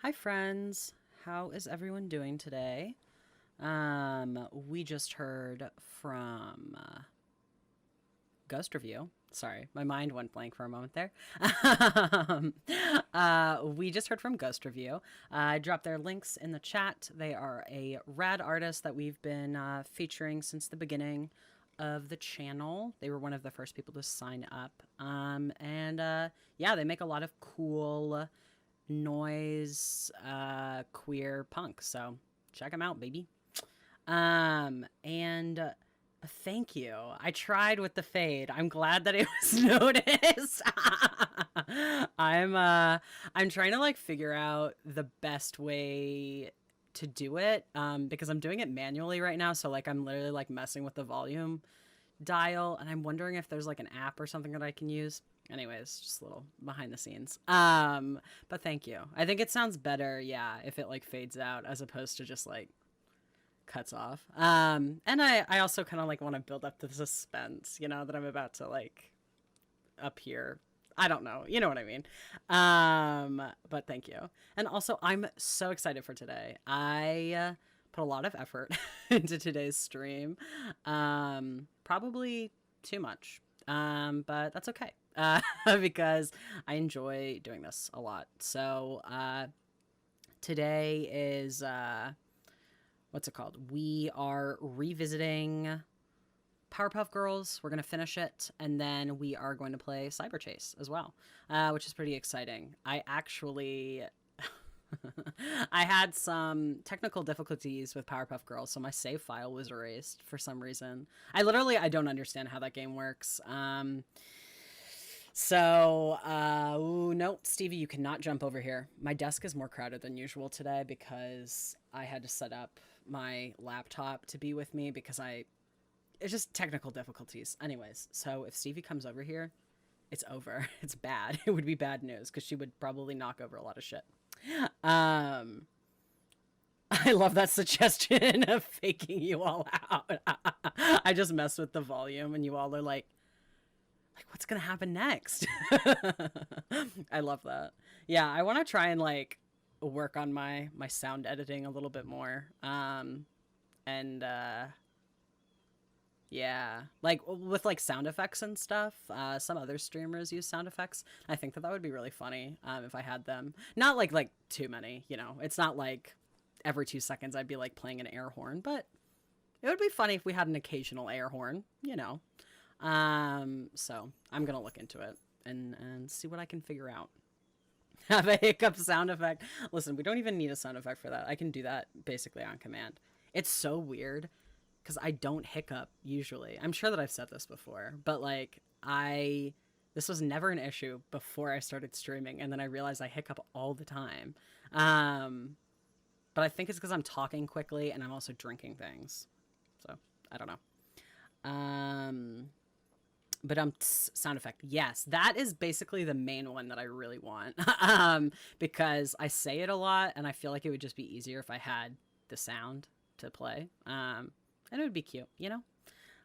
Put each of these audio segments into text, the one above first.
Hi, friends. How is everyone doing today? We just heard from Ghost Review. Sorry, my mind went blank for a moment there. um, we just heard from Ghost Review. I dropped their links in the chat. They are a rad artist that we've been featuring since the beginning of the channel. They were one of the first people to sign up. Yeah, they make a lot of cool noise queer punk. So check them out, baby. And Thank you. I tried with the fade. I'm glad that it was noticed. I'm trying to like figure out the best way to do it because I'm doing it manually right now, so like I'm literally like messing with the volume dial, and I'm wondering if there's like an app or something that I can use. Anyways, just a little behind the scenes. But thank you. I think it sounds better, yeah, if it like fades out as opposed to just like cuts off. And I also kind of like want to build up the suspense, you know, that I'm about to like appear. I don't know, you know what I mean. But thank you. And also, I'm so excited for today. I put a lot of effort into today's stream. Probably too much, but that's okay. Because I enjoy doing this a lot. So today is what's it called? We are revisiting Powerpuff Girls. We're going to finish it, and then we are going to play Cyber Chase as well, which is pretty exciting. I actually. I had some technical difficulties with Powerpuff Girls, so my save file was erased for some reason. I don't understand how that game works. Ooh, no, Stevie, you cannot jump over here. My desk is more crowded than usual today because I had to set up my laptop to be with me because it's just technical difficulties. Anyways, so if Stevie comes over here, it's over. It's bad. It would be bad news because she would probably knock over a lot of shit. Um, I love that suggestion of faking you all out. I just messed with the volume and you all are like what's gonna happen next? I love that. Yeah, I want to try and like work on my sound editing a little bit more. And Yeah, like with like sound effects and stuff. Some other streamers use sound effects. I think that would be really funny if I had them. Not like too many, you know. It's not like every 2 seconds I'd be like playing an air horn, but it would be funny if we had an occasional air horn, you know. So I'm gonna look into it and see what I can figure out. Have a hiccup sound effect. Listen, we don't even need a sound effect for that. I can do that basically on command. It's so weird because I don't hiccup usually. I'm sure that I've said this before, but like this was never an issue before I started streaming, and then I realized I hiccup all the time. But I think it's because I'm talking quickly and I'm also drinking things. So I don't know. But sound effect. Yes, that is basically the main one that I really want. Because I say it a lot and I feel like it would just be easier if I had the sound to play. And it would be cute, you know?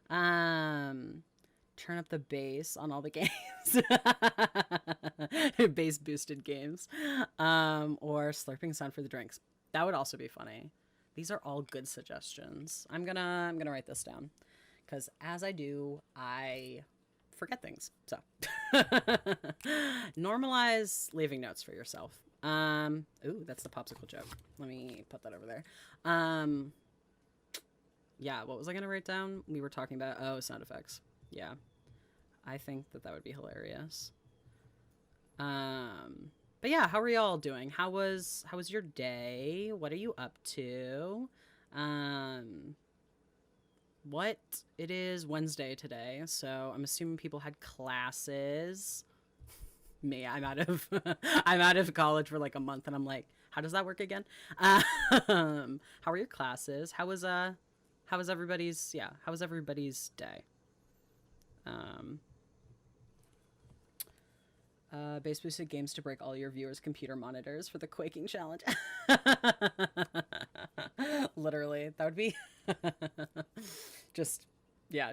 Turn up the bass on all the games. Bass boosted games. Or slurping sound for the drinks. That would also be funny. These are all good suggestions. I'm gonna write this down. Because as I do, I forget things. So normalize leaving notes for yourself. Ooh, that's the popsicle joke. Let me put that over there. Yeah, what was I gonna write down? We were talking about sound effects. Yeah, I think that would be hilarious. But yeah, how are y'all doing? How was your day? What are you up to? What it is Wednesday today, so I'm assuming people had classes. Me, I'm out of I'm out of college for like a month, and I'm like, how does that work again? How are your classes? How was everybody's day? Base boosted games to break all your viewers' computer monitors for the quaking challenge. Literally, that would be just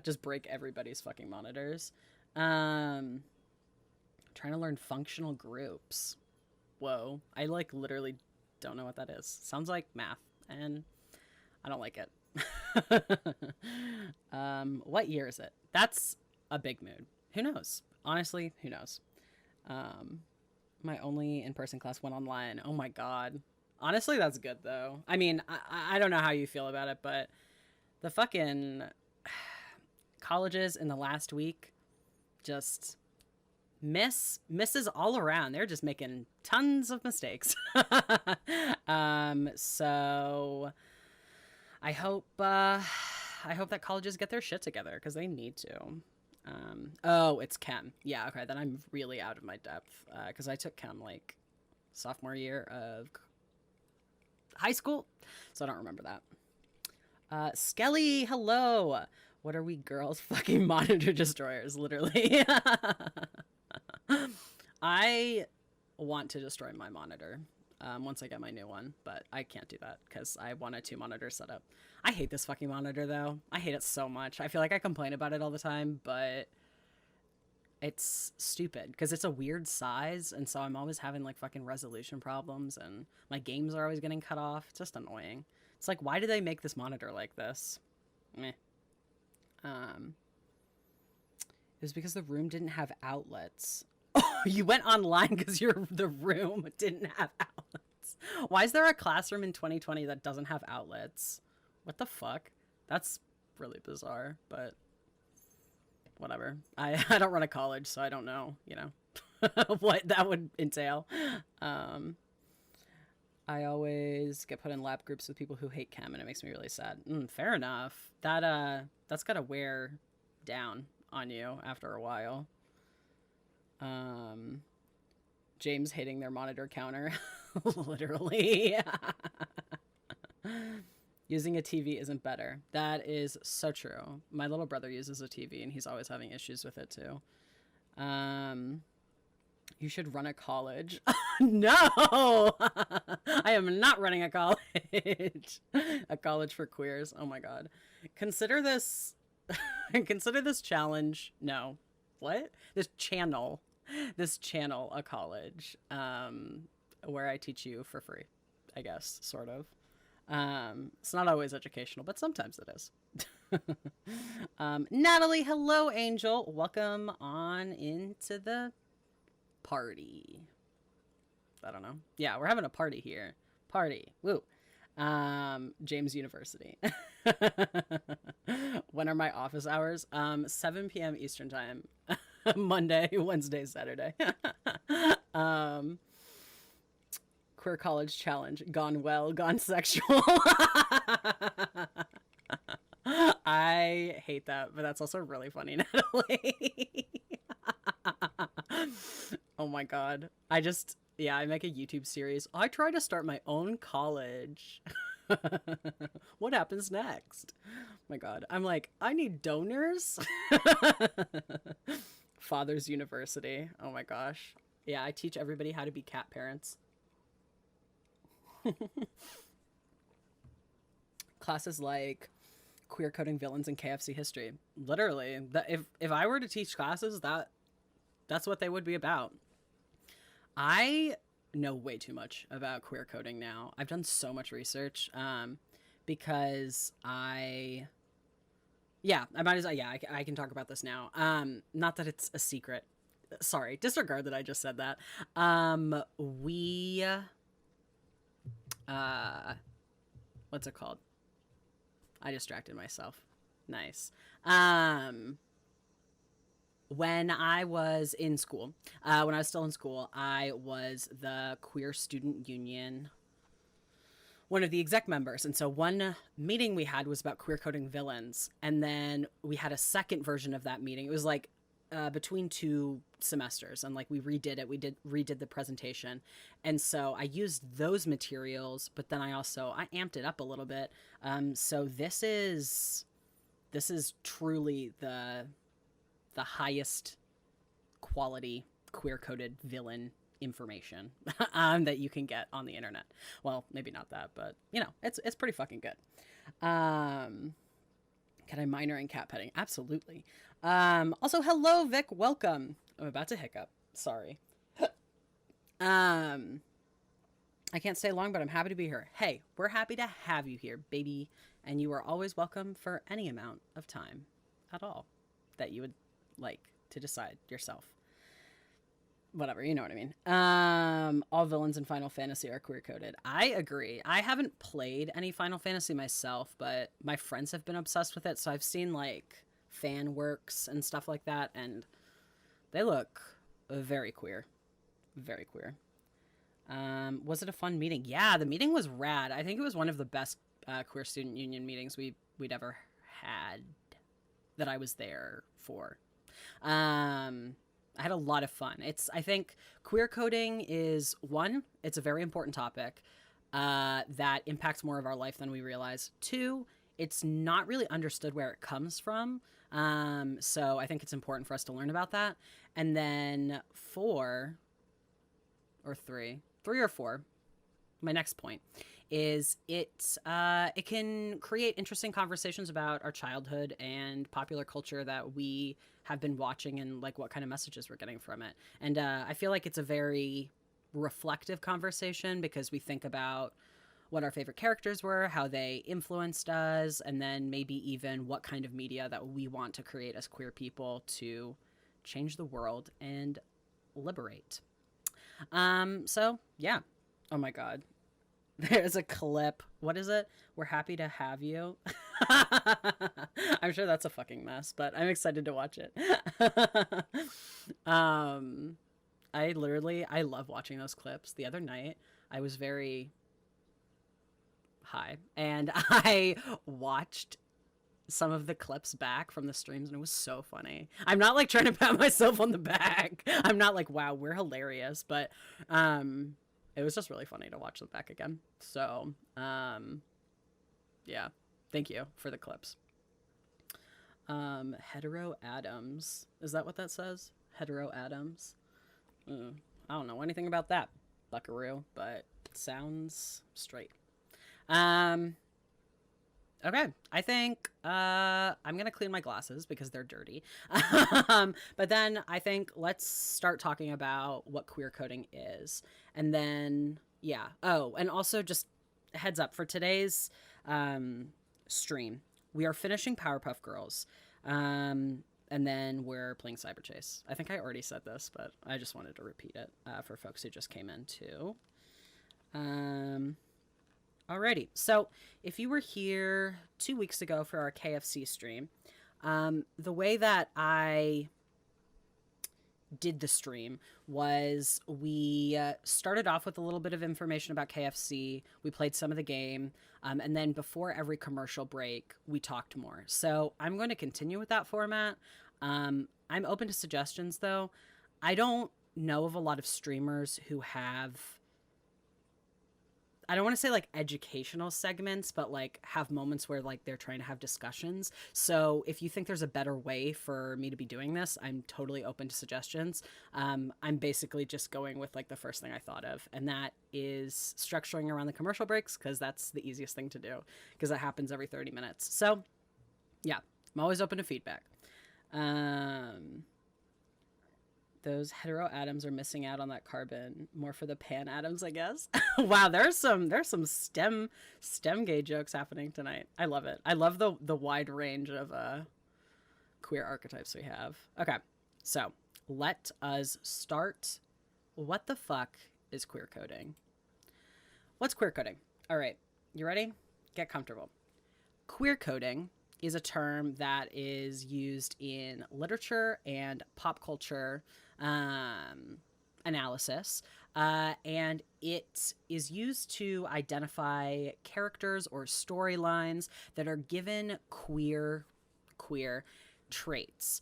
just break everybody's fucking monitors. Trying to learn functional groups. Whoa, I like literally don't know what that is. Sounds like math, and I don't like it. What year is it? That's a big mood. Who knows? Honestly, who knows? My only in-person class went online. Oh my god. Honestly, that's good though. I mean, I don't know how you feel about it, but the fucking colleges in the last week just misses all around. They're just making tons of mistakes. So I hope that colleges get their shit together because they need to. Oh, it's chem. Yeah, okay, then I'm really out of my depth because I took chem like sophomore year of high school, so I don't remember that. Skelly, hello. What are we girls? Fucking monitor destroyers, literally. I want to destroy my monitor once I get my new one, but I can't do that because I want a 2-monitor setup. I hate this fucking monitor, though. I hate it so much. I feel like I complain about it all the time, but it's stupid because it's a weird size, and so I'm always having, like, fucking resolution problems, and my games are always getting cut off. It's just annoying. It's like, why do they make this monitor like this? Meh. It was because the room didn't have outlets. Oh, you went online because the room didn't have outlets. Why is there a classroom in 2020 that doesn't have outlets? What the fuck? That's really bizarre, but whatever. I don't run a college, so I don't know, you know, what that would entail. I always get put in lab groups with people who hate chem, and it makes me really sad. Fair enough. That's gotta wear down on you after a while. James hating their monitor counter. Literally. Using a TV isn't better. That is so true. My little brother uses a TV and he's always having issues with it too. You should run a college. No! I am not running a college. A college for queers. Oh my god. Consider this challenge. No. What? This channel a college where I teach you for free, I guess, sort of. It's not always educational, but sometimes it is. Natalie, hello, Angel. Welcome on into the party. I don't know. Yeah, we're having a party here. Party. Woo. James University. When are my office hours? 7 p.m. Eastern time. Monday, Wednesday, Saturday. Queer college challenge. Gone well, gone sexual. I hate that, but that's also really funny, Natalie. Oh my god. I make a YouTube series. I try to start my own college. What happens next? Oh my god. I'm like, I need donors. Father's University. Oh my gosh. Yeah, I teach everybody how to be cat parents. Classes like queer coding villains and KFC history. Literally, if I were to teach classes, that's what they would be about. I know way too much about queer coding now. I've done so much research because I might as well. Yeah, I can talk about this now. Not that it's a secret. Sorry, disregard that I just said that. What's it called? I distracted myself. Nice. When I was in school, when I was still in school, I was the Queer Student Union, one of the exec members. And so one meeting we had was about queer coding villains. And then we had a second version of that meeting. It was like between 2 semesters, and like we redid it. We redid the presentation. And so I used those materials, but then I amped it up a little bit. So this is truly the highest quality queer coded villain information that you can get on the internet. Well, maybe not that, but you know, it's pretty fucking good. Can I minor in cat petting? Absolutely. Also, hello, Vic. Welcome. I'm about to hiccup. Sorry. I can't stay long, but I'm happy to be here. Hey, we're happy to have you here, baby. And you are always welcome for any amount of time at all that you would like to decide yourself. Whatever, you know what I mean. All villains in Final Fantasy are queer coded. I agree. I haven't played any Final Fantasy myself, but my friends have been obsessed with it, so I've seen like fan works and stuff like that, and they look very queer. Very queer. Was it a fun meeting? Yeah, the meeting was rad. I think it was one of the best queer student union meetings we'd ever had that I was there for. I had a lot of fun. I think queer coding is one, it's a very important topic that impacts more of our life than we realize. Two, it's not really understood where it comes from. So I think it's important for us to learn about that. And then three or four, my next point is it can create interesting conversations about our childhood and popular culture that we have been watching and like what kind of messages we're getting from it. And I feel like it's a very reflective conversation because we think about what our favorite characters were, how they influenced us, and then maybe even what kind of media that we want to create as queer people to change the world and liberate. So yeah. Oh my God. There's a clip. What is it? We're happy to have you. I'm sure that's a fucking mess, but I'm excited to watch it. I love watching those clips. The other night, I was very high and I watched some of the clips back from the streams and it was so funny. I'm not like trying to pat myself on the back. I'm not like, wow, we're hilarious, but it was just really funny to watch them back again. So, yeah, thank you for the clips. Hetero Adams. Is that what that says? Hetero Adams? I don't know anything about that, buckaroo, but it sounds straight. Okay, I think I'm gonna clean my glasses because they're dirty. But then I think let's start talking about what queer coding is, and then yeah. Oh, and also just heads up for today's stream, we are finishing Powerpuff Girls, and then we're playing Cyber Chase. I think I already said this, but I just wanted to repeat it for folks who just came in too. Alrighty, so if you were here 2 weeks ago for our KFC stream, the way that I did the stream was we started off with a little bit of information about KFC, we played some of the game, and then before every commercial break, we talked more. So I'm going to continue with that format. I'm open to suggestions though. I don't know of a lot of streamers who have, I don't want to say like educational segments, but like have moments where like they're trying to have discussions. So if you think there's a better way for me to be doing this, I'm totally open to suggestions. I'm basically just going with like the first thing I thought of, and that is structuring around the commercial breaks because that's the easiest thing to do because it happens every 30 minutes. So yeah, I'm always open to feedback. Those hetero atoms are missing out on that carbon. More for the pan atoms, I guess. Wow, there's some STEM gay jokes happening tonight. I love it. I love the wide range of queer archetypes we have. Okay, so let us start. What the fuck is queer coding? What's queer coding? All right, you ready? Get comfortable. Queer coding is a term that is used in literature and pop culture analysis, and it is used to identify characters or storylines that are given queer traits.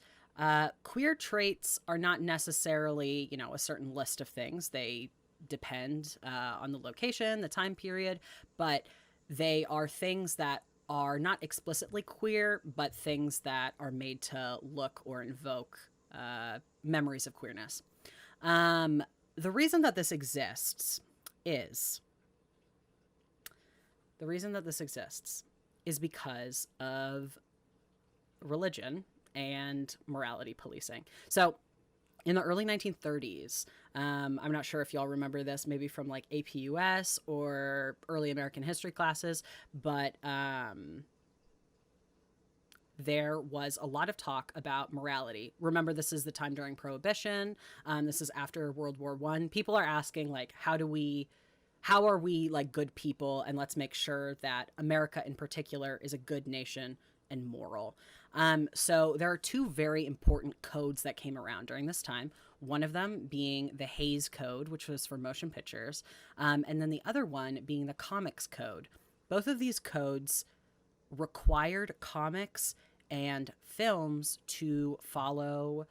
Queer traits are not necessarily, a certain list of things. They depend on the location, the time period, but they are things that are not explicitly queer, but things that are made to look or invoke memories of queerness. The reason that this exists is because of religion and morality policing. So in the early 1930s. I'm not sure if y'all remember this, maybe from like APUS or early American history classes, but there was a lot of talk about morality. Remember, this is the time during Prohibition. This is after World War I. People are asking, like, how are we like good people? And let's make sure that America in particular is a good nation and moral. So there are two very important codes that came around during this time. One of them being the Hays Code, which was for motion pictures, and then the other one being the Comics Code. Both of these codes required comics and films to follow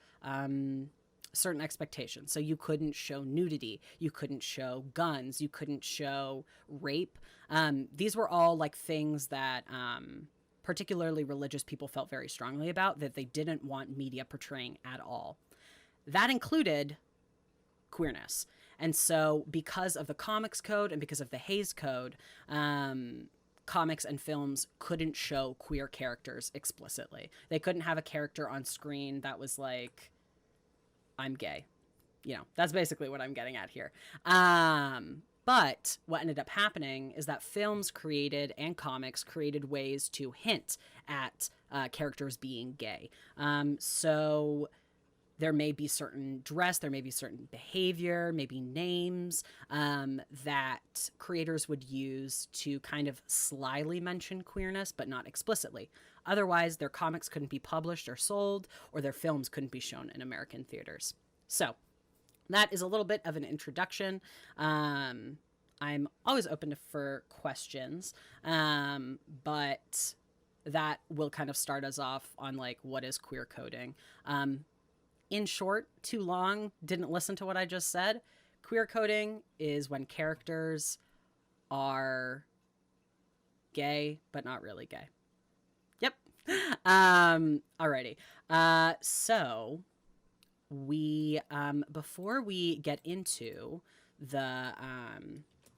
certain expectations. So you couldn't show nudity, you couldn't show guns, you couldn't show rape. These were all like things that particularly religious people felt very strongly about, that they didn't want media portraying at all. That included queerness. And so because of the Comics Code and because of the Hays Code, comics and films couldn't show queer characters explicitly. They couldn't have a character on screen that was like, I'm gay. You know, that's basically what I'm getting at here. But what ended up happening is that films created and comics created ways to hint at characters being gay. So there may be certain dress, there may be certain behavior, maybe names that creators would use to kind of slyly mention queerness, but not explicitly. Otherwise, their comics couldn't be published or sold, or their films couldn't be shown in American theaters. So that is a little bit of an introduction. I'm always open for questions, but that will kind of start us off on like, what is queer coding? In short, too long, didn't listen to what I just said. Queer coding is when characters are gay, but not really gay. Yep. Alrighty. So we, before we get into the,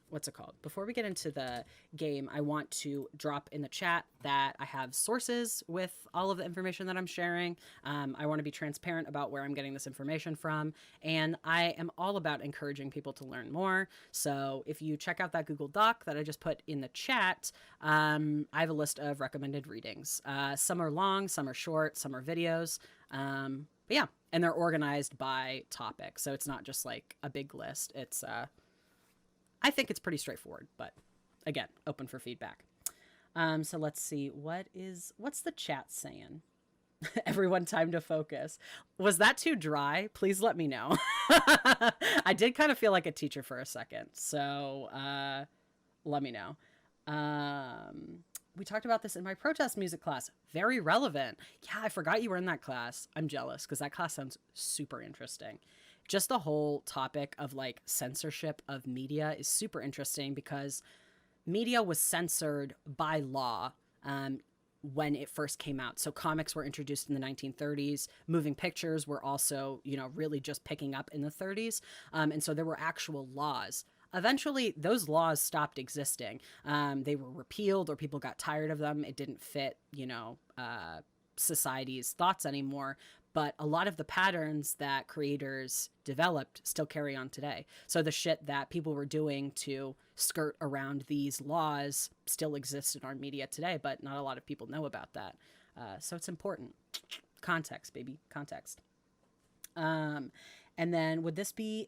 what's it called? Before we get into the game, I want to drop in the chat that I have sources with all of the information that I'm sharing. I want to be transparent about where I'm getting this information from, and I am all about encouraging people to learn more. So if you check out that Google Doc that I just put in the chat, I have a list of recommended readings. Some are long, some are short, some are videos. But yeah, and they're organized by topic. So it's not just like a big list. It's, I think it's pretty straightforward, but again, open for feedback. So let's see, what's the chat saying? Everyone, time to focus. Was that too dry? Please let me know. I did kind of feel like a teacher for a second, so let me know. We talked about this in my protest music class. Very relevant. Yeah, I forgot you were in that class. I'm jealous because that class sounds super interesting. Just the whole topic of like censorship of media is super interesting because media was censored by law when it first came out. So comics were introduced in the 1930s. Moving pictures were also, you know, really just picking up in the 30s. And so there were actual laws. Eventually, those laws stopped existing. They were repealed or people got tired of them. It didn't fit, you know, society's thoughts anymore. But a lot of the patterns that creators developed still carry on today. So the shit that people were doing to skirt around these laws still exists in our media today, but not a lot of people know about that. So it's important. Context, baby, context. And then would this be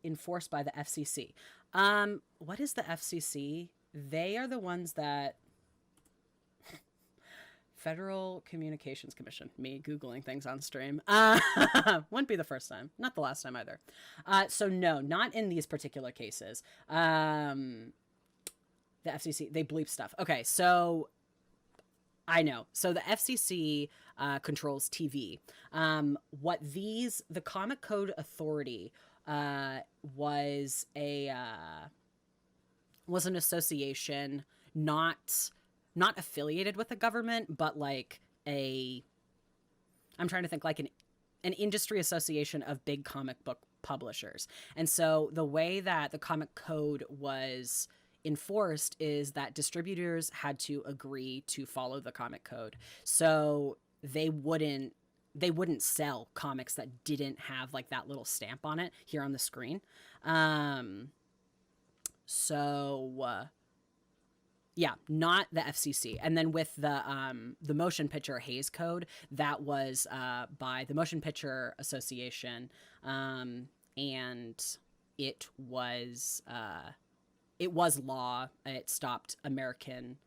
enforced by the FCC? What is the FCC? They are the ones that... Federal Communications Commission. Me Googling things on stream. Wouldn't be the first time. Not the last time either. So no, not in these particular cases. The FCC, they bleep stuff. Okay, so I know. So the FCC controls TV. The Comic Code Authority was an association not affiliated with the government, but like I'm trying to think, like an industry association of big comic book publishers. And so the way that the comic code was enforced is that distributors had to agree to follow the comic code. So they wouldn't they wouldn't sell comics that didn't have like that little stamp on it here on the screen. So yeah, not the FCC. And then with the motion picture Hays Code, that was by the Motion Picture Association, and it was law. It stopped American.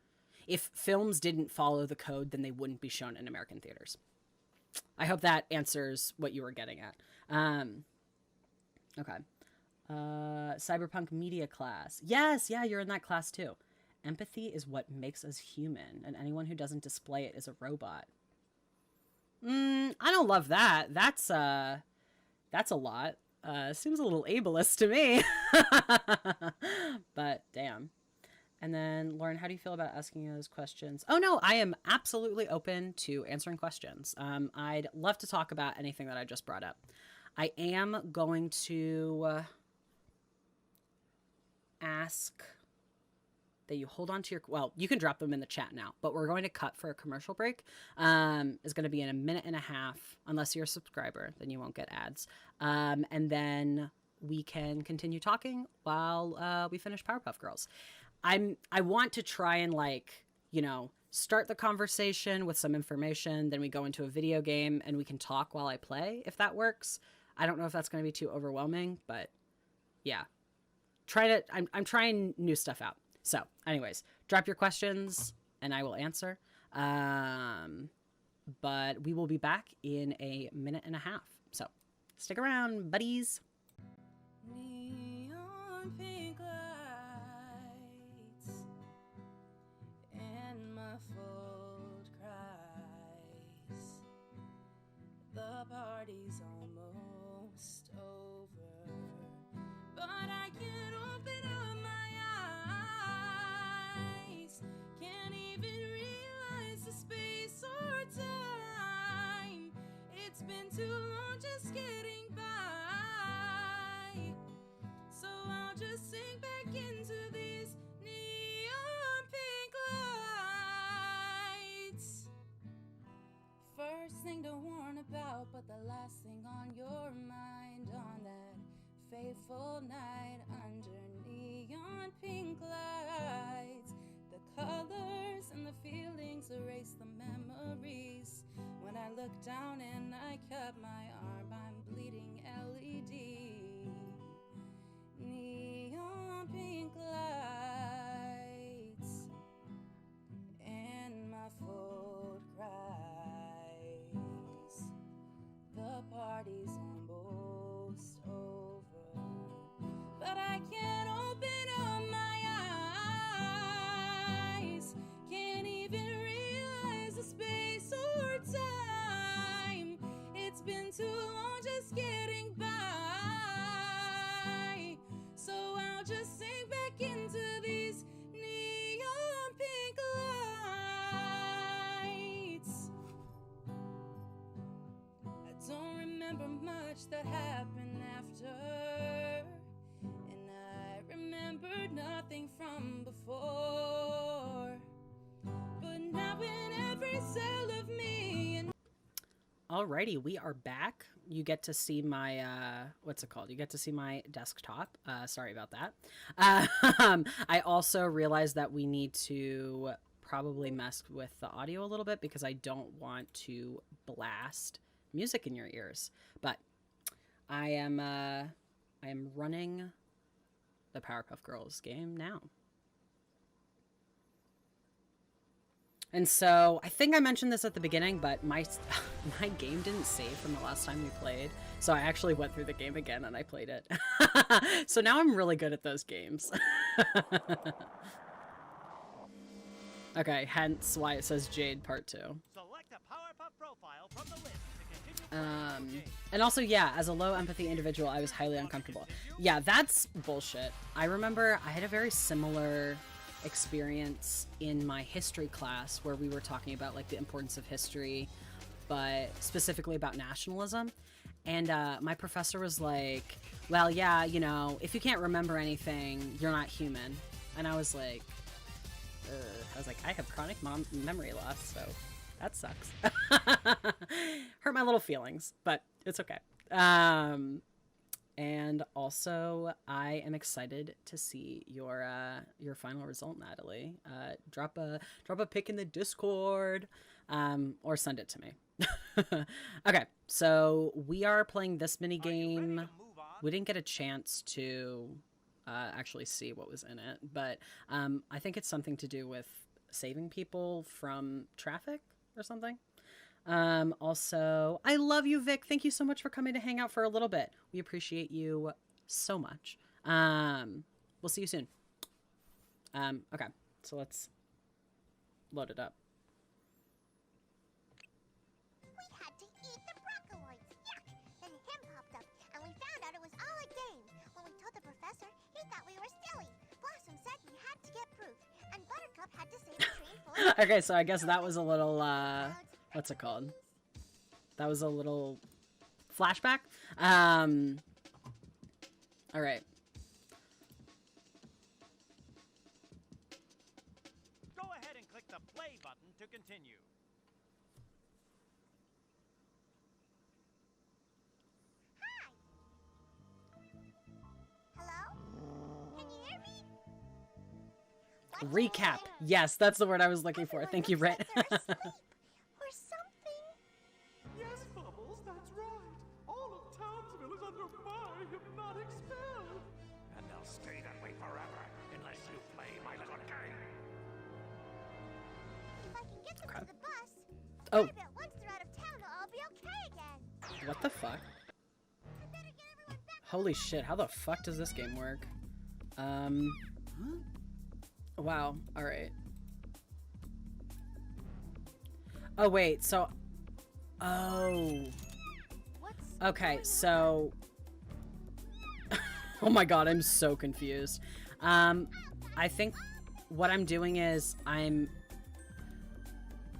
If films didn't follow the code, then they wouldn't be shown in American theaters. I hope that answers what you were getting at. Okay. Cyberpunk media class. Yes, yeah, you're in that class too. Empathy is what makes us human, and anyone who doesn't display it is a robot. I don't love that. That's a lot. Seems a little ableist to me. But damn. And then, Lauren, how do you feel about asking those questions? Oh, no, I am absolutely open to answering questions. I'd love to talk about anything that I just brought up. I am going to ask that you hold on to your... Well, you can drop them in the chat now, but we're going to cut for a commercial break. It's going to be in a minute and a half. Unless you're a subscriber, then you won't get ads. And then we can continue talking while we finish Powerpuff Girls. I want to try and, like, you know, start the conversation with some information, then we go into a video game and we can talk while I play, if that works. I don't know if that's going to be too overwhelming, but yeah. I'm trying new stuff out. So anyways, drop your questions and I will answer. But we will be back in a minute and a half. So stick around, buddies. Neon pink lights and muffled cries. The party's almost over, but I can't open up my eyes. Can't even realize the space or time. It's been too long just getting by. So I'll just sink back into these neon pink lights. First thing to warn about, but the last thing on your mind on that fateful night under neon pink lights. The colors and the feelings erase the memories. When I look down and I cut my arm, I'm bleeding LED. Neon pink lights and muffled cries. The party's almost over, but I can't open up my eyes. Can't even realize the space or time. It's been too long just getting by. So I'll just sink back into these neon pink lights. I don't remember much that happened after, and I remember nothing from before. But now in every cell of me and Alrighty, we are back. You get to see my, what's it called? You get to see my desktop. Sorry about that. I also realized that we need to probably mess with the audio a little bit because I don't want to blast music in your ears. But I am running the Powerpuff Girls game now. And so I think I mentioned this at the beginning, but my game didn't save from the last time we played. So I actually went through the game again and I played it. So now I'm really good at those games. Okay, hence why it says Jade Part 2. Select a Powerpuff profile from the list to continue. And also, yeah, as a low empathy individual, I was highly uncomfortable. Yeah, that's bullshit. I remember I had a very similar experience in my history class where we were talking about like the importance of history, but specifically about nationalism. And my professor was like, well, yeah, you know, if you can't remember anything, you're not human. And I was like, I have chronic memory loss, so That sucks. Hurt my little feelings, but it's okay. And also, I am excited to see your final result, Natalie. Drop a pic in the Discord, or send it to me. Okay, so we are playing this mini game. We didn't get a chance to actually see what was in it, but I think it's something to do with saving people from traffic or something. Also, I love you, Vic. Thank you so much for coming to hang out for a little bit. We appreciate you so much. We'll see you soon. Okay, so let's load it up. We had to eat the broccoloids. Yuck! Then him popped up, and we found out it was all a game. When we told the professor, he thought we were silly. Blossom said we had to get proof, and Buttercup had to save the train full of Okay, so I guess that was a little, what's it called? That was a little flashback. All right. Go ahead and click the play button to continue. Hi! Hello? Can you hear me? What's Recap. your name? Yes, that's the word I was looking for. Everyone Thank you, looks Britt. like they're asleep or something. Yes, Bubbles, that's right. All of Townsville is under my hypnotic spell. And they'll stay that way forever unless you play my little game. If I can get them to the bus, Oh. I bet once they're out of town, it'll all be okay again. What the fuck? I better get everyone back. Holy shit, how the fuck does this game work? Wow, alright. Oh, wait, so... Oh. What's Okay, going so... Oh my god, I'm so confused. I think what I'm doing is I'm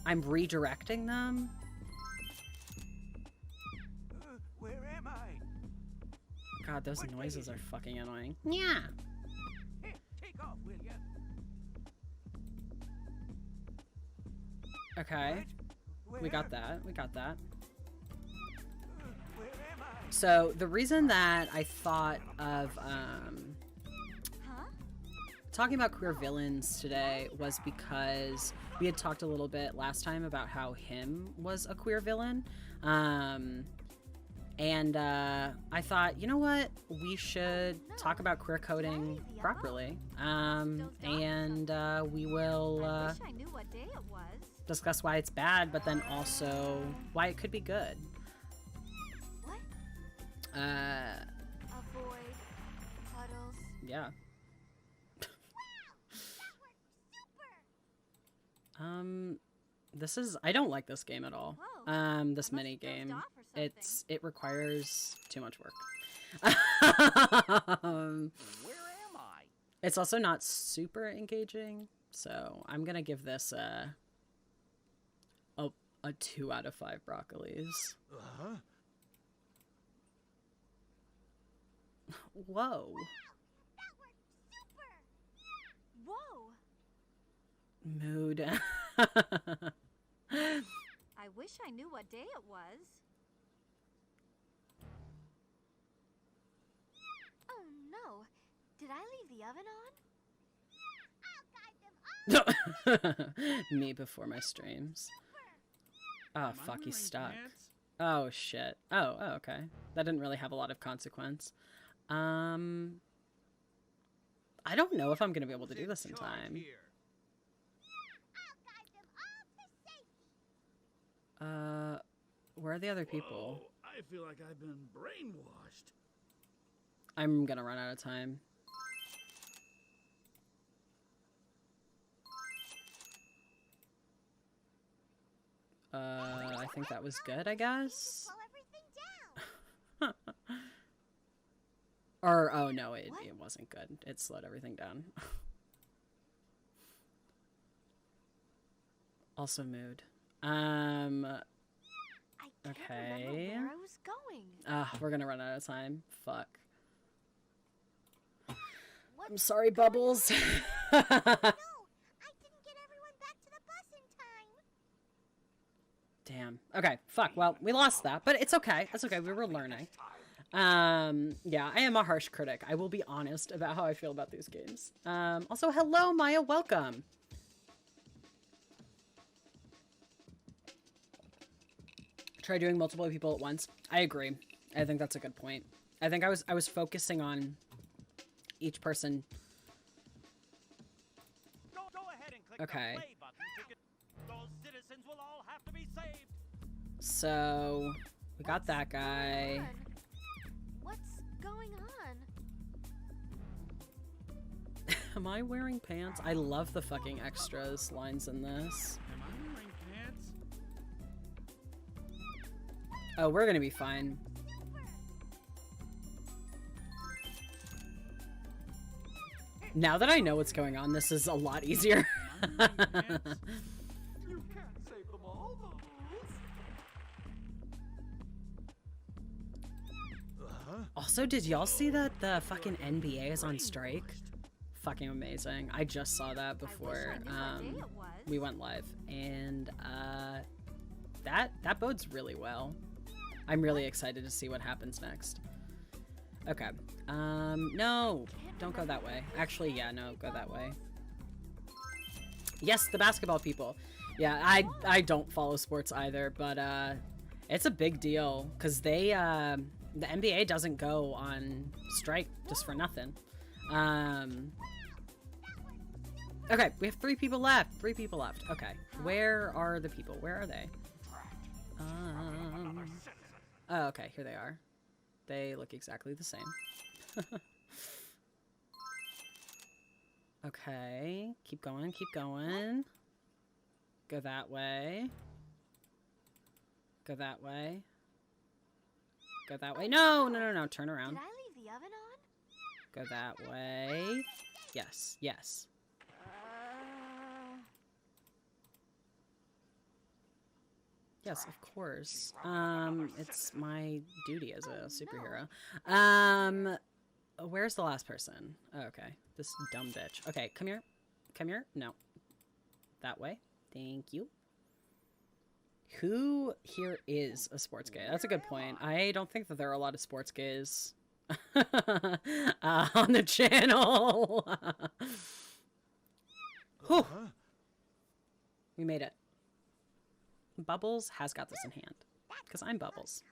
redirecting them. Where am I? God, those noises are fucking annoying. Yeah. Here, take off, will ya? Okay. Where? We got that. We got that. Where am I? So the reason that I thought of Huh? talking about queer villains today was because we had talked a little bit last time about how him was a queer villain. And I thought, you know what? We should talk about queer coding properly. And we will I wish I knew what day it was. discuss why it's bad, but then also why it could be good. What? Avoid puddles. Yeah. This is, I don't like this game at all. Whoa. This I must mini have dozed game. off or something. It requires too much work. Where am I? It's also not super engaging, so I'm gonna give this a 2 out of 5 broccolis. Uh-huh. Whoa. That worked super! Whoa! Mood. I wish I knew what day it was. Oh no! Did I leave the oven on? I'll guide them all! Me before my streams. Oh, Am I fuck, he's wearing stuck. pants? Oh, shit. Oh, okay. That didn't really have a lot of consequence. I don't know if I'm gonna be able to do this in Charge time. here. I'll guide them all to safety! Where are the other people? Whoa, I feel like I've been brainwashed. I'm gonna run out of time. I think that was good, I guess? Slow everything down! Or, oh no, it wasn't good. It slowed everything down. Also mood. I can't Okay. remember where I was going. We're gonna run out of time. Fuck. What's I'm sorry, Bubbles. No! I didn't get everyone back to the bus in time! Damn. Okay, fuck. Well, we lost that, but it's okay. It's okay. We were learning. Yeah, I am a harsh critic. I will be honest about how I feel about these games. Also, hello, Maya. Welcome. Try doing multiple people at once. I agree. I think that's a good point. I think I was focusing on each person. Go ahead and click Okay. the play button to get... Those citizens will all have to be saved. So, we got that guy. What's going on? Am I wearing pants? I love the fucking extras lines in this. Am I wearing pants? Oh, we're gonna be fine. Now that I know what's going on, this is a lot easier. Am I wearing pants? You can't save them all, Bubbles. Also, did y'all see that the fucking NBA is on strike? Fucking amazing. I just saw that before we went live, and that bodes really well. I'm really excited to see what happens next. Okay. No, don't go that way. Actually, yeah, no, go that way. Yes, the basketball people. Yeah, I don't follow sports either, but it's a big deal because they the NBA doesn't go on strike just for nothing. Okay, we have 3 people left. 3 people left. Okay, where are the people? Where are they? Oh, okay, here they are. They look exactly the same. Okay, keep going, keep going. Go that way. Go that way. Go that way. No, no, no, no, turn around. Did I leave the oven on? Go that way. Yes, yes. Yes, of course. It's my duty as a superhero. Where's the last person? Oh, okay. This dumb bitch. Okay, come here. Come here. No. That way. Thank you. Who here is a sports gay? That's a good point. I don't think that there are a lot of sports gays on the channel. Whew. We made it. Bubbles has got this in hand. Because I'm Bubbles.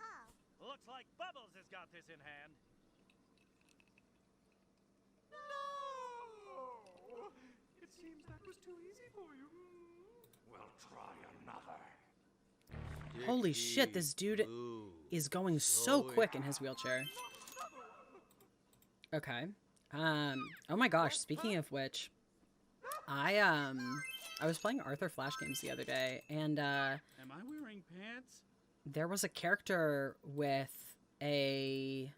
Looks like Bubbles has got this in hand. No! It seems that was too easy for you. We'll try another. Holy shit, this dude is going so quick in his wheelchair. Okay. Oh my gosh, speaking of which, I was playing Arthur Flash games the other day, and Am I wearing pants? there was a character with a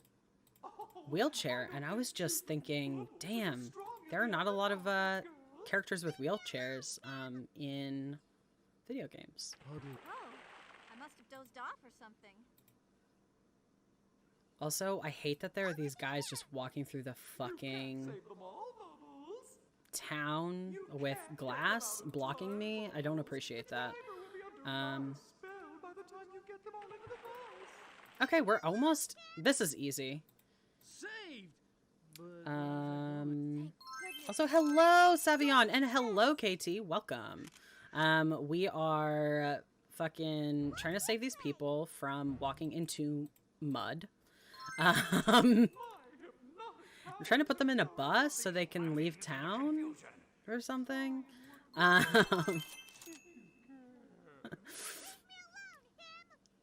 wheelchair, and I was just thinking, damn, there are not a lot of characters with wheelchairs in video games. Oh, I must have dozed off or something. Also, I hate that there are these guys just walking through the fucking Save them all, Bubbles. town with glass blocking me. I don't appreciate that. Spell by the time you get them all into the bus. Okay, we're almost... This is easy. Saved. But Also, hello, Savion, and hello, KT. Welcome. We are fucking trying to save these people from walking into mud. We're trying to put them in a bus so they can leave town or something.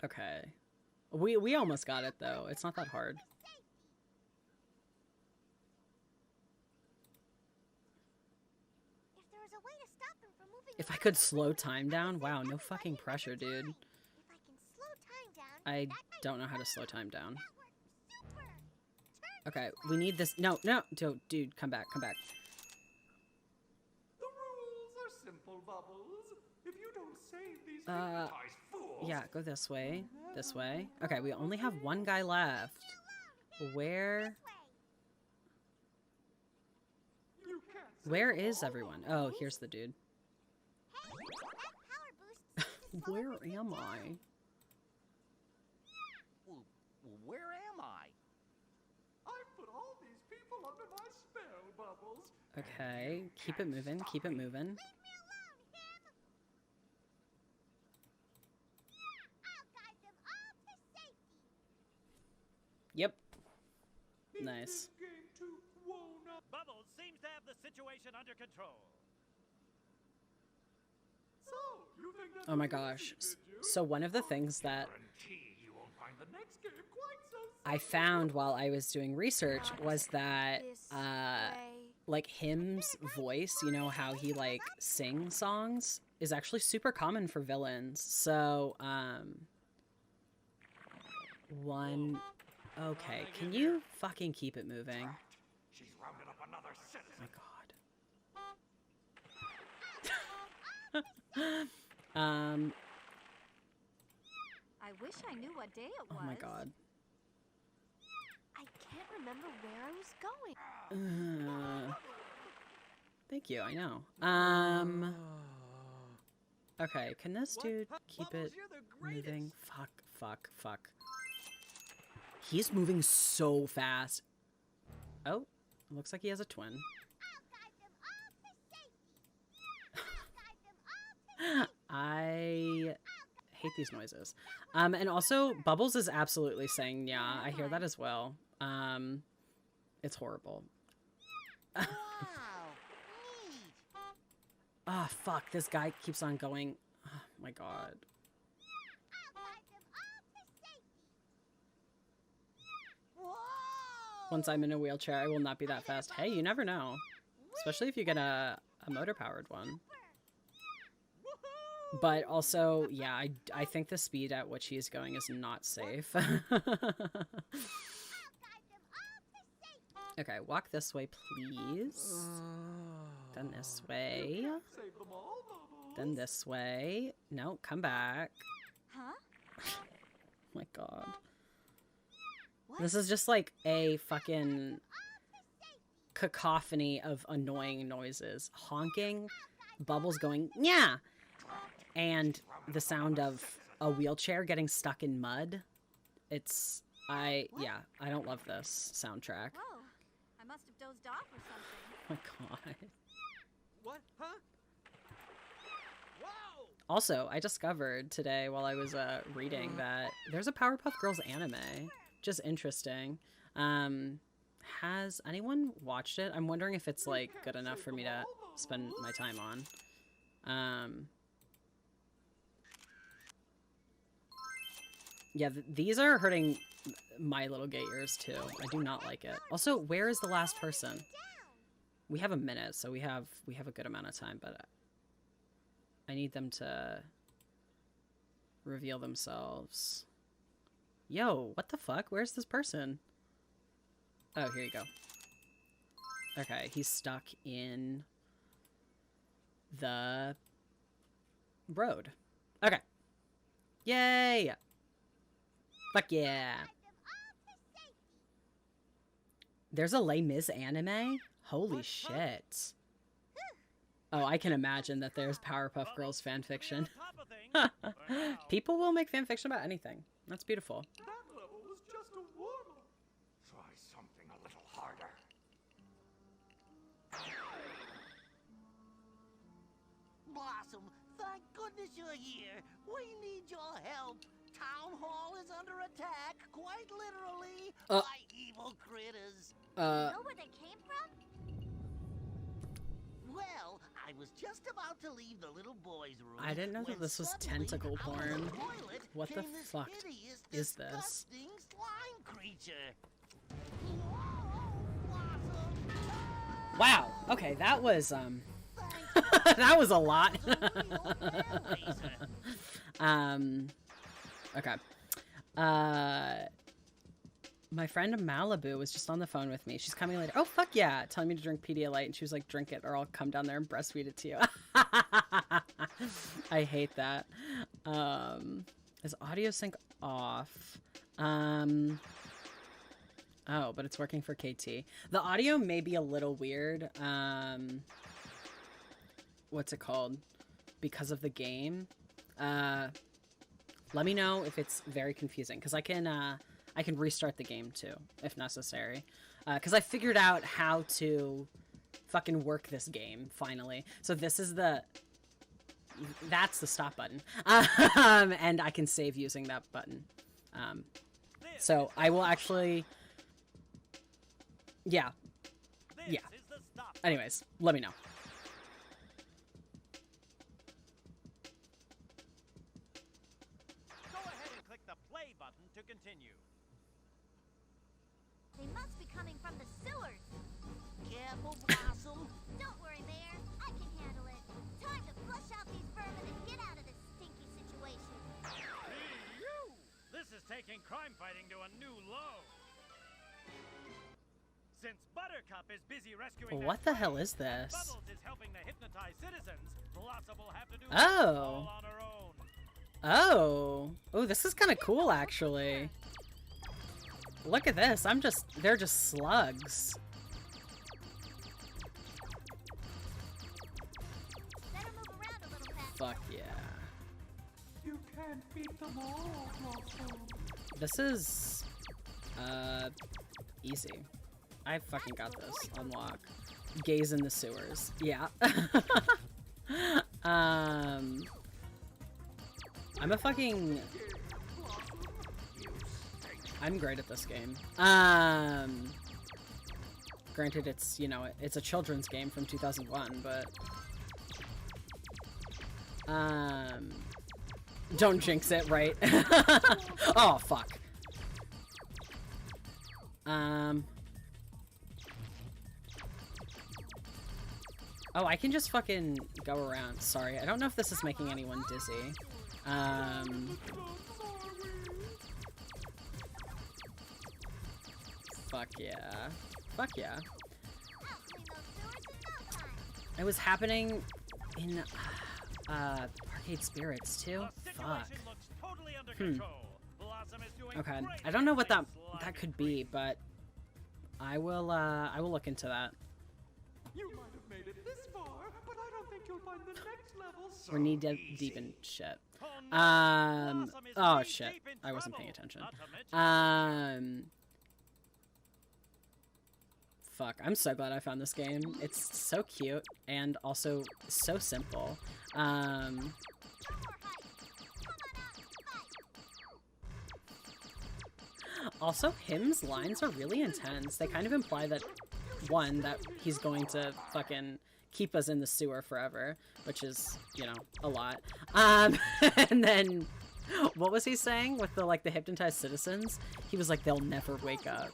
Okay. We almost got it, though. It's not that hard. If there was a way to stop them from moving If I could slow time down? Wow, no fucking pressure, dude. If I can slow time down, I that might don't know how to slow time down. that works super. Turn Okay, we need this. No, no, dude, come back, come back. the rules are simple, Bubbles. If you don't save these Uh, hypnotized fools, Yeah, go this way. This way. Okay, we only have one guy left. Where? you can't save Where them is all, everyone? Bubbles. Oh, here's the dude. Hey, that power boost seems to Where am I? Where am I? I put all these people under my spell, Bubbles. Okay, keep it moving, keep it moving. Leave me alone, him! I'll guide them all to safety. Yep. Is Nice. this game too wound up? Bubbles seems to have the situation under control. So, you think that's Oh my easy, gosh. did you? So one of the things that Guarantee you won't find the next game quite so I found while I was doing research was that This way. like him's voice, you know how he like sings songs, is actually super common for villains. So okay, can you fucking keep it moving? She's rounded up another Oh citizen. my god. I wish I knew what day it was. Oh my god. I can't remember where I was going. Thank you, I know. Okay, can this dude keep Bubbles, it you're the greatest. moving? Fuck. He's moving so fast. Oh, looks like he has a twin. I'll guide them all to safety. I'll guide them all to I hate these noises. And also, Bubbles is absolutely saying, yeah, I hear that as well. It's horrible. Wow, neat. Ah, fuck, this guy keeps on going. Oh my god. I'll guide them all to safety. Whoa! Once I'm in a wheelchair, I will not be that fast. Hey, you never know. Especially if you get a motor-powered one. But also, yeah, I think the speed at which he is going is not safe. Okay, walk this way, please. Then this way. Save them all, Bubbles. Then this way. No, come back. Huh? Oh my god. What? This is just like a fucking cacophony of annoying noises. Honking, Bubbles going, yeah, and the sound of a wheelchair getting stuck in mud. I don't love this soundtrack. Whoa. I must have dozed off or something. Oh my god. What? Huh? Wow! Also, I discovered today while I was reading that there's a Powerpuff Girls anime. Just interesting. Has anyone watched it? I'm wondering if it's like good enough for me to spend my time on. Yeah, these are hurting my little gay ears too. I do not like it. Also, where is the last person? We have a minute, so we have a good amount of time, but I need them to reveal themselves. Yo, what the fuck? Where's this person? Oh, here you go. Okay, he's stuck in the road. Okay. Yay! Fuck yeah! There's a Les Mis anime? Holy shit. Oh, I can imagine that there's Powerpuff Girls fanfiction. People will make fanfiction about anything. That's beautiful. That level was just a warm-up. Try something a little harder. Blossom, thank goodness you're here. We need your help. Town Hall is under attack, quite literally, by evil critters. Know where they came from? Well, I was just about to leave the little boy's room. I didn't know that when this was suddenly, tentacle out of porn. the toilet What the came this fuck hideous, is this? disgusting slime creature. Whoa, Blossom! Wow. Okay, that was Thank you. that was a lot. It's a real hellraiser. Okay. My friend Malibu was just on the phone with me. She's coming later. Oh, fuck yeah. Telling me to drink Pedialyte. And she was like, drink it or I'll come down there and breastfeed it to you. I hate that. Is audio sync off? Oh, but it's working for KT. The audio may be a little weird. What's it called? Because of the game. Let me know if it's very confusing, because I can restart the game too, if necessary. Because I figured out how to fucking work this game, finally. So this is that's the stop button. And I can save using that button. So I will actually... Yeah. Yeah. Anyways, let me know. Go ahead and click the play button to continue. They must be coming from the sewers. Careful, Blossom. Don't worry, Mayor. I can handle it. Time to flush out these vermin and get out of this stinky situation. This is taking crime fighting to a new low. Since Buttercup is busy rescuing What the hell is this? Bubbles is helping the hypnotized citizens, Blossom will have to do Oh. all on her own. Oh. Oh, this is kind of cool, actually. Look at this. They're just slugs. Better move around a little faster. Fuck yeah. You can't beat them all, Blossom. This is, easy. I fucking got this. Unlock. Gaze in the sewers. Yeah. I'm a fucking... I'm great at this game. Granted, it's, you know, it's a children's game from 2001, but... Don't jinx it, right? Oh, fuck. Oh, I can just fucking go around. Sorry, I don't know if this is making anyone dizzy. Fuck yeah. Fuck yeah. It was happening in, Arcade Spirits, too? Fuck. Looks totally under control. Blossom is doing Okay, great I don't know what that slide could be, but I will look into that. You might have made it this far, but I don't think you'll find the next level so We're knee deep in shit. Oh shit, I wasn't paying attention. Fuck, I'm so glad I found this game. It's so cute and also so simple. Also, him's lines are really intense. They kind of imply that, one, that he's going to fucking keep us in the sewer forever, which is, you know, a lot. And then, what was he saying with the, like, the hypnotized citizens? He was like, they'll never wake up.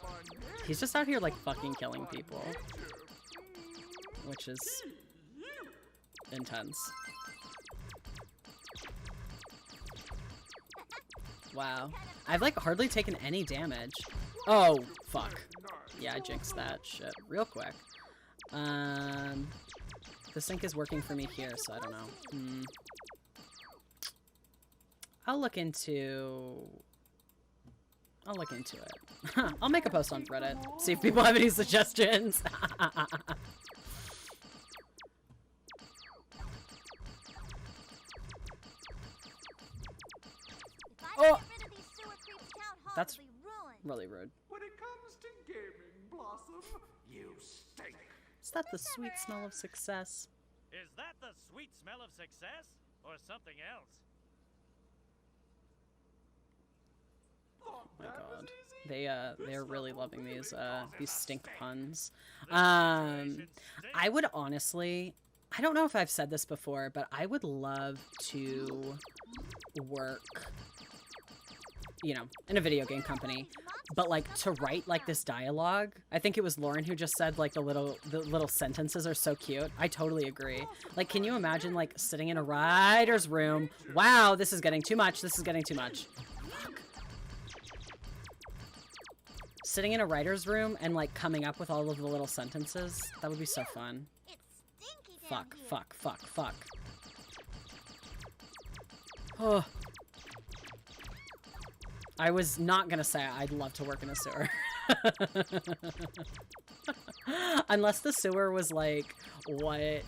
He's just out here, like, fucking killing people. Which is intense. Wow. I've, like, hardly taken any damage. Oh, fuck. Yeah, I jinxed that shit real quick. The sync is working for me here, so I don't know. I'll look into it. I'll make a post on Reddit. See if people have any suggestions. Oh! That's really rude. When it comes to gaming, Blossom, you stink. Is that the sweet smell of success? Is that the sweet smell of success or something else? Oh my god. They're really loving these stink puns. I would honestly, I don't know if I've said this before, but I would love to work, you know, in a video game company, but like to write like this dialogue. I think it was Lauren who just said like the little sentences are so cute. I totally agree. Like, can you imagine like sitting in a writer's room? Wow, this is getting too much. This is getting too much. Fuck. Sitting in a writer's room and like coming up with all of the little sentences. That would be so fun. Fuck, fuck, fuck, fuck. Oh. I was not gonna say I'd love to work in a sewer. Unless the sewer was like what it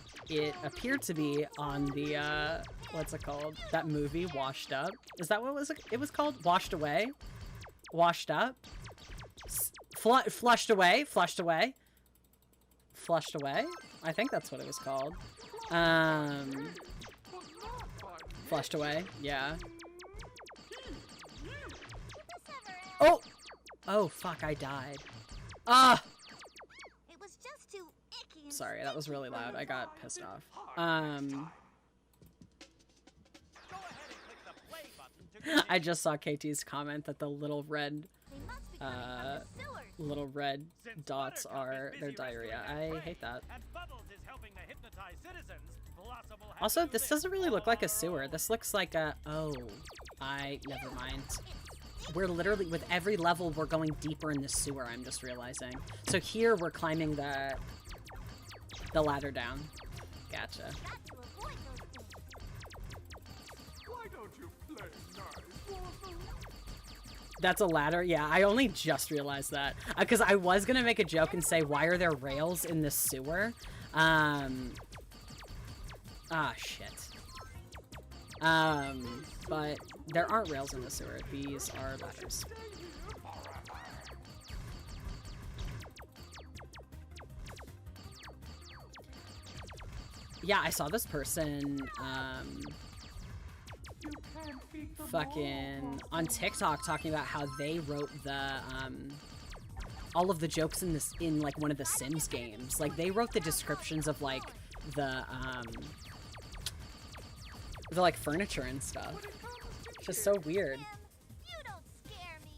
appeared to be on the, what's it called? That movie, Washed Up. Is that what it was called? Washed Away? Washed Up? Flushed Away? Flushed Away? Flushed Away? I think that's what it was called. Flushed Away, yeah. Oh! Oh, fuck, I died. Ah! It was just too icky and Sorry, that was really loud. I got pissed off. Go ahead and click the play button to continue. I just saw KT's comment that the little red, they must be coming from the sewers. little red Since dots Buttercup are is their busy diarrhea. rescuing I her hate prey, that. and Bubbles is helping to hypnotize citizens, Blossom will have Also, to this live doesn't really look like a all sewer. alone. This looks like a... Oh. Never mind. We're literally... With every level, we're going deeper in the sewer, I'm just realizing. So here, we're climbing the ladder down. Gotcha. Got to avoid those things. Why don't you play nice, Blossom? That's a ladder? Yeah, I only just realized that. Because I was gonna make a joke and say, why are there rails in the sewer? Ah, shit. But there aren't rails in the sewer. These are ladders. Yeah, I saw this person, fucking on TikTok talking about how they wrote the, all of the jokes in this, in like one of the Sims games. Like they wrote the descriptions of like the like furniture and stuff. Just so weird. You don't scare me.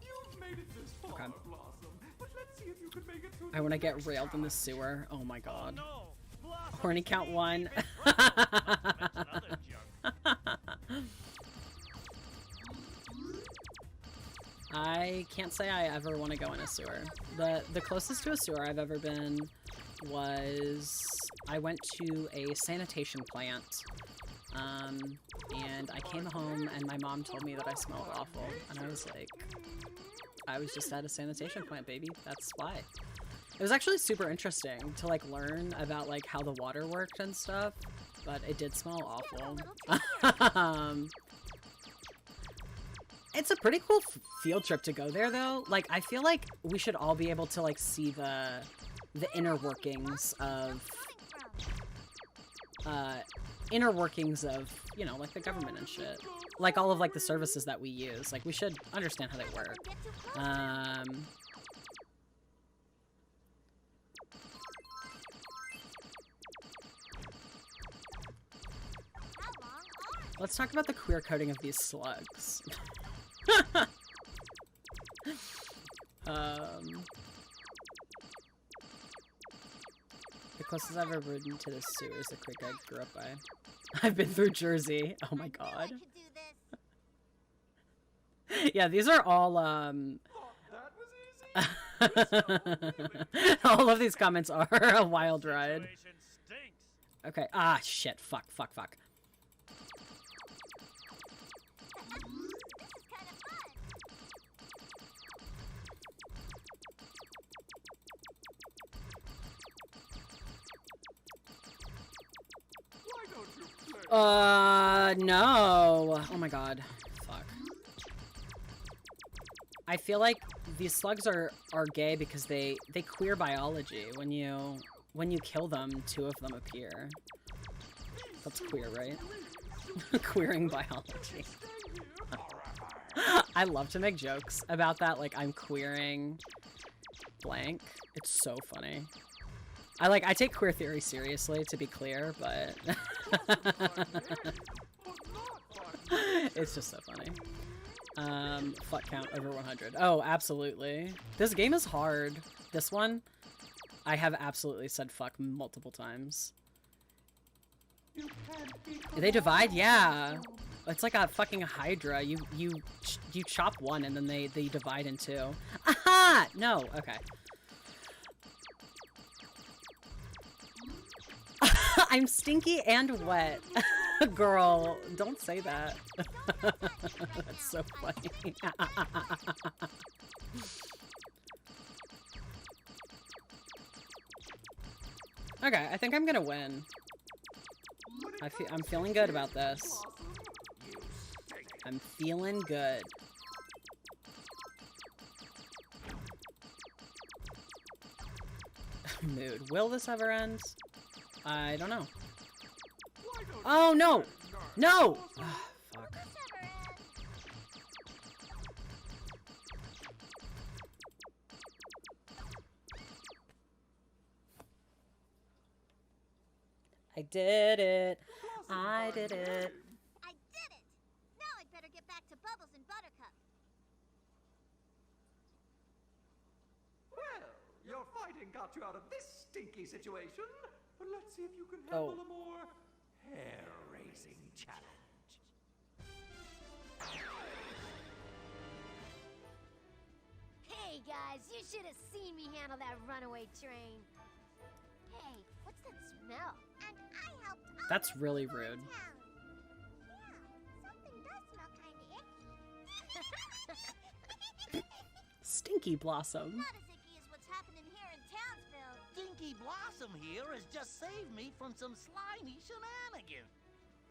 You've made it this far, Okay. Blossom. But let's see if you can make it through I want to get railed in the sewer. Oh my god. No, Blossom's Horny count name 1. is Blossom. That's another joke. I can't say I ever want to go in a sewer. The closest to a sewer I've ever been was I went to a sanitation plant. And I came home and my mom told me that I smelled awful. And I was like, I was just at a sanitation plant, baby. That's why. It was actually super interesting to like learn about like how the water worked and stuff, but it did smell awful. It's a pretty cool field trip to go there though. Like I feel like we should all be able to like see the inner workings of you know, like the government and shit. Like all of like the services that we use. Like we should understand how they work. Get too close. How long are Let's talk about the queer coding of these slugs. The closest I've ever ridden to the sewer is the creek I grew up by. I've been through Jersey. Oh my I god. could do this. Yeah, these are all, That was easy. all of these comments are a wild ride. Situation stinks. Okay, ah, shit, fuck. This is kind of fun. Why don't you play? No. Oh my god. Fuck. I feel like these slugs are gay because they queer biology. When you kill them, 2 of them appear. That's queer, right? Queering biology. I love to make jokes about that, like I'm queering blank. It's so funny. I take queer theory seriously, to be clear, but it's just so funny. Fuck count over 100. Oh, absolutely. This game is hard. This one, I have absolutely said fuck multiple times. They divide? Yeah. It's like a fucking hydra. You chop one and then they divide in 2. Aha! No, okay. I'm stinky and wet. Girl, don't say that. That's so funny. Okay, I think I'm gonna win. I'm feeling good about this. I'm feeling good. Mood. Will this ever end? I don't know. Oh no! No! Oh, fuck. I did it. I did it. I did it! Now I'd better get back to Bubbles and Buttercup. Well, your fighting got you out of this stinky situation. But let's see if you can handle a more hair-raising challenge. Hey guys, you should have seen me handle that runaway train. Hey, what's that smell? And I helped all That's of us really around rude. town. Yeah, something does smell kinda icky. Stinky Blossom. Not as icky as what's happening here in Townsville. Dinky Blossom here has just saved me from some slimy shenanigans.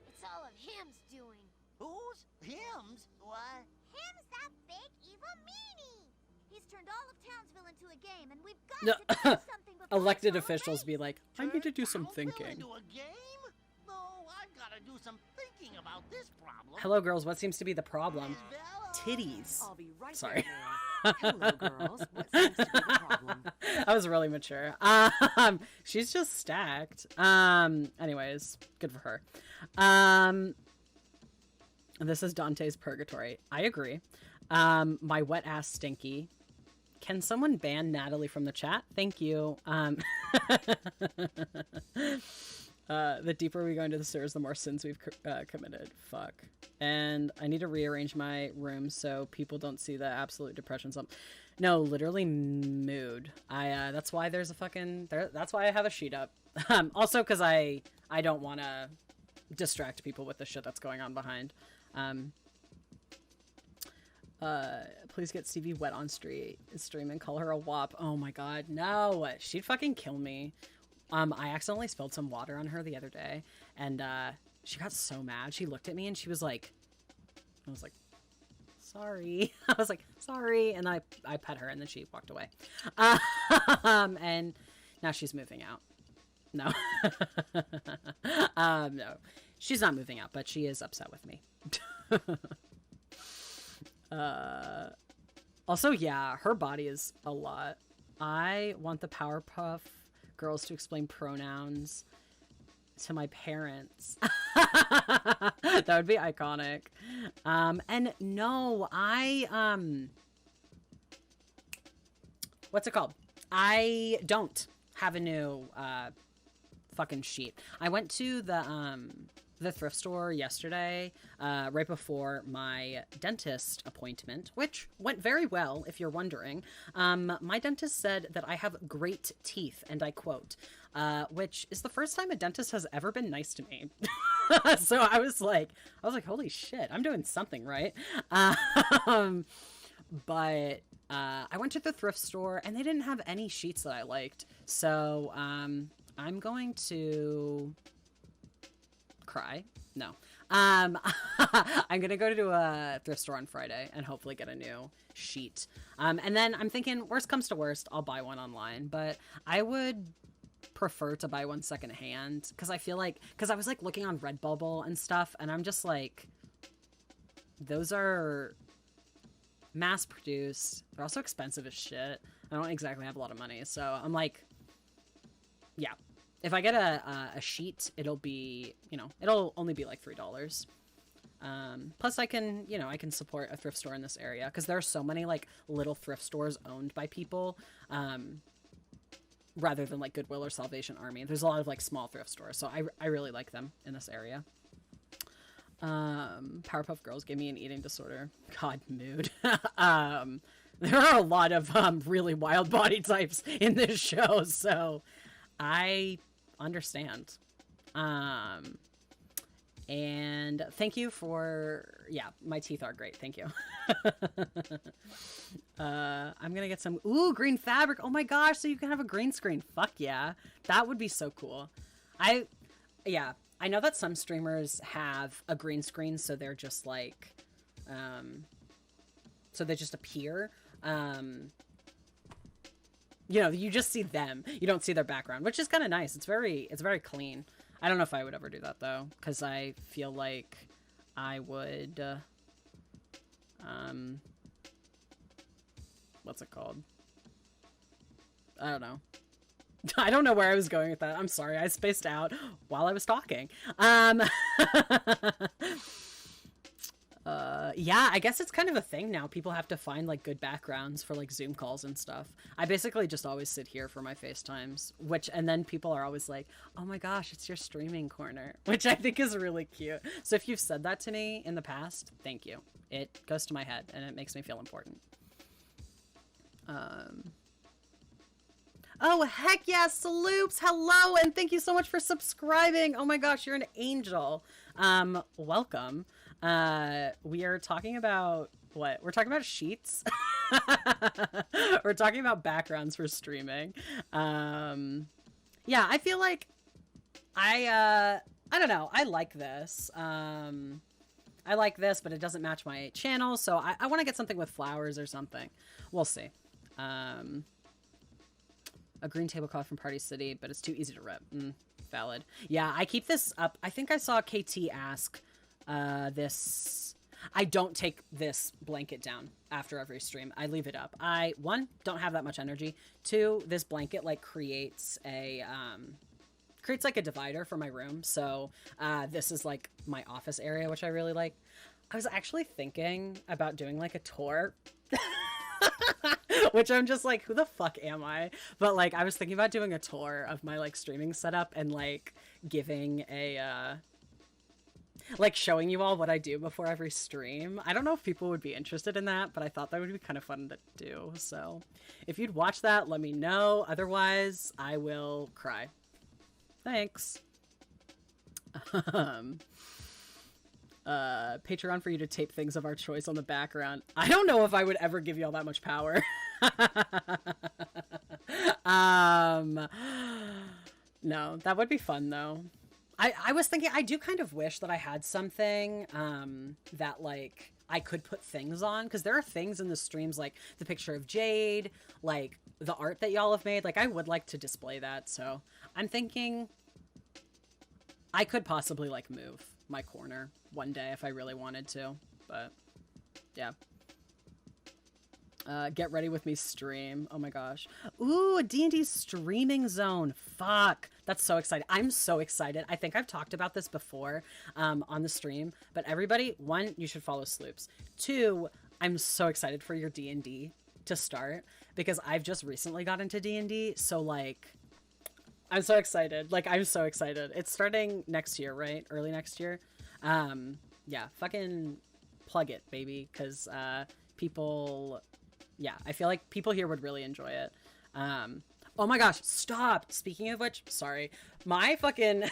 It's all of him's doing. Who's? Hims? What? Him's that big evil meanie. He's turned all of Townsville into a game, and we've got No, to do something before Elected it's all officials late. be like, I need to do some Townsville thinking. into a game? No, I've got to do some thinking about this problem. Hello, girls. What seems to be the problem? Bella. Titties. I'll be right Sorry. there. Hello, girls. What seems to be the problem? I was really mature. She's just stacked. Anyways, good for her. This is Dante's Purgatory. I agree. My wet ass stinky. Can someone ban Natalie from the chat? Thank you. The deeper we go into the sewers, the more sins we've committed. Fuck. And I need to rearrange my room so people don't see the absolute depression slump. No, literally mood. That's why there's a fucking... that's why I have a sheet up. Also, because I don't want to distract people with the shit that's going on behind. Please get Stevie wet on stream and call her a wop. Oh my god, no. She'd fucking kill me. I accidentally spilled some water on her the other day, and she got so mad. She looked at me and she was like, I was like, sorry. I was like, sorry. And I pet her and then she walked away. And now she's moving out. No. No. She's not moving out, but she is upset with me. Also, yeah, her body is a lot. I want the Powerpuff Girls to explain pronouns to my parents. That would be iconic. And no, what's it called? I don't have a new fucking sheet. I went to the thrift store yesterday, right before my dentist appointment, which went very well, if you're wondering. My dentist said that I have great teeth, and I quote, which is the first time a dentist has ever been nice to me. So I was like, holy shit, I'm doing something right. But I went to the thrift store, and they didn't have any sheets that I liked. So I'm going to... cry. No. I'm gonna go to a thrift store on Friday and hopefully get a new sheet. And then I'm thinking, worst comes to worst, I'll buy one online, but I would prefer to buy one secondhand because I feel like, because I was like looking on Redbubble and stuff, and I'm just like, those are mass produced. They're also expensive as shit. I don't exactly have a lot of money, so I'm like, yeah. If I get a sheet, it'll be, it'll only be like $3. Plus I can, I can support a thrift store in this area because there are so many like little thrift stores owned by people, rather than like Goodwill or Salvation Army. There's a lot of like small thrift stores. So I really like them in this area. Powerpuff Girls gave me an eating disorder. God, mood. There are a lot of really wild body types in this show, so I understand. And thank you for, yeah, my teeth are great. Thank you. I'm gonna get some, ooh, green fabric. Oh my gosh, so you can have a green screen. Fuck yeah. That would be so cool. Yeah, I know that some streamers have a green screen, so they're just like, so they just appear. You know, you just see them. You don't see their background, which is kind of nice. It's very clean. I don't know if I would ever do that though, because I feel like I would, what's it called? I don't know. I don't know where I was going with that. I'm sorry. I spaced out while I was talking. Yeah, I guess it's kind of a thing now. People have to find like good backgrounds for like Zoom calls and stuff. I basically just always sit here for my FaceTimes, and then people are always like, oh my gosh, it's your streaming corner, which I think is really cute. So if you've said that to me in the past, thank you. It goes to my head and it makes me feel important. Oh, heck yes, Saloops, hello, and thank you so much for subscribing. Oh my gosh, you're an angel. Welcome. We are talking about what? We're talking about sheets. We're talking about backgrounds for streaming. Yeah, I feel like I don't know. I like this. I like this, but it doesn't match my channel, so I want to get something with flowers or something. We'll see. A green tablecloth from Party City, but it's too easy to rip. Valid. Yeah, I keep this up. I think I saw KT ask this. I don't take this blanket down after every stream. I leave it up. One, don't have that much energy. Two, this blanket like creates like a divider for my room. So this is like my office area, which I really like. I was actually thinking about doing like a tour. Which I'm just like, who the fuck am I? But like, I was thinking about doing a tour of my like streaming setup and like giving a, like showing you all what I do before every stream. I don't know if people would be interested in that, but I thought that would be kind of fun to do. So if you'd watch that, let me know. Otherwise, I will cry. Thanks. Patreon for you to tape things of our choice on the background. I don't know if I would ever give you all that much power. No, that would be fun though. I was thinking, I do kind of wish that I had something that like I could put things on, because there are things in the streams like the picture of Jade, like the art that y'all have made. Like I would like to display that, so I'm thinking I could possibly like move my corner one day if I really wanted to, but yeah. Get ready with me stream. Oh my gosh. Ooh, a D&D streaming zone. Fuck. That's so exciting. I'm so excited. I think I've talked about this before on the stream, but everybody, one, you should follow Sloops. Two, I'm so excited for your D&D to start, because I've just recently got into D&D, so like I'm so excited. Like I'm so excited. It's starting next year, right? Early next year. Yeah, fucking plug it, baby, because people, yeah, I feel like people here would really enjoy it. Oh my gosh, stop. Speaking of which, sorry, my fucking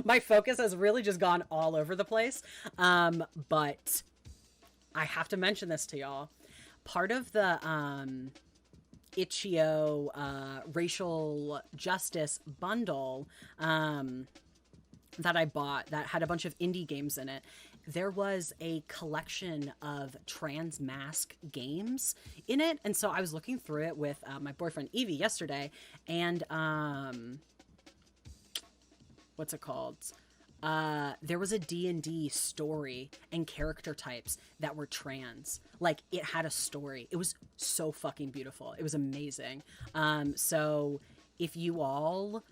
my focus has really just gone all over the place. But I have to mention this to y'all. Part of the Itch.io racial justice bundle that I bought that had a bunch of indie games in it, there was a collection of trans mask games in it. And so I was looking through it with my boyfriend Evie yesterday, and what's it called? There was a D&D story and character types that were trans. Like, it had a story. It was so fucking beautiful. It was amazing. So if you all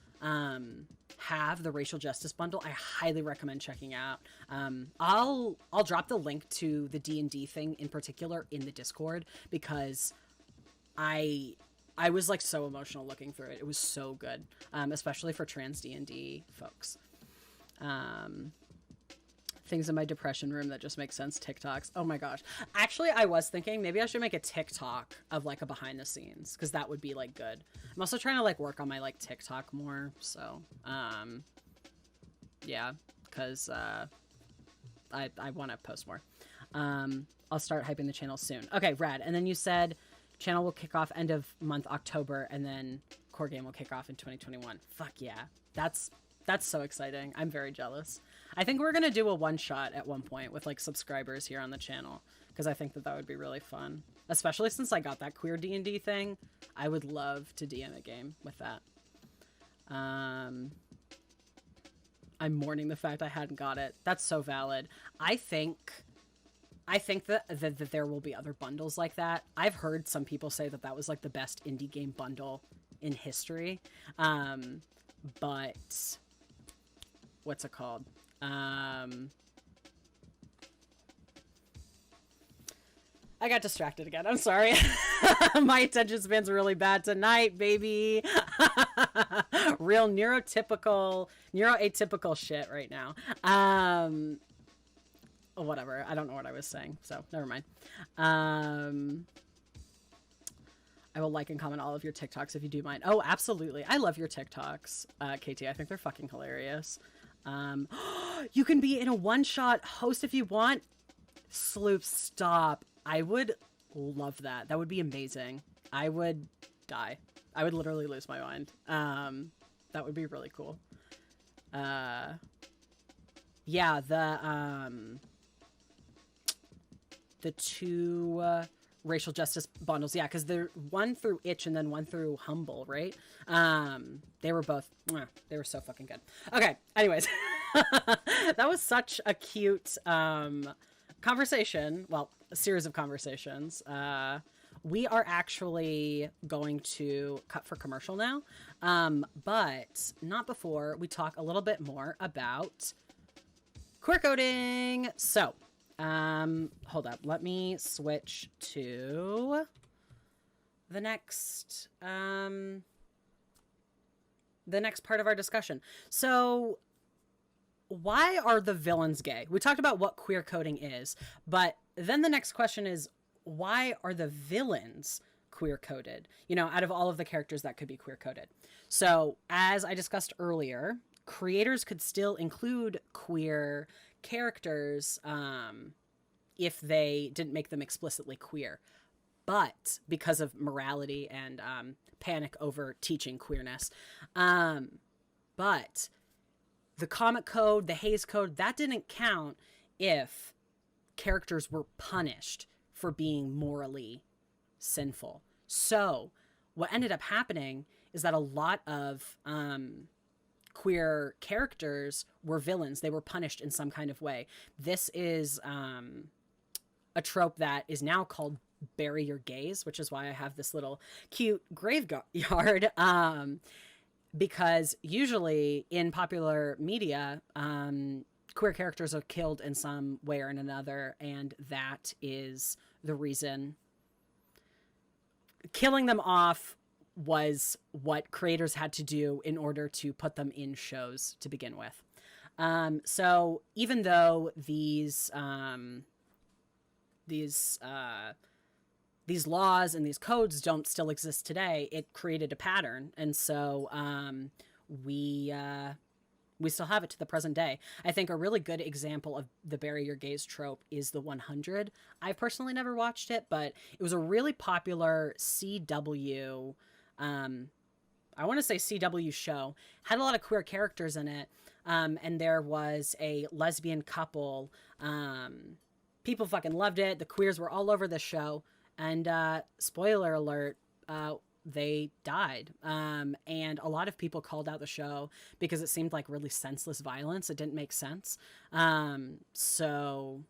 have the racial justice bundle, I highly recommend checking out. I'll drop the link to the D&D thing in particular in the Discord, because I was like so emotional looking through it. It was so good, especially for trans D&D folks. Things in my depression room that just make sense. TikToks. Oh my gosh. Actually, I was thinking maybe I should make a TikTok of like a behind the scenes, because that would be like good. I'm also trying to like work on my like TikTok more. So, yeah, because I want to post more. I'll start hyping the channel soon. Okay, rad. And then you said channel will kick off end of month October, and then core game will kick off in 2021. Fuck yeah. That's so exciting. I'm very jealous. I think we're gonna do a one-shot at one point with like subscribers here on the channel, because I think that would be really fun. Especially since I got that queer D&D thing. I would love to DM a game with that. I'm mourning the fact I hadn't got it. That's so valid. I think that there will be other bundles like that. I've heard some people say that was like the best indie game bundle in history. But what's it called? I got distracted again. I'm sorry. My attention span's really bad tonight, baby. Real neuroatypical shit right now. Whatever. I don't know what I was saying, so never mind. I will like and comment all of your TikToks if you do mind. Oh, absolutely. I love your TikToks, KT. I think they're fucking hilarious. You can be in a one-shot host if you want. Sloop, stop. I would love that. That would be amazing. I would die. I would literally lose my mind. That would be really cool. Yeah, the two racial justice bundles, yeah, because they're one through Itch and then one through Humble, right? They were both, they were so fucking good. Okay, anyways, that was such a cute conversation. Well, a series of conversations. We are actually going to cut for commercial now, but not before we talk a little bit more about queer coding. So, hold up. Let me switch to the next part of our discussion. So, why are the villains gay? We talked about what queer coding is, but then the next question is, why are the villains queer coded? You know, out of all of the characters that could be queer coded. So, as I discussed earlier, creators could still include queer characters if they didn't make them explicitly queer. But because of morality and panic over teaching queerness. But the comic code, the Hays Code, that didn't count if characters were punished for being morally sinful. So what ended up happening is that a lot of queer characters were villains. They were punished in some kind of way. This is a trope that is now called bury your gays, which is why I have this little cute graveyard. Because usually in popular media, queer characters are killed in some way or another, and that is the reason. Killing them off was what creators had to do in order to put them in shows to begin with. So even though these laws and these codes don't still exist today, it created a pattern, and so we still have it to the present day. I think a really good example of the bury your gays trope is the 100. I've personally never watched it, but it was a really popular CW, I want to say CW show, had a lot of queer characters in it, and there was a lesbian couple. People fucking loved it. The queers were all over the show, and spoiler alert, they died. And a lot of people called out the show because it seemed like really senseless violence. It didn't make sense. So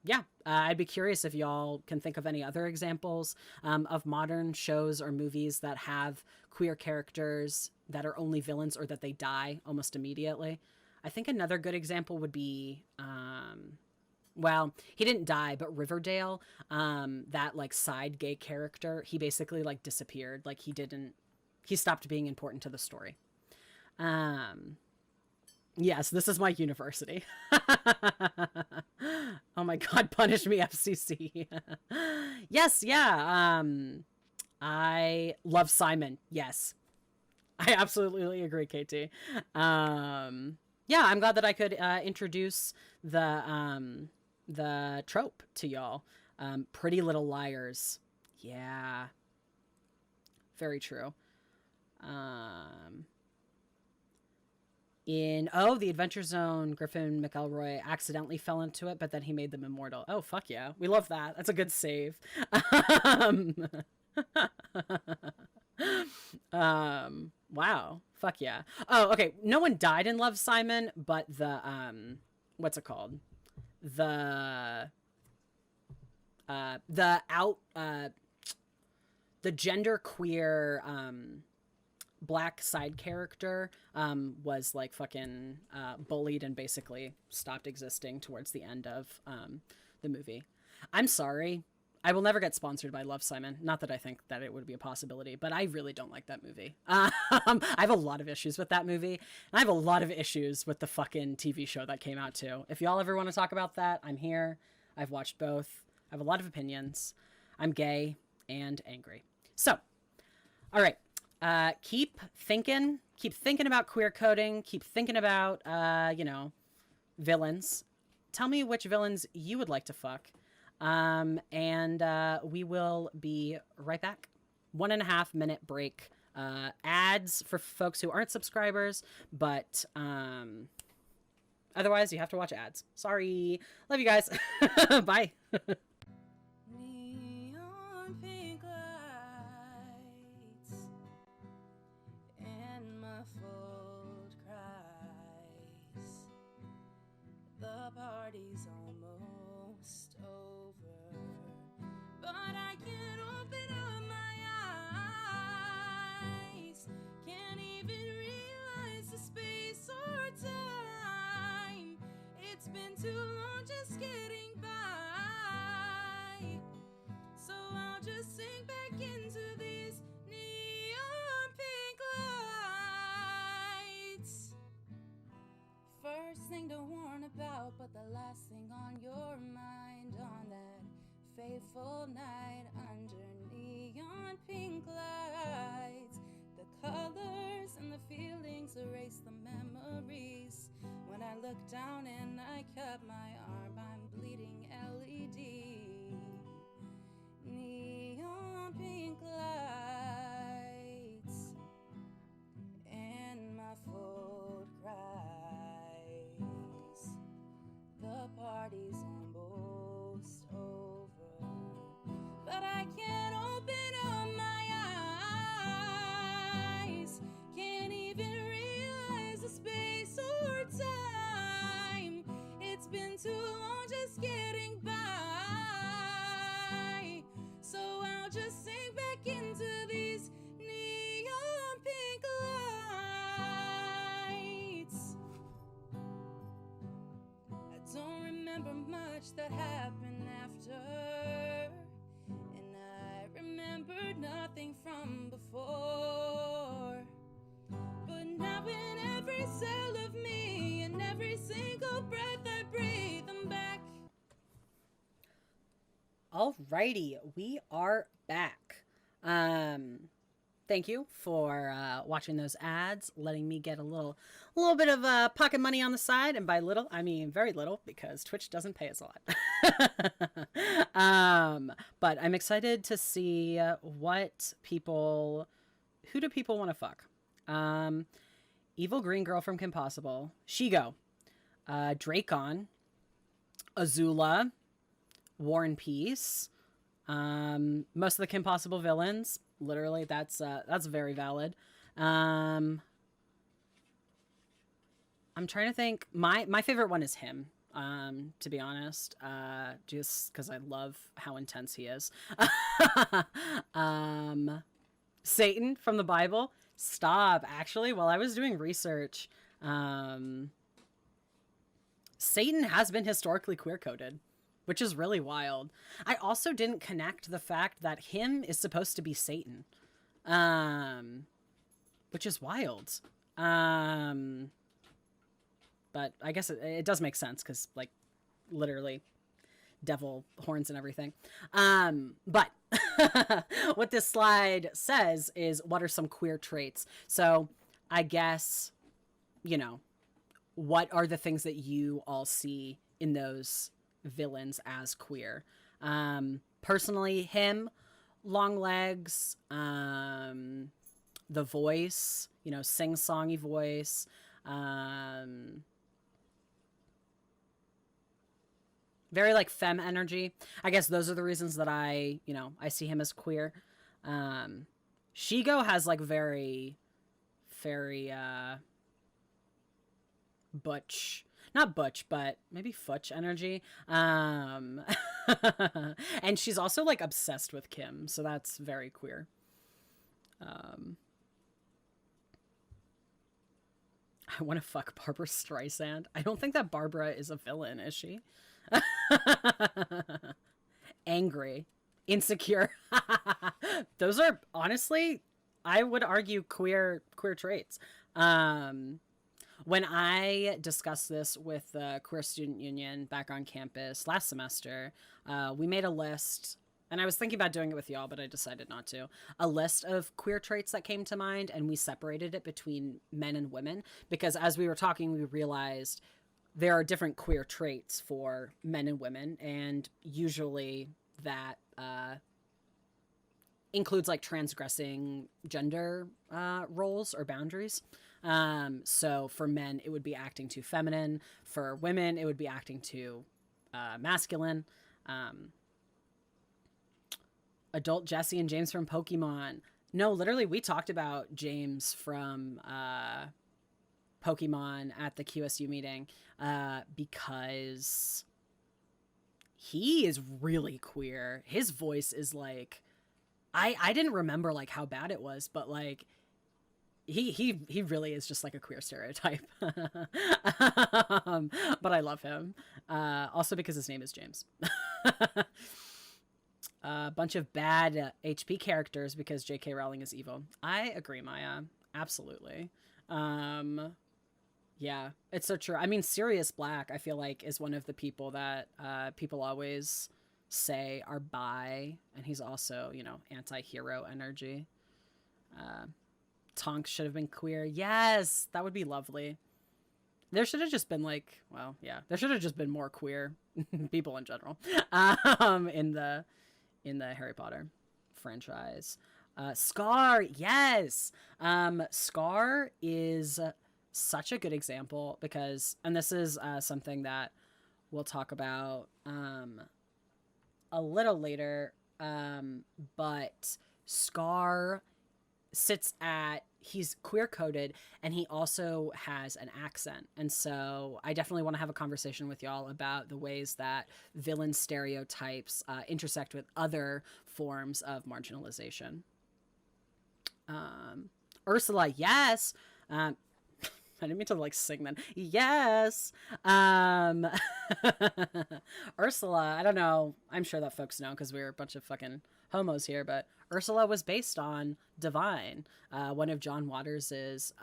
yeah, I'd be curious if y'all can think of any other examples of modern shows or movies that have queer characters that are only villains or that they die almost immediately. I think another good example would be, well, he didn't die, but Riverdale, that like side gay character, he basically like disappeared. Like he stopped being important to the story. Yes, this is my university. Oh my God, punish me, FCC. Yes, yeah. I love Simon. Yes. I absolutely agree, KT. yeah, I'm glad that I could introduce the trope to y'all. Pretty Little Liars. Yeah. Very true. In The Adventure Zone, Griffin McElroy accidentally fell into it, but then he made them immortal. Oh, fuck yeah. We love that. That's a good save. Wow. Fuck yeah. Oh, okay. No one died in Love, Simon, but the what's it called? The gender queer black side character was like fucking bullied and basically stopped existing towards the end of the movie. I'm sorry. I will never get sponsored by Love, Simon. Not that I think that it would be a possibility, but I really don't like that movie. I have a lot of issues with that movie, and I have a lot of issues with the fucking TV show that came out too. If y'all ever want to talk about that, I'm here. I've watched both. I have a lot of opinions. I'm gay and angry. So, all right. Keep thinking about queer coding. Keep thinking about, villains. Tell me which villains you would like to fuck. And we will be right back. 1.5 minute break. Ads for folks who aren't subscribers, but otherwise you have to watch ads. Sorry. Love you guys. Bye. Neon pink lights and muffled cries. The party's almost over, but I can't open up my eyes. Can't even realize the space or time. It's been too long just getting by. So I'll just sink back into these neon pink lights. First thing to warn about, but the last thing on your mind on that fateful night under neon pink lights. The colors and the feelings erase the memories. When I look down and I cut my arm, I'm bleeding LED. Neon pink lights and muffled cries. The party's almost over, but I can't open up my eyes. Can't even realize the space or time. It's been too long just getting by. So I'll just sink back into these neon pink lights. I don't remember much that happened after, and I remember nothing from before. But now in every cell of me, and every single breath I breathe, I'm back. Alrighty, we are back. Thank you for watching those ads, letting me get a little bit of pocket money on the side, and by little I mean very little because Twitch doesn't pay us a lot. But I'm excited to see who do people want to fuck. Evil Green Girl from Kim Possible, Shigo, Dracon, Azula, War and Peace, most of the Kim Possible villains. Literally, that's very valid. I'm trying to think. My favorite one is him. To be honest, just because I love how intense he is. Satan from the Bible. Stop. Actually, while I was doing research, Satan has been historically queer coded, which is really wild. I also didn't connect the fact that him is supposed to be Satan, which is wild. But I guess it does make sense because, like, literally devil horns and everything. But what this slide says is, what are some queer traits? So I guess, what are the things that you all see in those villains as queer? Personally, him, long legs, the voice, you know, sing-songy voice, very like femme energy. I guess those are the reasons that I see him as queer. Shigo has like very butch, not butch, but maybe futch energy. And she's also like obsessed with Kim, so that's very queer. I want to fuck Barbara Streisand. I don't think that Barbara is a villain, is she? Angry, insecure. Those are honestly, I would argue, queer traits. When I discussed this with the Queer Student Union back on campus last semester, we made a list, and I was thinking about doing it with y'all, but I decided not to. A list of queer traits that came to mind, and we separated it between men and women, because as we were talking, we realized there are different queer traits for men and women, and usually that includes like transgressing gender roles or boundaries. So for men, it would be acting too feminine. For women, it would be acting too masculine. Adult Jesse and James from Pokemon. No, literally, we talked about James from Pokemon at the QSU meeting because he is really queer. His voice is like, I didn't remember like how bad it was, but like he really is just like a queer stereotype. But I love him. Also because his name is James. A bunch of bad HP characters because J.K. Rowling is evil. I agree, Maya. Absolutely. Yeah, it's so true. I mean, Sirius Black, I feel like, is one of the people that people always say are bi, and he's also, you know, anti-hero energy. Tonks should have been queer. Yes, that would be lovely. There should have just been like, well, yeah, there should have just been more queer people in general in the Harry Potter franchise. Scar, yes. Scar is such a good example because, and this is something that we'll talk about a little later, but Scar he's queer coded and he also has an accent. And so I definitely want to have a conversation with y'all about the ways that villain stereotypes intersect with other forms of marginalization. Ursula, yes. I didn't mean to like sing then. Yes. Ursula, I don't know. I'm sure that folks know because we're a bunch of fucking homos here, but Ursula was based on Divine, one of John Waters's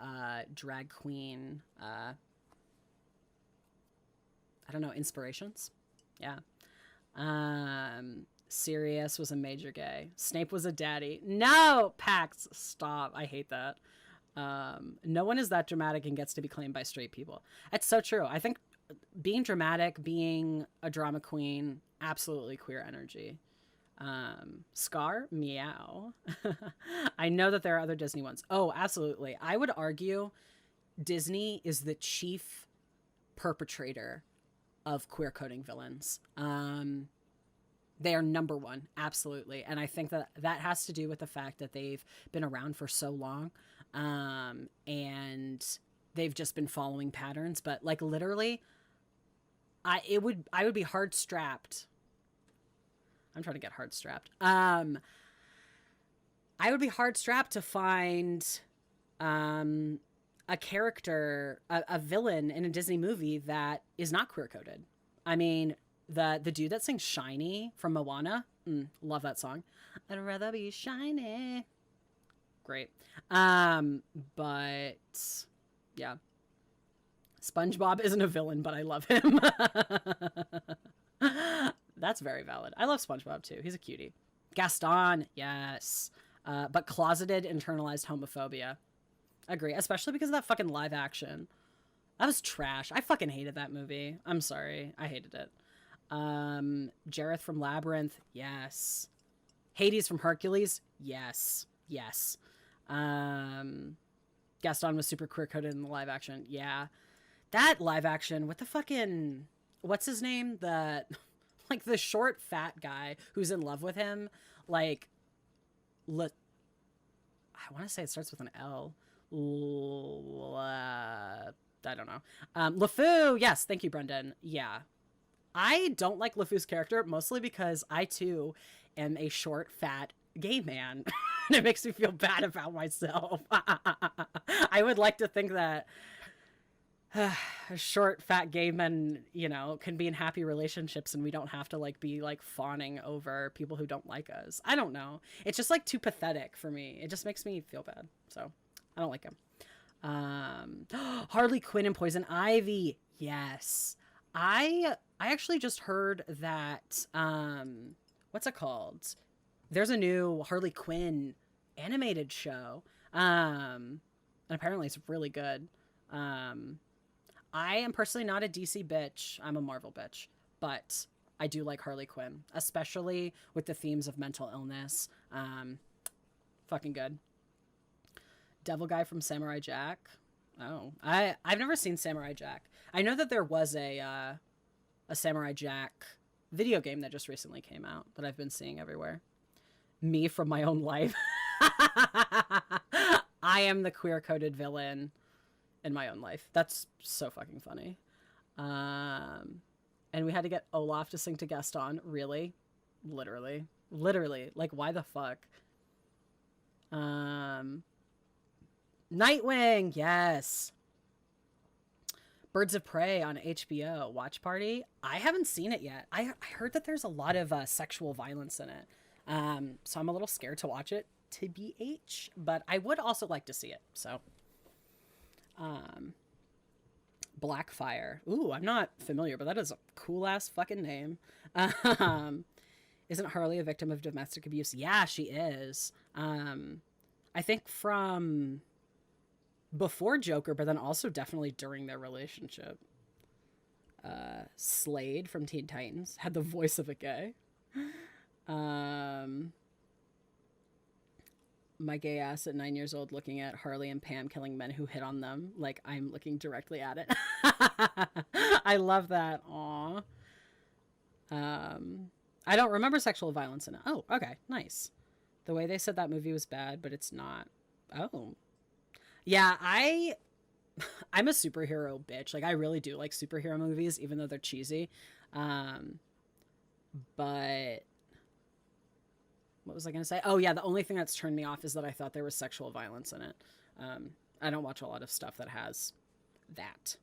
drag queen, I don't know, inspirations. Yeah. Sirius was a major gay. Snape was a daddy. No, Pax, stop. I hate that. No one is that dramatic and gets to be claimed by straight people. That's so true. I think being dramatic, being a drama queen, absolutely queer energy. Scar, meow. I know that there are other Disney ones. Oh, absolutely. I would argue Disney is the chief perpetrator of queer coding villains. They are number one, absolutely. And I think that that has to do with the fact that they've been around for so long, and they've just been following patterns. But like literally, I would be hard strapped. I'm trying to get hard strapped. I would be hard strapped to find a character, a villain in a Disney movie that is not queer coded. I mean, the dude that sings Shiny from Moana, love that song. I'd rather be shiny. Great. But yeah. SpongeBob isn't a villain, but I love him. That's very valid. I love SpongeBob too. He's a cutie. Gaston, yes. But closeted, internalized homophobia. Agree. Especially because of that fucking live action. That was trash. I fucking hated that movie. I'm sorry. I hated it. Jareth from Labyrinth. Yes. Hades from Hercules. Yes. Yes. Gaston was super queer coded in the live action. Yeah. That live action with the fucking, what's his name? The, like the short fat guy who's in love with him. Like, I want to say it starts with an L. I don't know. LeFou, yes, thank you, Brendan. Yeah. I don't like LeFou's character, mostly because I, too, am a short, fat, gay man. And it makes me feel bad about myself. I would like to think that short, fat gay men, you know, can be in happy relationships and we don't have to, like, be, like, fawning over people who don't like us. I don't know. It's just, like, too pathetic for me. It just makes me feel bad. So, I don't like him. Harley Quinn and Poison Ivy. Yes. I actually just heard that, what's it called? There's a new Harley Quinn animated show. And apparently it's really good. I am personally not a DC bitch. I'm a Marvel bitch, but I do like Harley Quinn, especially with the themes of mental illness. Fucking good. Devil Guy from Samurai Jack. Oh, I've never seen Samurai Jack. I know that there was a Samurai Jack video game that just recently came out that I've been seeing everywhere. Me from my own life. I am the queer-coded villain in my own life. That's so fucking funny. And we had to get Olaf to sing to Gaston. Really? Literally. Like, why the fuck? Nightwing, yes. Birds of Prey on HBO. Watch Party. I haven't seen it yet. I heard that there's a lot of sexual violence in it. So I'm a little scared to watch it, TBH. But I would also like to see it. So, Blackfire. Ooh, I'm not familiar, but that is a cool-ass fucking name. Isn't Harley a victim of domestic abuse? Yeah, she is. I think from before Joker, but then also definitely during their relationship. Slade from Teen Titans had the voice of a gay. My gay ass at 9 years old looking at Harley and Pam killing men who hit on them. Like, I'm looking directly at it. I love that. Aw. I don't remember sexual violence in it. Oh, okay. Nice. The way they said that movie was bad, but it's not. Oh. Yeah, I'm a superhero bitch. Like, I really do like superhero movies, even though they're cheesy. But what was I going to say? Oh, yeah, the only thing that's turned me off is that I thought there was sexual violence in it. I don't watch a lot of stuff that has that.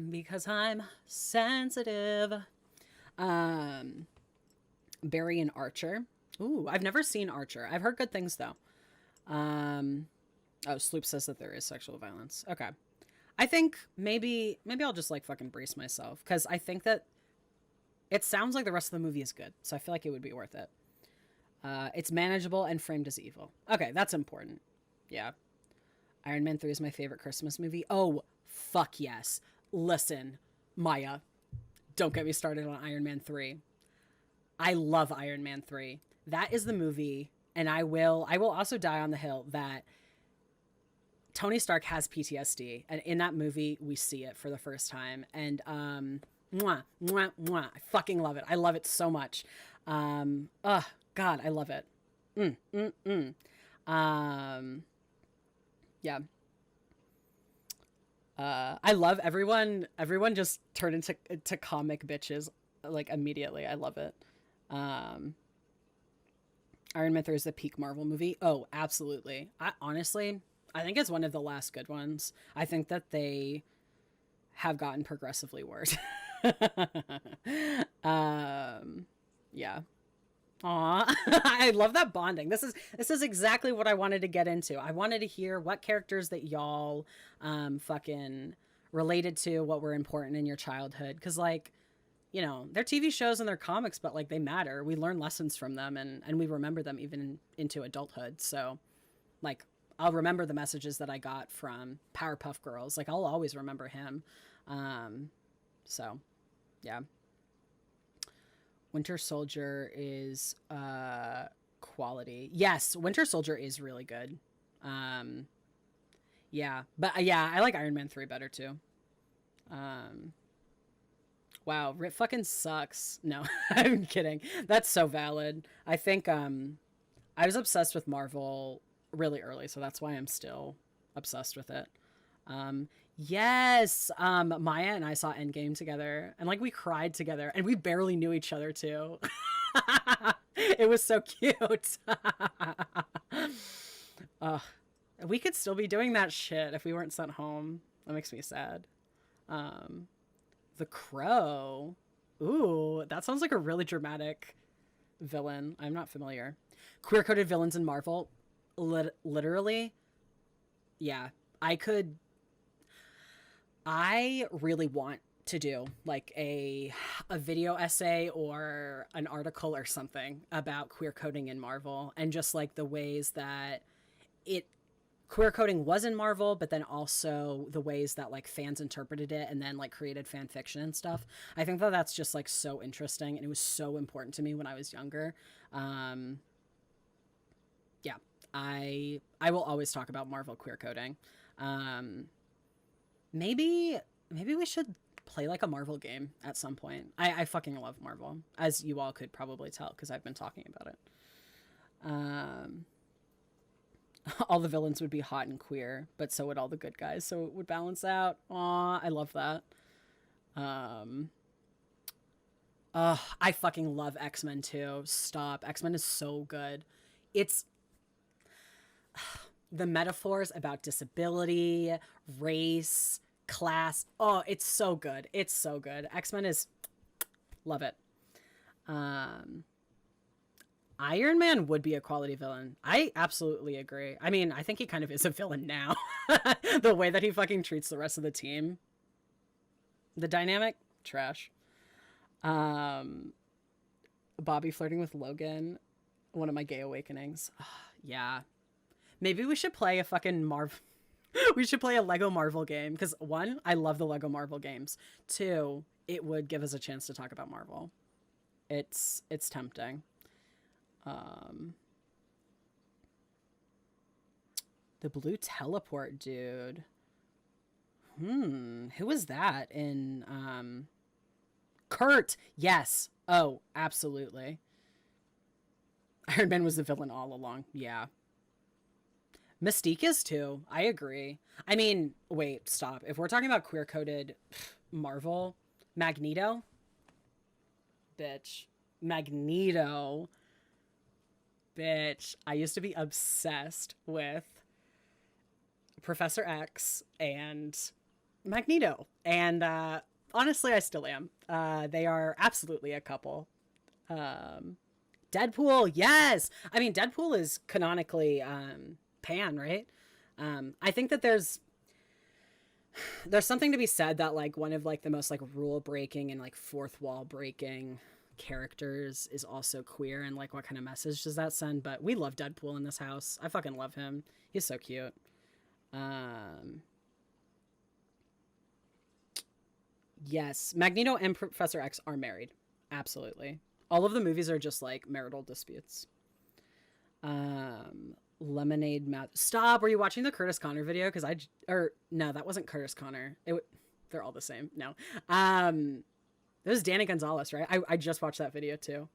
Because I'm sensitive. Barry and Archer. Ooh, I've never seen Archer. I've heard good things, though. Oh, Sloop says that there is sexual violence. Okay. I think maybe I'll just, like, fucking brace myself. Because I think that it sounds like the rest of the movie is good. So I feel like it would be worth it. It's manageable and framed as evil. Okay, that's important. Yeah. Iron Man 3 is my favorite Christmas movie. Oh, fuck yes. Listen, Maya, don't get me started on Iron Man 3. I love Iron Man 3. That is the movie, and I will also die on the hill that Tony Stark has PTSD, and in that movie, we see it for the first time, and mwah, mwah, mwah. I fucking love it. I love it so much. God, I love it. Yeah. I love everyone just turned into comic bitches, like, immediately. I love it. Iron Man 3 is the peak Marvel movie. Oh, absolutely. Honestly, I think it's one of the last good ones. I think that they have gotten progressively worse. Yeah. Aw, I love that bonding. This is exactly what I wanted to get into. I wanted to hear what characters that y'all fucking related to, what were important in your childhood. Because, like, you know, they're TV shows and they're comics, but, like, they matter. We learn lessons from them and we remember them even into adulthood. So, like, I'll remember the messages that I got from Powerpuff Girls. Like, I'll always remember him. So, yeah. Winter Soldier is quality. Yes, Winter Soldier is really good. Yeah, but yeah, I like Iron Man 3 better too. Wow, Rip fucking sucks. No, I'm kidding. That's so valid. I think I was obsessed with Marvel really early, so that's why I'm still obsessed with it. Yes, Maya and I saw Endgame together, and like we cried together, and we barely knew each other too. It was so cute. We could still be doing that shit if we weren't sent home. That makes me sad. The Crow. Ooh, that sounds like a really dramatic villain. I'm not familiar. Queer-coded villains in Marvel. Literally. Yeah, I really want to do like a video essay or an article or something about queer coding in Marvel, and just like the ways that queer coding was in Marvel, but then also the ways that like fans interpreted it and then like created fan fiction and stuff. I think that that's just like so interesting, and it was so important to me when I was younger. Yeah, I will always talk about Marvel queer coding. Maybe we should play like a Marvel game at some point. I fucking love Marvel, as you all could probably tell because I've been talking about it. All the villains would be hot and queer, but so would all the good guys, so it would balance out. Aw, I love that. I fucking love X-Men too. Stop. X-Men is so good. It's the metaphors about disability, race, class. Oh, it's so good. It's so good. X-Men is... Love it. Iron Man would be a quality villain. I absolutely agree. I mean, I think he kind of is a villain now. The way that he fucking treats the rest of the team. The dynamic? Trash. Bobby flirting with Logan. One of my gay awakenings. Yeah. Maybe we should play a fucking we should play a Lego Marvel game. Because one, I love the Lego Marvel games. Two, it would give us a chance to talk about Marvel. It's tempting. The blue teleport dude. Who was that in Kurt? Yes. Oh, absolutely. Iron Man was the villain all along. Yeah. Mystique is too. I agree. I mean, wait, stop. If we're talking about queer-coded Marvel, Magneto? Bitch. Magneto. Bitch. I used to be obsessed with Professor X and Magneto. And honestly, I still am. They are absolutely a couple. Deadpool, yes! I mean, Deadpool is canonically pan, right? I think that there's something to be said that like one of like the most like rule breaking and like fourth wall breaking characters is also queer, and like what kind of message does that send? But we love Deadpool in this house. I fucking love him. He's so cute. Yes, Magneto and Professor X are married. Absolutely. All of the movies are just like marital disputes. Lemonade Mouth. Stop. Were you watching the Curtis Connor video? Because no, that wasn't Curtis Connor. They're all the same. No. It was Danny Gonzalez, right? I just watched that video too.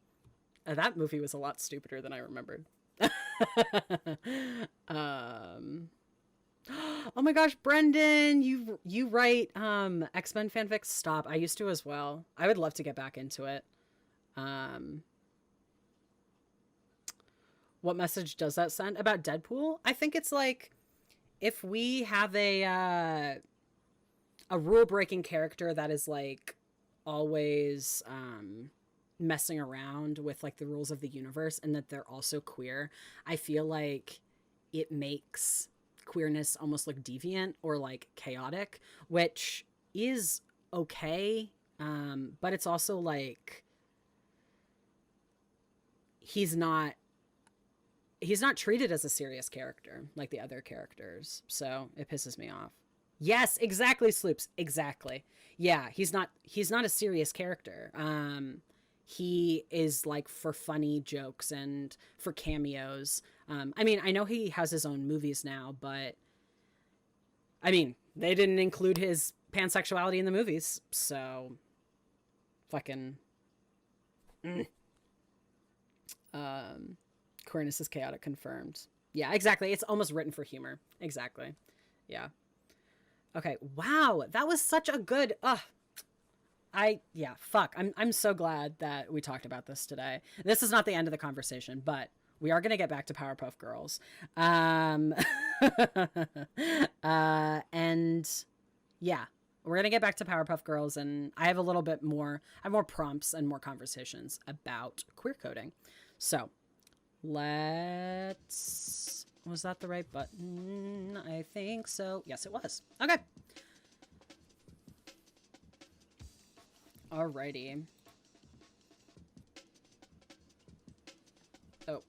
That movie was a lot stupider than I remembered. Oh my gosh, Brendan, you write X-Men fanfics? Stop. I used to as well. I would love to get back into it. What message does that send about Deadpool? I think it's like if we have a rule-breaking character that is like always messing around with like the rules of the universe, and that they're also queer, I feel like it makes queerness almost like deviant or like chaotic, which is okay, but it's also like he's not he's not treated as a serious character like the other characters, so it pisses me off. Yes, exactly, Sloops, exactly. Yeah, he's not a serious character. He is like for funny jokes and for cameos. I mean, I know he has his own movies now, but I mean, they didn't include his pansexuality in the movies, so fucking queerness is chaotic confirmed. Yeah, exactly. It's almost written for humor. Exactly. Yeah. Okay. Wow, that was such a good fuck. I'm so glad that we talked about this today. This is not the end of the conversation, but we are going to get back to Powerpuff Girls. And yeah, we're going to get back to Powerpuff Girls, and I have a little bit more, I have more prompts and more conversations about queer coding. So let's, was that the right button? I think so. Yes, it was. Okay. Alrighty. Oh.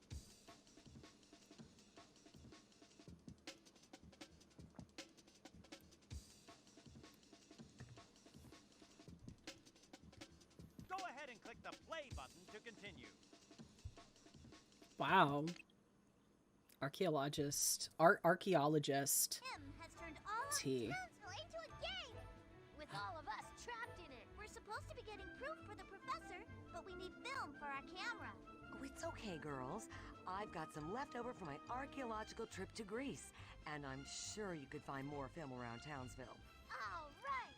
Go ahead and click the play button to continue. Wow. Archaeologist. Archaeologist. Him has turned all of T. Townsville into a game. With all of us trapped in it. We're supposed to be getting proof for the professor, but we need film for our camera. Oh, it's okay, girls. I've got some leftover from my archaeological trip to Greece, and I'm sure you could find more film around Townsville. All right.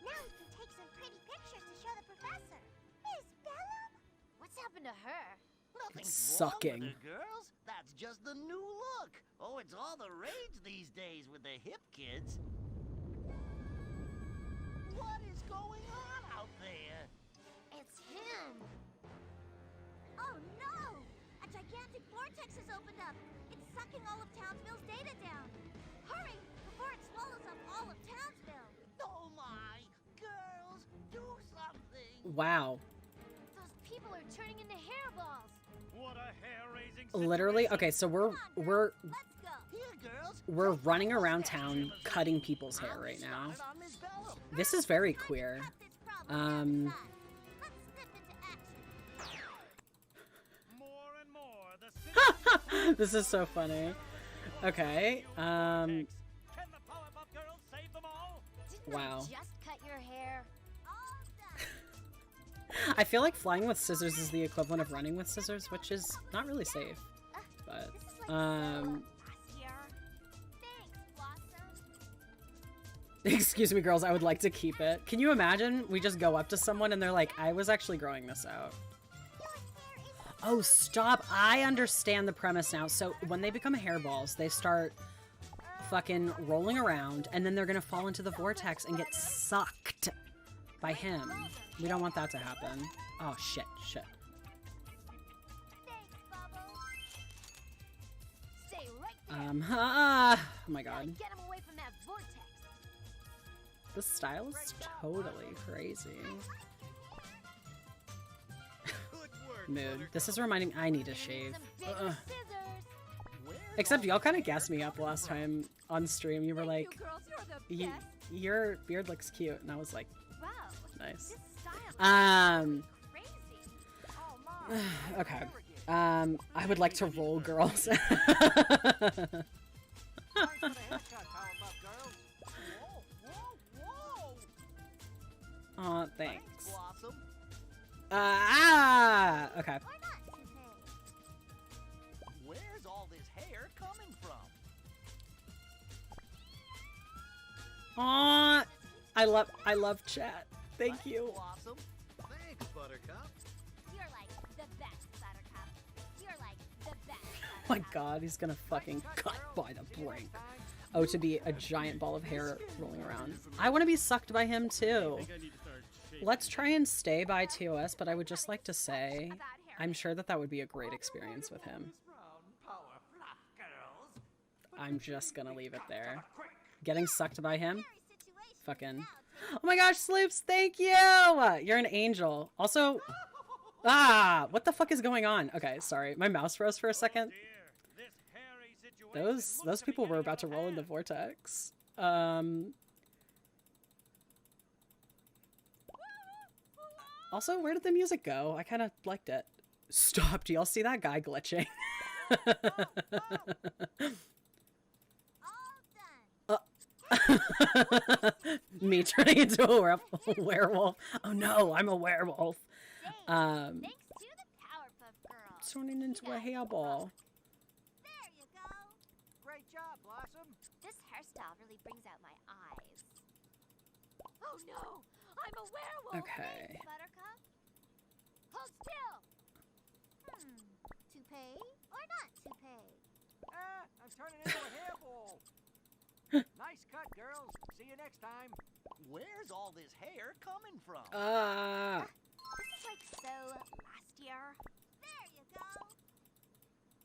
Now we can take some pretty pictures to show the professor. Miss Bellum? What's happened to her? Nothing's Sucking. wrong with it, girls. That's just the new look. Oh, it's all the rage these days with the hip kids. What is going on out there? It's him. Oh no! A gigantic vortex has opened up. It's sucking all of Townsville's data down. Hurry, before it swallows up all of Townsville. Oh my! Girls, do something! Wow. Those people are turning into hairballs. What a hair-raising Literally. situation. Okay, so we're Let's go. Here, girls. we're running around town cutting people's hair right now. Started on Miss Bellum. This is very queer. Cut this problem down to size. Let's step into action. More and more, the city This is so funny. Okay. Can the Powerpuff Girls save them all? Didn't Wow. I just cut your hair? All done. I feel like flying with scissors is the equivalent of running with scissors, which is not really safe. But This is like Last year. Thanks, Blossom. excuse me, girls, I would like to keep it. Can you imagine we just go up to someone and they're like, I was actually growing this out. Your hair is Oh, stop. I understand the premise now. So when they become hairballs, they start fucking rolling around, and then they're gonna fall into the vortex and get sucked by him. We don't want that to happen. Oh, shit. thanks, Bubbles. Stay right there. Oh my Gotta god. get him away from that vortex. This style is totally crazy. Good work, Mood. This is reminding I need to shave. Some bigger Ugh. scissors. Except y'all kind of gassed me up last time on stream. You were like, you girls, you're the best. your beard looks cute. And I was like, Wow. nice. This style Um, crazy. Oh, Mom. okay. I would like to roll, girls. Thanks for the haircut, Powerpuff Girls. Whoa, whoa, whoa! Aw, thanks. Blossom. Okay. Or not, Toupee. Where's all this hair coming from? Aw, I love chat. Thank you. Blossom. Thanks, Buttercup. You're like the best, Buttercup. You're like the best. Oh my god, he's gonna fucking cut by the brink. Oh, to be a giant ball of hair rolling around. I want to be sucked by him too. Let's try and stay by TOS, but I would just like to say, I'm sure that that would be a great experience with him. Powerpuff Girls. I'm just gonna leave it there. Getting sucked by him? Scary situation Fucking. now, Oh my gosh, Sloops, thank you! You're an angel. Also, what the fuck is going on? Okay, sorry. My mouse froze for a second. Dear, those people were about to roll in the vortex. Also, where did the music go? I kind of liked it. Stop! Do y'all see that guy glitching? Me turning into a werewolf. Oh no, I'm a werewolf. Thanks to the Powerpuff Girls. Turning into a hairball. There you go. Great job, Blossom. This hairstyle really brings out my eyes. Oh no! I'm a werewolf! Okay. Thanks, Buttercup. Hold still! Toupee or not toupee? I'm turning into a hairball. Nice cut, girls. See you next time. Where's all this hair coming from? This is like so last year. There you go.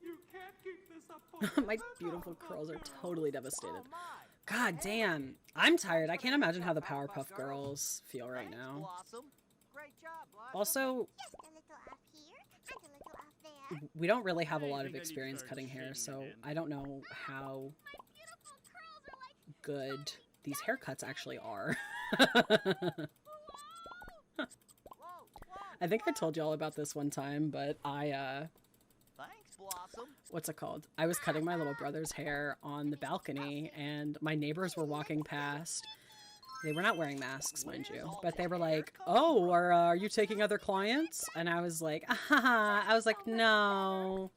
You can't keep this up. My beautiful curls are totally devastated. Oh, my. God damn. I'm tired. I can't imagine how the Powerpuff Girls feel right Thanks, now. Blossom. Great job, Blossom. Also, Just a little off here and a little off there. we don't really have a lot of think I need to experience start cutting hair, shaving so again. I don't know how My beautiful curls are like good these haircuts actually are. Whoa, I think I told y'all about this one time, but Thanks, Blossom. what's it called? I was cutting my little brother's hair on the balcony, and my neighbors were walking past. They were not wearing masks, mind you, but they were like, "Oh, are you taking other clients?" And I was like, "Ah," I was like, "No."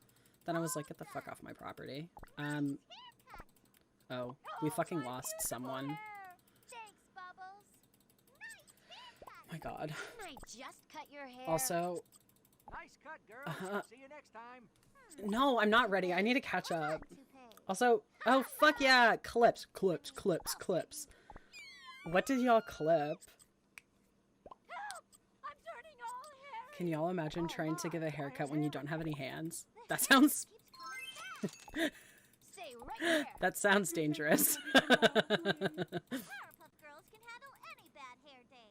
Then I was like, "Get the fuck off my property." Oh, we fucking lost someone. thanks, Bubbles. Oh my god. Didn't I just cut your hair? Also, nice cut, girls. See you next time. no, I'm not ready. I need to catch up. Toupee. Also, oh fuck yeah, clips, clips, clips, clips. What did y'all clip? Help! I'm turning all hair. Can y'all imagine trying to give a haircut when you don't have any hands? That sounds Stay right there. that sounds dangerous. Powerpuff Girls can handle any bad hair day.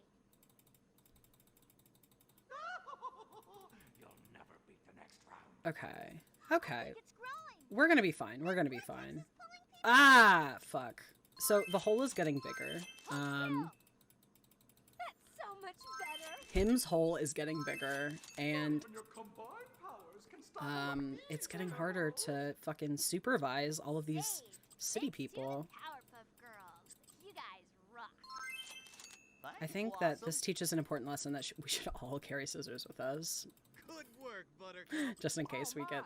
You'll never beat the next round. Okay. Okay. It's growing. We're gonna be fine. We're gonna be fine. Ah, fuck. So the hole is getting bigger. That's so much better. Him's hole is getting bigger, and When your combined powers can stop it's getting harder to fucking supervise all of these city people. Powerpuff Girls. You guys rock. Thanks, I think that Blossom. this teaches an important lesson that we should all carry scissors with us, Good work, Buttercup. just in case we Oh, my.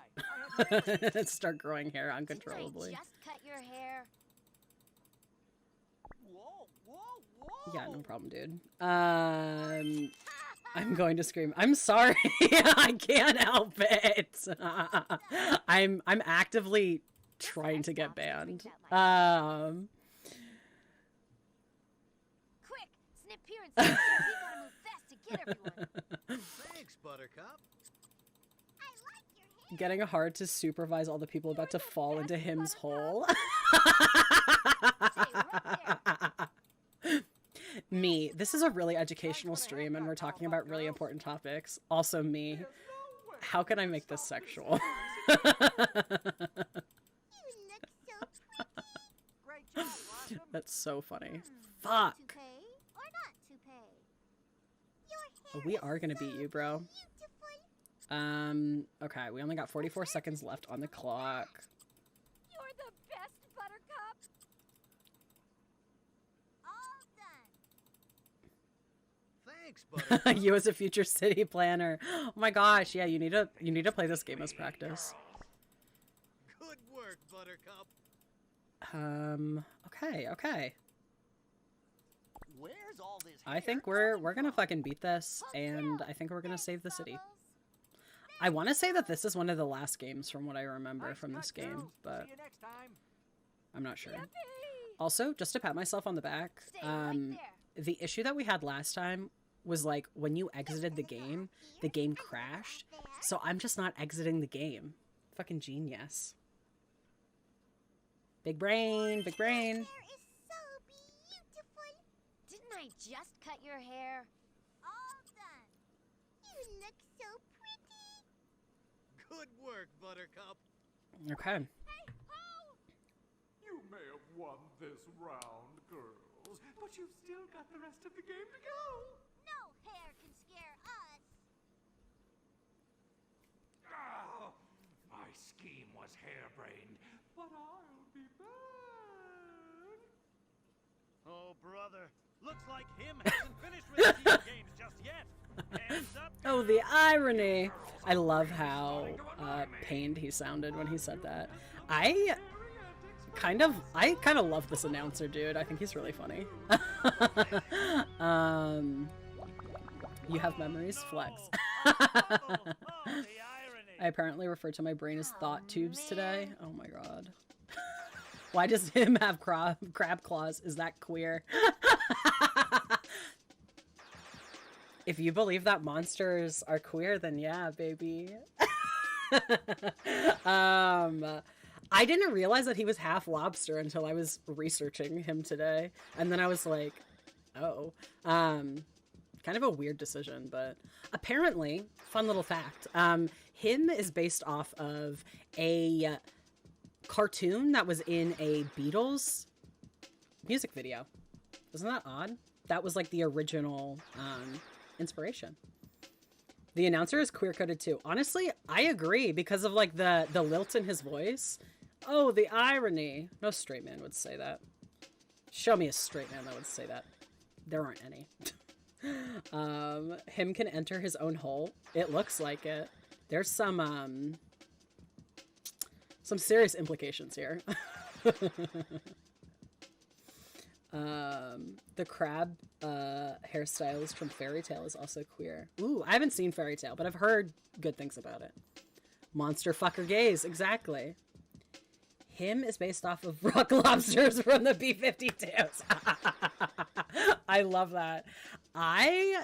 I have get start growing hair Didn't I uncontrollably. just cut your hair? Whoa, whoa, whoa. Yeah, no problem, dude. I'm going to scream. I'm sorry. I can't help it. I'm actively trying to get banned. Quick, snip here and snip there. We gotta move fast to get everyone. Thanks, Buttercup. I like your hair. Getting hard to supervise all the people about to fall into him's hole. Stay right there. Me. This is a really educational stream and we're talking about really important topics. Also me. How can I make this sexual? You look so pretty. Great job, Blossom. That's so funny. Fuck. Toupee or not toupee? Your hair We is are gonna beat so you, bro. beautiful. Okay, we only got 44 seconds left on the clock. You're the best, Buttercup. All done. Thanks, Buttercup. You as a future city planner. Oh my gosh, yeah, you need to play this game as practice. Good work, Buttercup. Okay. Where's all this I hair think we're coming gonna from? fucking beat this, and I think we're gonna save the city. I want to say that this is one of the last games from what I remember Nice from cut, this game, girls. but See you next time. I'm not sure. Yippee! Also, just to pat myself on the back, Stay right there. the issue that we had last time was like when you exited the game crashed. So I'm just not exiting the game. Fucking genius. Big brain, big brain. Hair is so beautiful. Didn't I just cut your hair? All done. You look so pretty. Good work, Buttercup. Okay. Hey, ho! You may have won this round, girls, but you've still got the rest of the game to go. No hair can scare us. Oh, my scheme was harebrained, but I'll be back. Oh, brother. Looks like him hasn't finished with the team games just yet. Hands up, Oh, the irony. I love how pained he sounded when he said that. I kind of love this announcer dude. I think he's really funny. You have memories? Flex. I apparently refer to my brain as thought tubes today. Oh my god. Why does him have crab claws? Is that queer? If you believe that monsters are queer, then yeah, baby. I didn't realize that he was half lobster until I was researching him today. And then I was like, oh. Kind of a weird decision, but apparently, fun little fact, him is based off of a cartoon that was in a Beatles music video. Isn't that odd? That was like the original inspiration. The announcer is queer coded too. Honestly, I agree because of like the lilt in his voice. Oh, the irony. No straight man would say that. Show me a straight man that would say that. There aren't any. Him can enter his own hole. It looks like it. There's some serious implications here. The crab hairstylist from Fairy Tale is also queer. Ooh, I haven't seen Fairy Tale, but I've heard good things about it. Monster fucker gaze, exactly. Him is based off of rock lobsters from the B-52s. I love that. I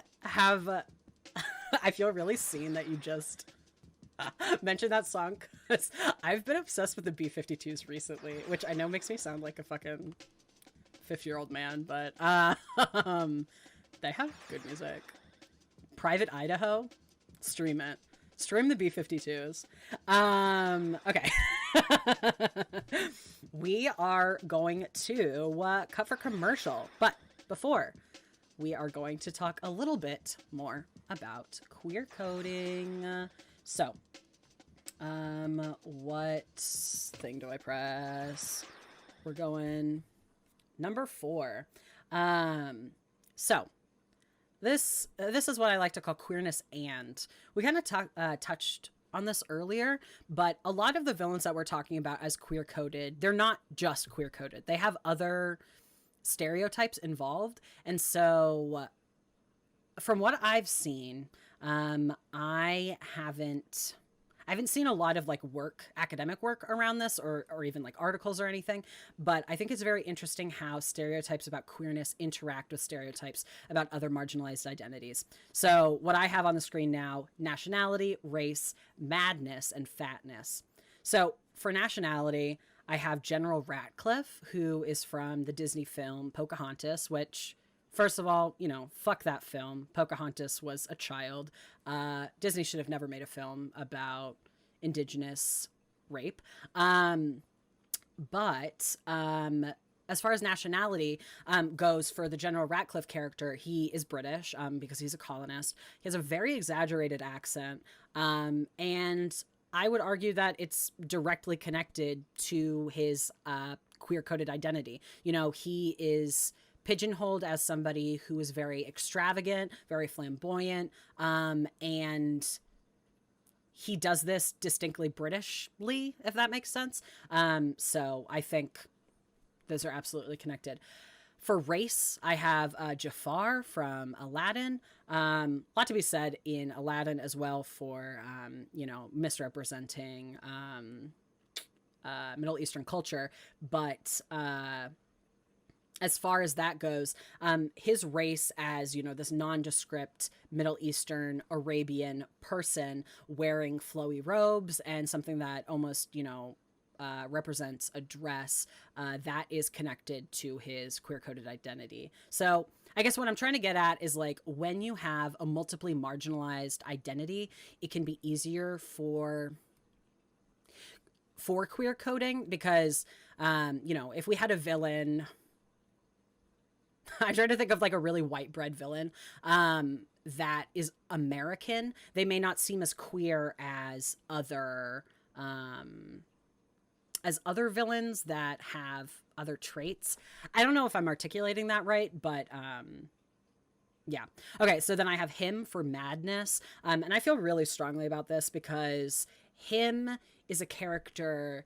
feel really seen that you just mentioned that song because I've been obsessed with the B-52s recently, which I know makes me sound like a fucking 50-year-old man, but they have good music. Private Idaho, stream it. Stream the B-52s. Okay. We are going to cut for commercial, but before, we are going to talk a little bit more about queer coding. So, what thing do I press? We're going number 4. So this is what I like to call queerness, and we kind of touched on this earlier, but a lot of the villains that we're talking about as queer coded, they're not just queer coded. They have other stereotypes involved, and so from what I've seen, I haven't seen a lot of like academic work around this or even like articles or anything, but I think it's very interesting how stereotypes about queerness interact with stereotypes about other marginalized identities. So what I have on the screen now, nationality, race, madness, and fatness. So for nationality, I have General Ratcliffe, who is from the Disney film Pocahontas, which, first of all, fuck that film. Pocahontas was a child. Disney should have never made a film about Indigenous rape. But as far as nationality goes, for the General Ratcliffe character, he is British because he's a colonist. He has a very exaggerated accent. And I would argue that it's directly connected to his queer-coded identity. He is pigeonholed as somebody who is very extravagant, very flamboyant, and he does this distinctly Britishly, if that makes sense. So I think those are absolutely connected. For race, I have Jafar from Aladdin. A lot to be said in Aladdin as well for, misrepresenting Middle Eastern culture. But as far as that goes, his race as, this nondescript Middle Eastern Arabian person wearing flowy robes and something that almost, represents a dress, that is connected to his queer-coded identity. So I guess what I'm trying to get at is like when you have a multiply marginalized identity, it can be easier for queer coding because You know, if we had a villain, I try to think of like a really white bread villain that is American. They may not seem as queer as other villains that have other traits. I don't know if I'm articulating that right, but yeah. Okay, so then I have him for madness. And I feel really strongly about this because him is a character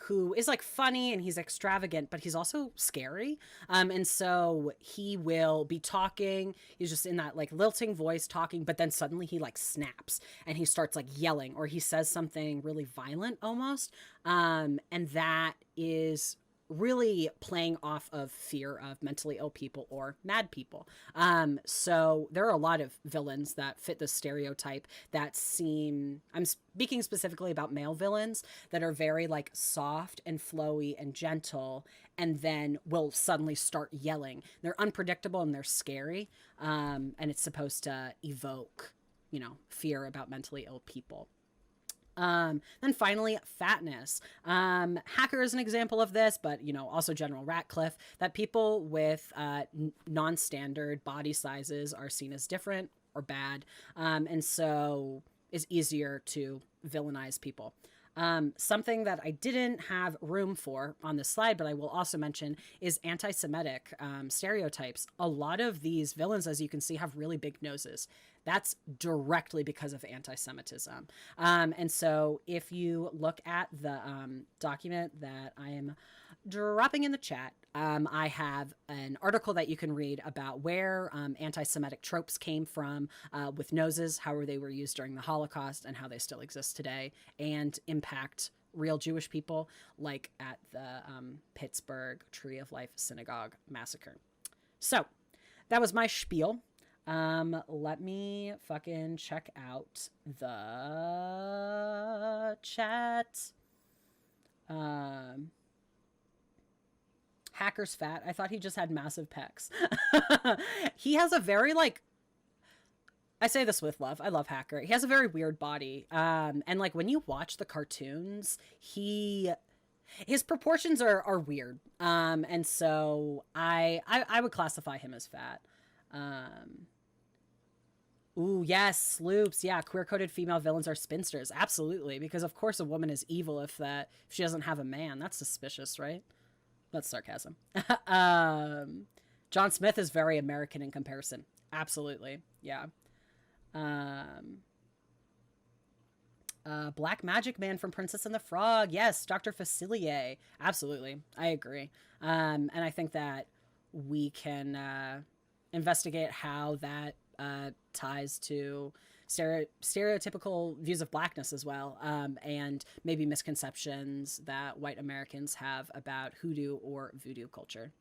who is like funny and he's extravagant, but he's also scary. And so he will be talking, he's just in that like lilting voice talking, but then suddenly he like snaps and he starts like yelling, or he says something really violent almost. And that is really playing off of fear of mentally ill people or mad people. So there are a lot of villains that fit the stereotype that seem, I'm speaking specifically about male villains, that are very like soft and flowy and gentle, and then will suddenly start yelling. They're unpredictable and they're scary. And it's supposed to evoke, you know, fear about mentally ill people. Then finally, fatness. Hacker is an example of this, but, you know, also General Ratcliffe, that people with non-standard body sizes are seen as different or bad, and so is easier to villainize people. Something that I didn't have room for on this slide, but I will also mention, is anti-Semitic stereotypes. A lot of these villains, as you can see, have really big noses. That's directly because of anti-Semitism. And so if you look at the document that I am dropping in the chat, I have an article that you can read about where anti-Semitic tropes came from with noses, how they were used during the Holocaust, and how they still exist today and impact real Jewish people, like at the Pittsburgh Tree of Life Synagogue massacre. So that was my spiel. Let me fucking check out the chat. Hacker's fat. I thought he just had massive pecs. He has a very, like, I say this with love. I love Hacker. He has a very weird body. And like when you watch the cartoons, his proportions are weird. And so I would classify him as fat. Ooh, yes, sloops. Yeah, queer-coded female villains are spinsters. Absolutely, because of course a woman is evil if she doesn't have a man. That's suspicious, right? That's sarcasm. John Smith is very American in comparison. Absolutely, yeah. Black Magic Man from Princess and the Frog. Yes, Dr. Facilier. Absolutely, I agree. And I think that we can investigate how that ties to stereotypical views of blackness as well, and maybe misconceptions that white Americans have about hoodoo or voodoo culture.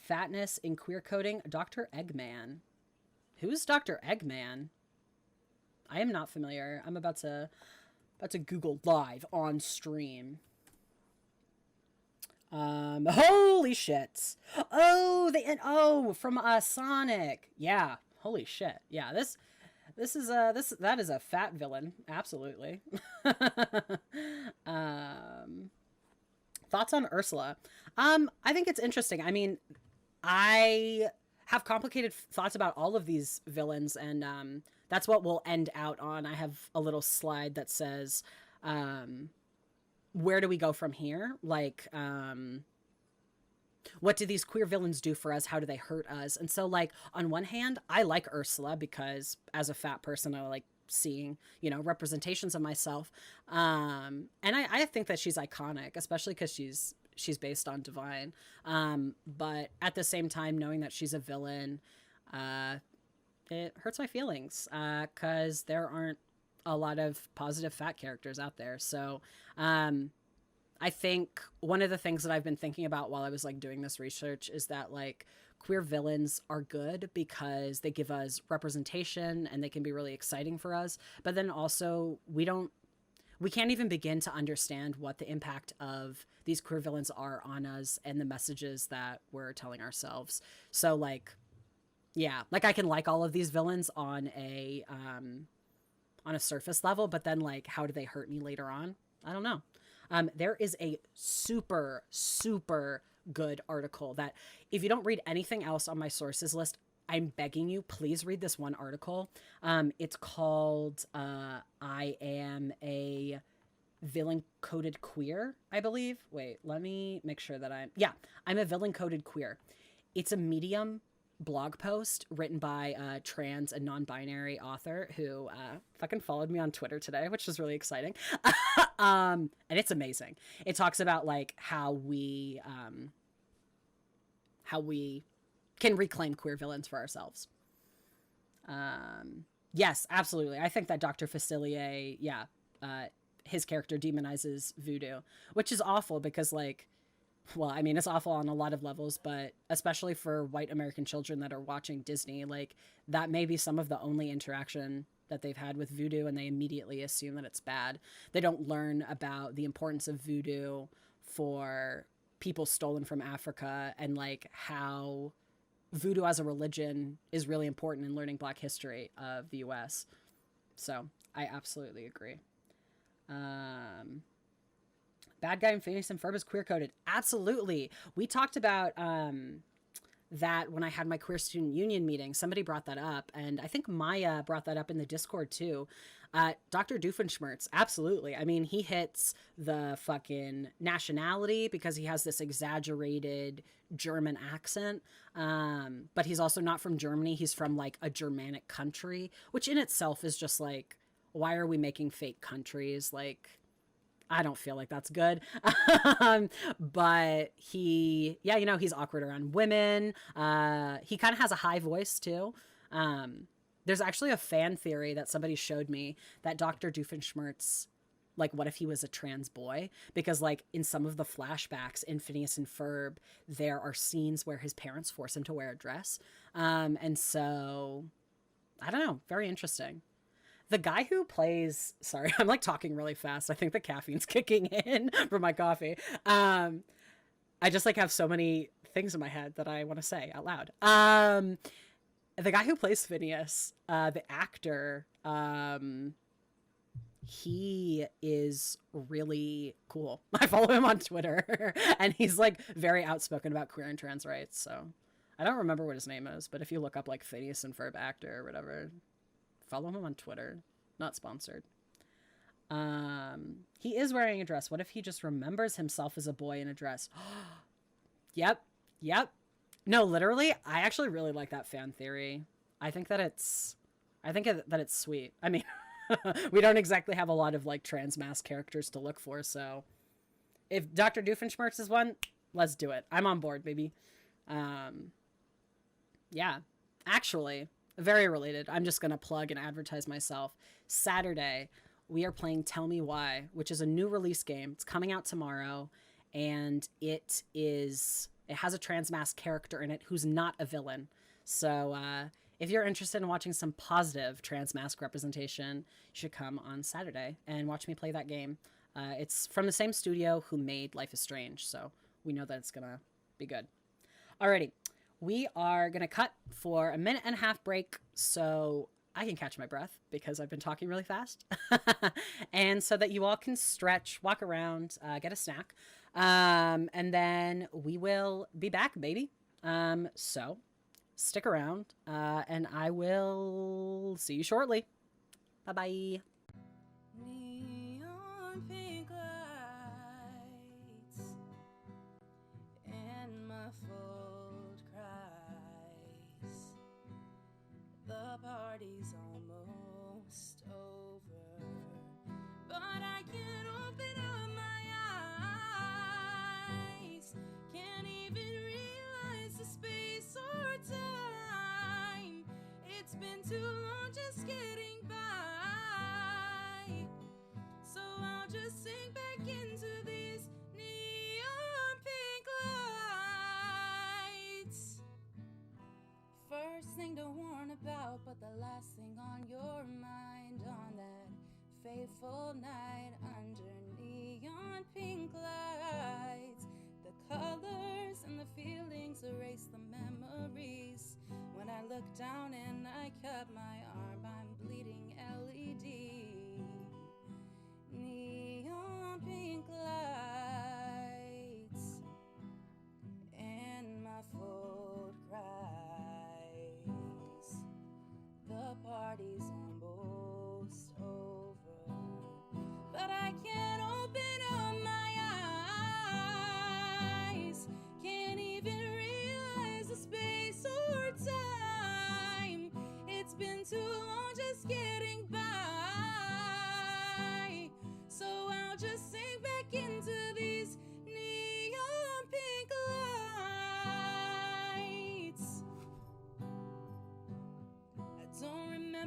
Fatness in queer coding. Dr. Eggman. Who's Dr. Eggman? I am not familiar. I'm about to Google live on stream. Holy shit. Oh, from Sonic. Yeah. Holy shit. Yeah, that is a fat villain. Absolutely. Thoughts on Ursula? I think it's interesting. I mean, I have complicated thoughts about all of these villains, and that's what we'll end out on. I have a little slide that says, where do we go from here? Like, what do these queer villains do for us? How do they hurt us? And so, like, on one hand, I like Ursula because as a fat person, I like seeing, you know, representations of myself. And I think that she's iconic, especially because she's based on Divine. But at the same time, knowing that she's a villain, it hurts my feelings because there aren't a lot of positive fat characters out there. So I think one of the things that I've been thinking about while I was like doing this research is that like queer villains are good because they give us representation and they can be really exciting for us. But then also we can't even begin to understand what the impact of these queer villains are on us and the messages that we're telling ourselves. So like, yeah, like I can like all of these villains on on a surface level, but then like, how do they hurt me later on? I don't know. There is a super, super good article that if you don't read anything else on my sources list, I'm begging you, please read this one article. It's called I Am a Villain-Coded Queer, I believe. Wait, let me make sure that I'm a Villain-Coded Queer. It's a Medium blog post written by a trans and non-binary author who fucking followed me on Twitter today, which is really exciting. And it's amazing. It talks about like how we can reclaim queer villains for ourselves. Yes, absolutely. I think that Dr. Facilier, his character demonizes voodoo, which is awful because like, well, I mean, it's awful on a lot of levels, but especially for white American children that are watching Disney, like that may be some of the only interaction that they've had with voodoo, and they immediately assume that it's bad. They don't learn about the importance of voodoo for people stolen from Africa and like how voodoo as a religion is really important in learning Black history of the US. So I absolutely agree. Bad guy in Phineas and Ferb is queer coded. Absolutely. We talked about that when I had my queer student union meeting. Somebody brought that up, and I think Maya brought that up in the Discord too. Dr. Doofenshmirtz, absolutely. I mean, he hits the fucking nationality because he has this exaggerated German accent, but he's also not from Germany. He's from like a Germanic country, which in itself is just like, why are we making fake countries? Like, I don't feel like that's good. But he, he's awkward around women. He kind of has a high voice too. There's actually a fan theory that somebody showed me that Dr. Doofenshmirtz, like, what if he was a trans boy? Because like in some of the flashbacks in Phineas and Ferb, there are scenes where his parents force him to wear a dress. And so I don't know, very interesting. The guy who plays, sorry, I'm like talking really fast. I think the caffeine's kicking in from my coffee. I just like have so many things in my head that I want to say out loud. The guy who plays Phineas, the actor, he is really cool. I follow him on Twitter and he's like very outspoken about queer and trans rights. So I don't remember what his name is, but if you look up like Phineas and Ferb actor or whatever, follow him on Twitter. Not sponsored. He is wearing a dress. What if he just remembers himself as a boy in a dress? Yep. No, literally, I actually really like that fan theory. I think that it's sweet. I mean, we don't exactly have a lot of like trans mask characters to look for, so if Dr. Doofenshmirtz is one, let's do it. I'm on board, baby. Yeah. Actually, very related. I'm just going to plug and advertise myself. Saturday, we are playing Tell Me Why, which is a new release game. It's coming out tomorrow, and it has a trans mask character in it who's not a villain. So if you're interested in watching some positive trans mask representation, you should come on Saturday and watch me play that game. It's from the same studio who made Life is Strange, so we know that it's going to be good. Alrighty. We are going to cut for a 1.5-minute break so I can catch my breath because I've been talking really fast. And so that you all can stretch, walk around, get a snack. And then we will be back, baby. So stick around and I will see you shortly. Bye-bye. Neon pink lights and muffled cries. The party's almost over, but I can't open up my eyes. Can't even realize the space or time. It's been too long just getting by. So I'll just sink back into these neon pink lights. First thing to warn about, but the last thing on your mind on that fateful night under neon pink lights. The colors and the feelings erase the memories. When I look down and I cut my arm, I'm bleeding LED.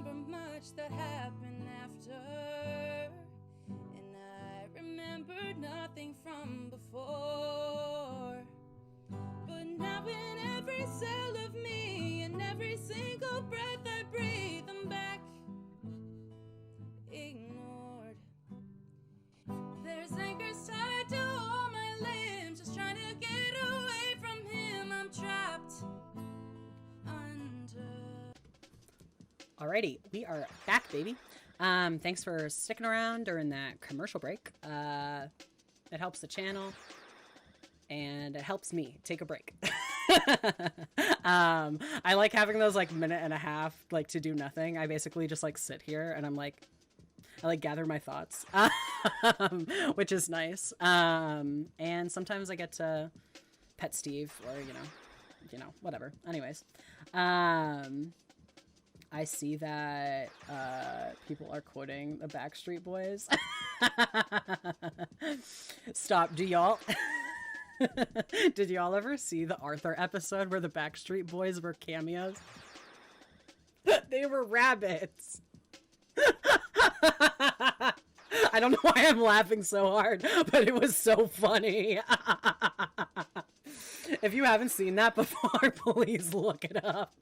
remember much that happened after. And I remember nothing from before. But now in every cell of me, and every single breath I breathe, I'm back, ignored. There's anchors tied to all my limbs, just trying to get away from him. I'm trapped under. Alrighty, we are back, baby. Thanks for sticking around during that commercial break. It helps the channel, and it helps me take a break. I like having those like minute and a half like to do nothing. I basically just like sit here and I'm like, I like gather my thoughts, which is nice. And sometimes I get to pet Steve or you know whatever. Anyways, I see that people are quoting the Backstreet Boys. Stop. Do y'all did y'all ever see the Arthur episode where the Backstreet Boys were cameos? They were rabbits. I don't know why I'm laughing so hard, but it was so funny. If you haven't seen that before, please look it up.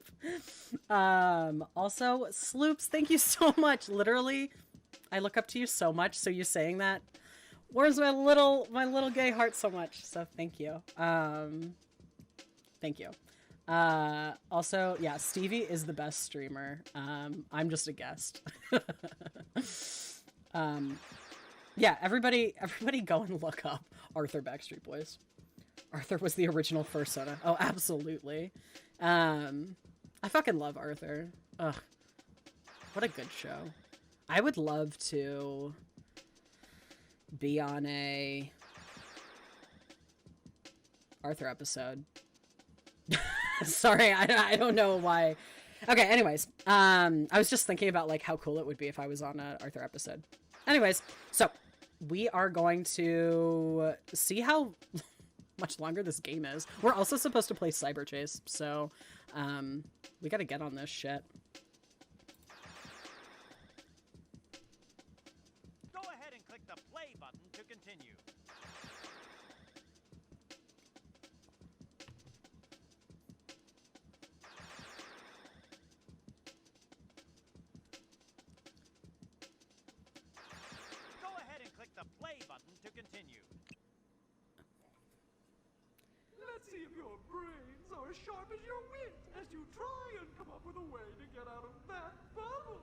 Also, Sloops, thank you so much. Literally, I look up to you so much, so you saying that warms my little gay heart so much. So thank you. Thank you. Also, yeah, Stevie is the best streamer. I'm just a guest. Yeah, everybody go and look up Arthur Backstreet Boys. Arthur was the original fursona. Oh, absolutely. I fucking love Arthur. Ugh. What a good show. I would love to be on a Arthur episode. Sorry, I don't know why. Okay, anyways. I was just thinking about like how cool it would be if I was on an Arthur episode. Anyways, so we are going to see how much longer this game is. We're also supposed to play Cyber Chase, so we gotta get on this shit. Go ahead and click the play button to continue. Go ahead and click the play button to continue. Let's see if your brains are as sharp as your wit as you try and come up with a way to get out of that bubble.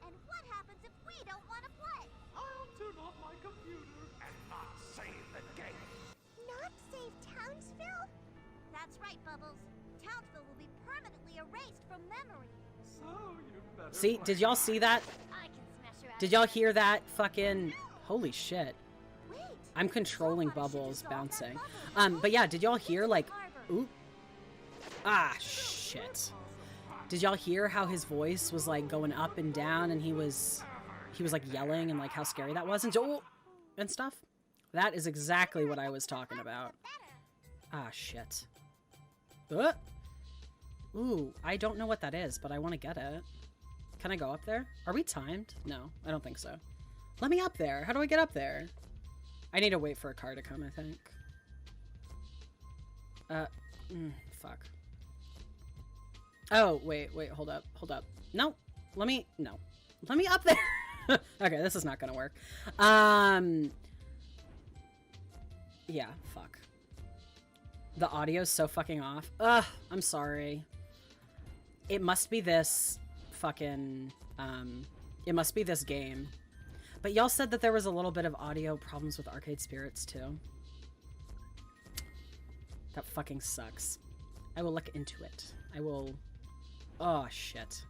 And what happens if we don't want to play? I'll turn off my computer and not save the game. Not save Townsville? That's right, Bubbles. Townsville will be permanently erased from memory. So you better See, did y'all see that? I can smash her out. Did y'all hear that fucking holy shit. Wait. I'm controlling Somebody should Bubbles dissolve that bouncing. bubble. But yeah, did y'all hear like Harbor. oop. Ah shit. Did y'all hear how his voice was like going up and down and he was like yelling and like how scary that was and stuff? That is exactly what I was talking about. Ah shit. Ooh, I don't know what that is, but I want to get it. Can I go up there? Are we timed? No, I don't think so. Let me up there. How do I get up there? I need to wait for a car to come, I think. Fuck. Oh, wait, hold up. No, let me up there. Okay, this is not gonna work. Yeah, fuck. The audio's so fucking off. Ugh, I'm sorry. It must be this fucking, it must be this game. But y'all said that there was a little bit of audio problems with Arcade Spirits, too. That fucking sucks. I will look into it. I will... Oh, shit.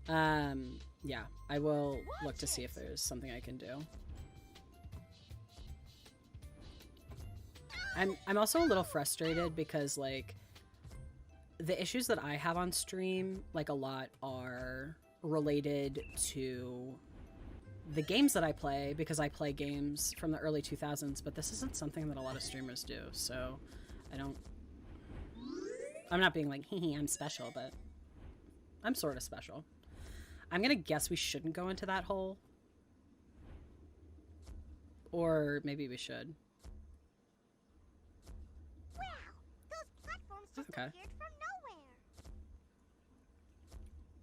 Yeah, I will look to see if there's something I can do. I'm also a little frustrated because, like, the issues that I have on stream, like, a lot are related to the games that I play, because I play games from the early 2000s, but this isn't something that a lot of streamers do, so I'm not being like, hee, I'm special, but I'm sort of special. I'm gonna guess we shouldn't go into that hole. Or maybe we should. Wow, those platforms just Okay. appeared from nowhere.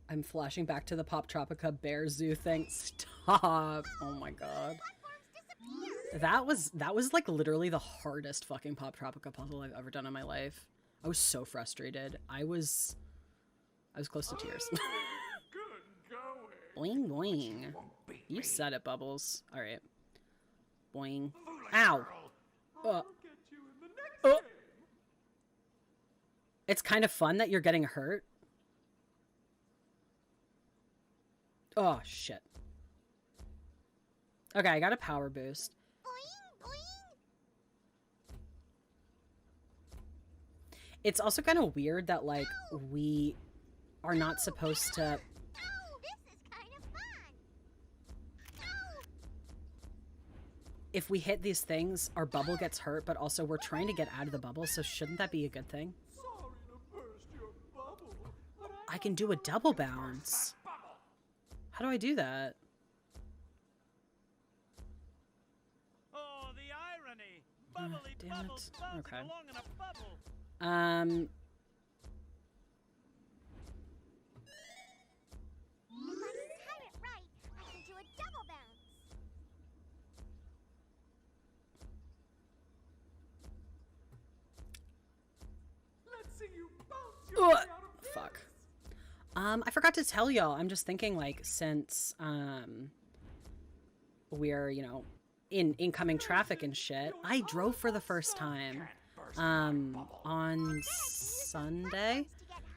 I'm flashing back to the Pop Tropica Bear Zoo thing. Stop. Oh my god. That was like literally the hardest fucking Pop Tropica puzzle I've ever done in my life. I was so frustrated. I was close to tears. Boing boing. You said it, Bubbles. All right. Boing. Ow. It's kind of fun that you're getting hurt. Oh shit. Okay, I got a power boost. Boing, boing. It's also kind of weird that, like, we are not supposed to... Oh, this is kind of fun. If we hit these things, our bubble gets hurt, but also we're trying to get out of the bubble, so shouldn't that be a good thing? Sorry to burst your bubble, but I can do a double bounce. How do I do that? Oh, the irony! Bubbly damn bubbles it. bouncing Okay. along in a bubble. If I can time it right, I can do a double bounce. let's see you bounce your way out of this. Fuck. I forgot to tell y'all. I'm just thinking, like, since, we're, you know, in incoming traffic and shit, I drove for the first time, on Sunday.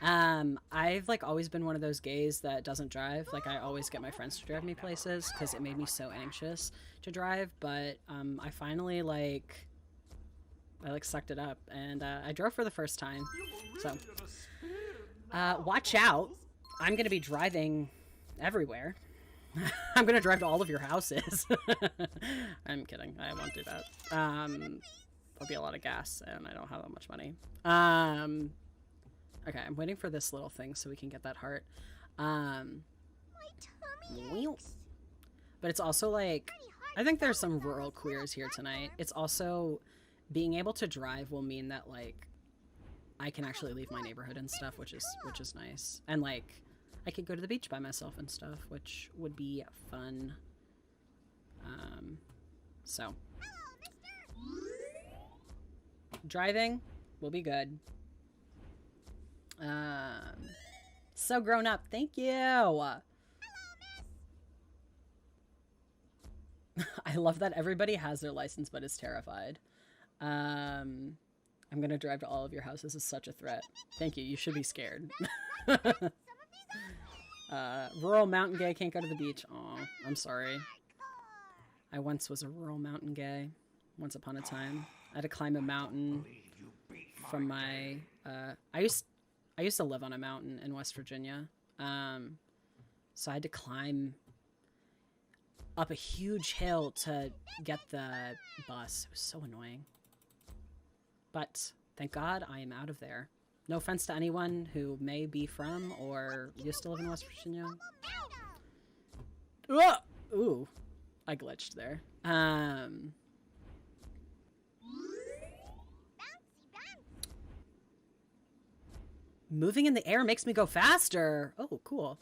I've, like, always been one of those gays that doesn't drive. Like, I always get my friends to drive me places because it made me so anxious to drive. But, I finally, like, I sucked it up and, I drove for the first time. So, watch out. I'm going to be driving everywhere. I'm going to drive to all of your houses. I'm kidding. I won't do that. There'll be a lot of gas and I don't have that much money. Okay, I'm waiting for this little thing so we can get that heart. My tummy aches. But it's also like, I think there's some rural queers here tonight. It's also being able to drive will mean that, like, I can actually leave my neighborhood and stuff, which is nice. And, like, I could go to the beach by myself and stuff, which would be fun. So driving will be good. So grown up. Thank you. I love that everybody has their license but is terrified. I'm gonna drive to all of your houses is such a threat. Thank you. You should be scared. Rural mountain gay can't go to the beach. Aw, I'm sorry. I once was a rural mountain gay. Once upon a time. I had to climb a mountain from my... I used to live on a mountain in West Virginia. So I had to climb up a huge hill to get the bus. It was so annoying. But thank God I am out of there. No offense to anyone who may be from or used to live in West Virginia. Ooh, I glitched there. Moving in the air makes me go faster. Oh, cool.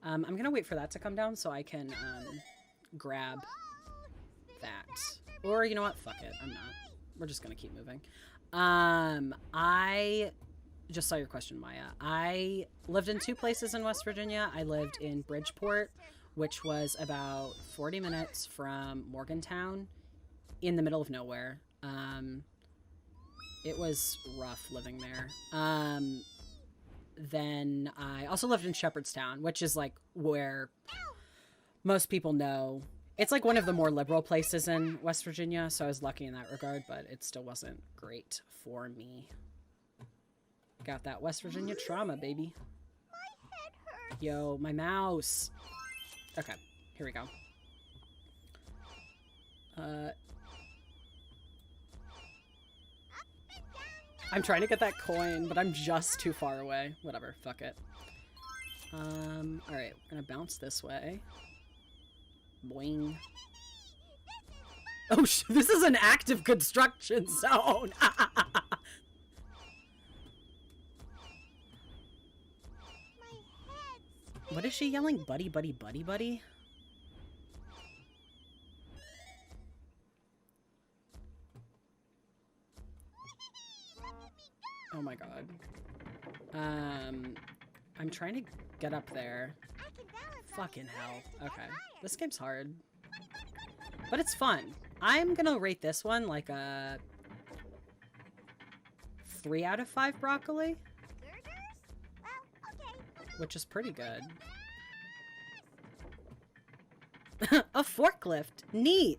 I'm gonna wait for that to come down so I can grab that. Or you know what? Fuck it. I'm not. We're just gonna keep moving. I just saw your question, Maya. I lived in 2 places in West Virginia. I lived in Bridgeport, which was about 40 minutes from Morgantown, in the middle of nowhere. It was rough living there. Then I also lived in Shepherdstown, which is like where most people know. It's like one of the more liberal places in West Virginia, so I was lucky in that regard, but it still wasn't great for me. Got that West Virginia trauma, baby. My head hurts. Yo, my mouse. Okay, here we go. I'm trying to get that coin, but I'm just too far away. Whatever, fuck it. Alright, we're gonna bounce this way. Boing. Oh, this is an active construction zone! What is she yelling? Buddy, buddy, buddy, buddy? Oh my god. I'm trying to get up there. Fucking hell. Okay. This game's hard. But it's fun. I'm gonna rate this one like a 3 out of 5 broccoli. Which is pretty good. A forklift. Neat.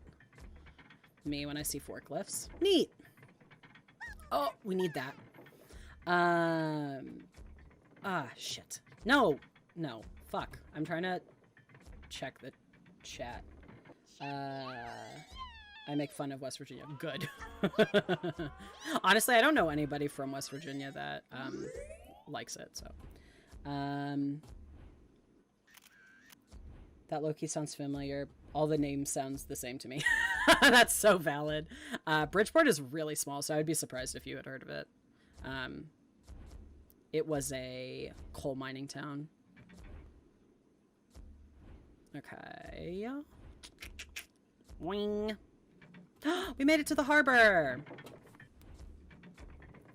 Me when I see forklifts. Neat. Oh, we need that. Shit. No. No. Fuck. I'm trying to check the chat. I make fun of West Virginia. Good. Honestly, I don't know anybody from West Virginia that, likes it, so. That Loki sounds familiar. All the names sounds the same to me. That's so valid. Bridgeport is really small, so I would be surprised if you had heard of it. It was a coal mining town. Okay. Wing. We made it to the harbor!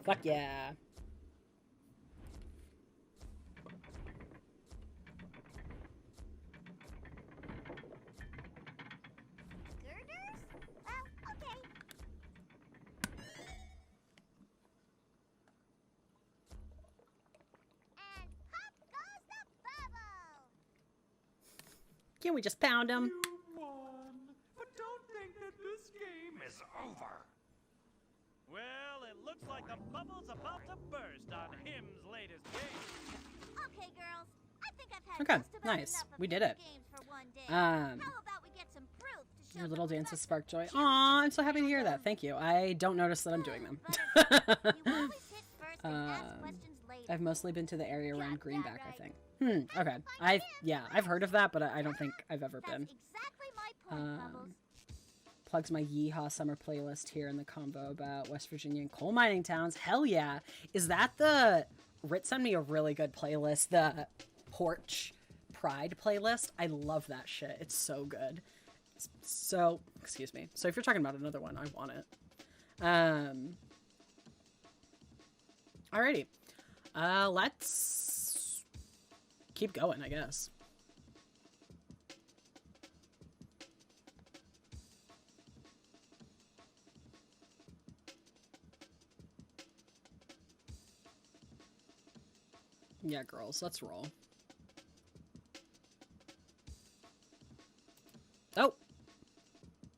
Fuck yeah. Can we just pound him? You won, but don't think that this game is over. Well, it looks like the bubble's about to burst on him's latest game. Okay, girls. I think I've had Okay, just about nice. enough of We did video it. games for one day. How about we get some proof to show Your the little dances professor spark joy. that Aw, you I'm so happy to hear that. Thank you. I don't notice that I'm doing them. You always hit first and ask questions later. I've mostly been to the area around Greenback, I think. Okay. I've heard of that, but I don't think I've ever been. Exactly my point, Bubbles. Plugs my Yeehaw summer playlist here in the combo about West Virginia and coal mining towns. Hell yeah. Is that the... Rit sent me a really good playlist, the Porch Pride playlist. I love that shit. It's so good. So, excuse me. So if you're talking about another one, I want it. Alrighty. Let's keep going, I guess. Yeah, girls, let's roll. Oh!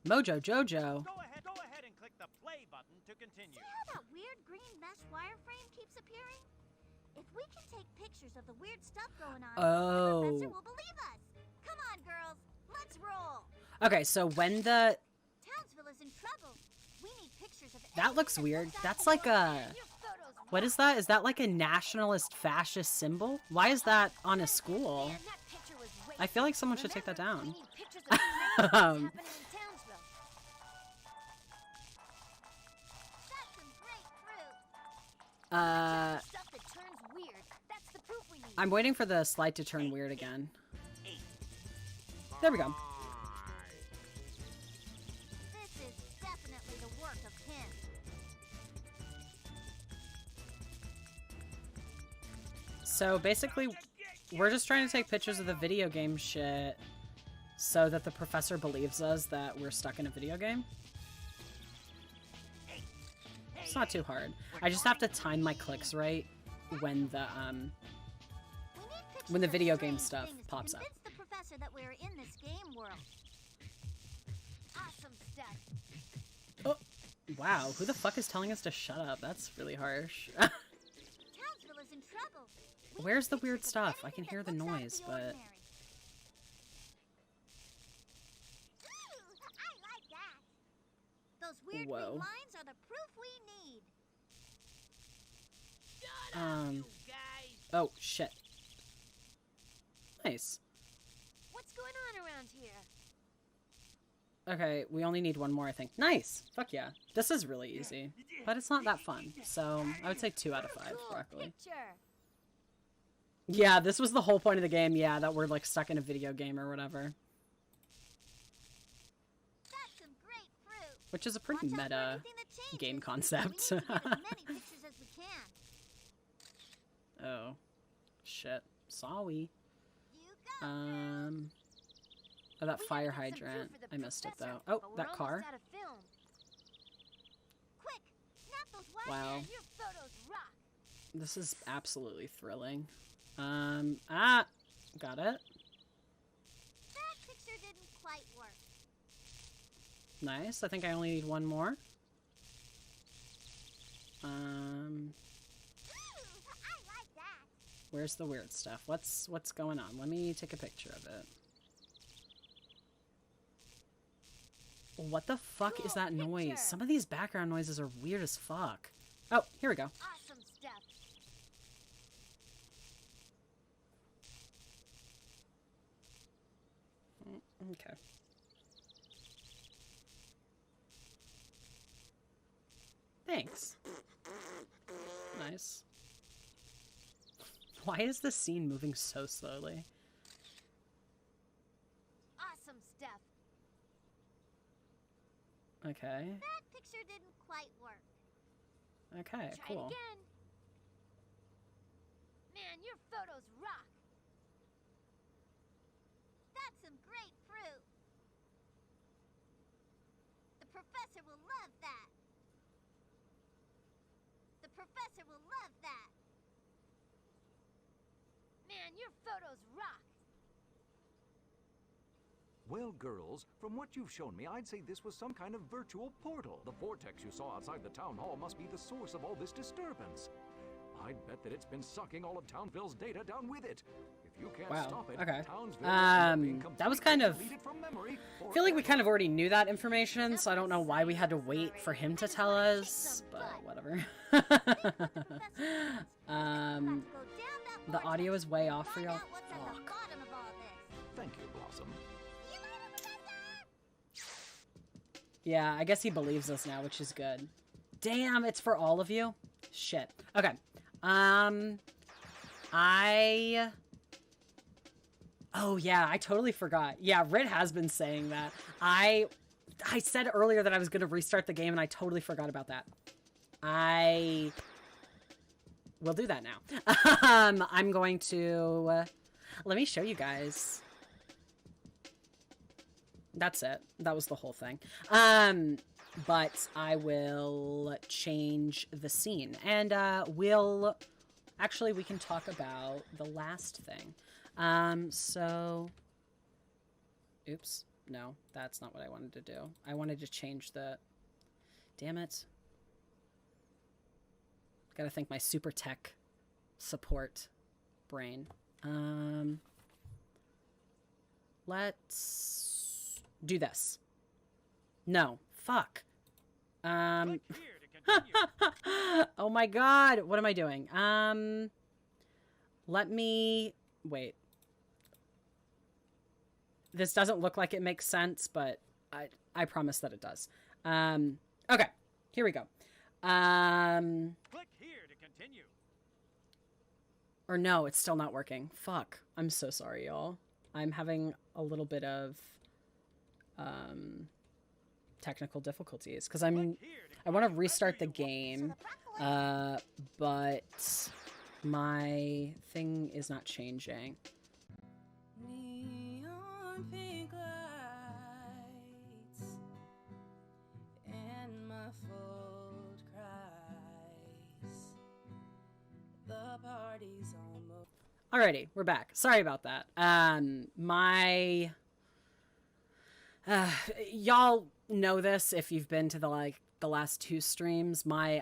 Mojo Jojo! Go ahead and click the play button to continue. See how that weird green mesh wireframe keeps appearing? If we can take pictures of the weird stuff going on, the professor will believe us. Come on, girls, let's roll. Okay, so when the... Townsville is in trouble. We need pictures of That looks weird. That's like a... What is that? Is that like a nationalist fascist symbol? Why is that on a school? I feel like someone should take that down. I'm waiting for the slide to turn weird again. There we go. This is definitely the work of him. So basically, we're just trying to take pictures of the video game shit so that the professor believes us that we're stuck in a video game. It's not too hard. I just have to time my clicks right when the video game stuff pops up. The professor that we're in this game world. Awesome stuff. Oh, wow. Who the fuck is telling us to shut up? That's really harsh. Townsville is in trouble. Where's the weird stuff? I can hear the noise, but... Ooh, I like that. Those weird green lines are the proof we need. Oh, shit. Nice. What's going on around here? Okay, we only need one more, I think. Nice! Fuck yeah. This is really easy. But it's not that fun. So, I would say 2 out of 5, Cool broccoli. picture. Yeah, this was the whole point of the game. Yeah, that we're, like, stuck in a video game or whatever. That's some great fruit. Which is a pretty Watch out for meta anything that changes. game We concept. need to get as many pictures as we can. Oh. Shit. Sorry. You go. Oh, that We fire gotta get some proof hydrant. for the I missed it, professor, though. Oh, but we're that almost car. out of film. Quick, snap those wires. Wow. Man, your photos rock. This is absolutely thrilling. Got it. That picture didn't quite work. Nice. I think I only need one more. Ooh, I like that. Where's the weird stuff? What's going on? Let me take a picture of it. What the fuck is Cool that noise? picture. Some of these background noises are weird as fuck. Oh, here we go. Awesome stuff. Okay. Thanks. Nice. Why is the scene moving so slowly? Awesome stuff. Okay. That picture didn't quite work. Okay, Try cool. it again. Man, your photos rock. That's some great fruit. The professor will love that. The professor will love that. Man, your photos rock. Well, girls, from what you've shown me, I'd say this was some kind of virtual portal. The vortex you saw outside the town hall must be the source of all this disturbance. I'd bet that it's been sucking all of Townville's data down with it. If you can't Wow, stop it, okay. Townsville will end up being That was completely kind of... deleted from memory I feel like we forever. kind of already knew that information, so I don't know why we had to wait for him to tell us, but whatever. The audio is way off for Find y'all. out what's at the Fuck. bottom of all this. Thank you, Blossom. See you later, Professor! Yeah, I guess he believes us now, which is good. Damn, it's for all of you? Shit. Okay. Oh, yeah, I totally forgot. Yeah, Rit has been saying that. I said earlier that I was going to restart the game, and I totally forgot about that. I will do that now. I'm going to... let me show you guys. That's it. That was the whole thing. But I will change the scene. And we'll... Actually, we can talk about the last thing. So... Oops. No, that's not what I wanted to do. I wanted to change the... Damn it. Gotta thank my super tech support brain. Let's do this. No. Fuck. Click here to continue. Oh my god. What am I doing? Let me... Wait. This doesn't look like it makes sense, but I promise that it does. Okay. Here we go. Click here to continue. Or no, it's still not working. Fuck. I'm so sorry, y'all. I'm having a little bit of technical difficulties because I want to restart the game, but my thing is not changing. Neon pink lights and muffled cries. The party's almost. Alrighty, we're back. Sorry about that. Y'all know this if you've been to the last 2 streams. My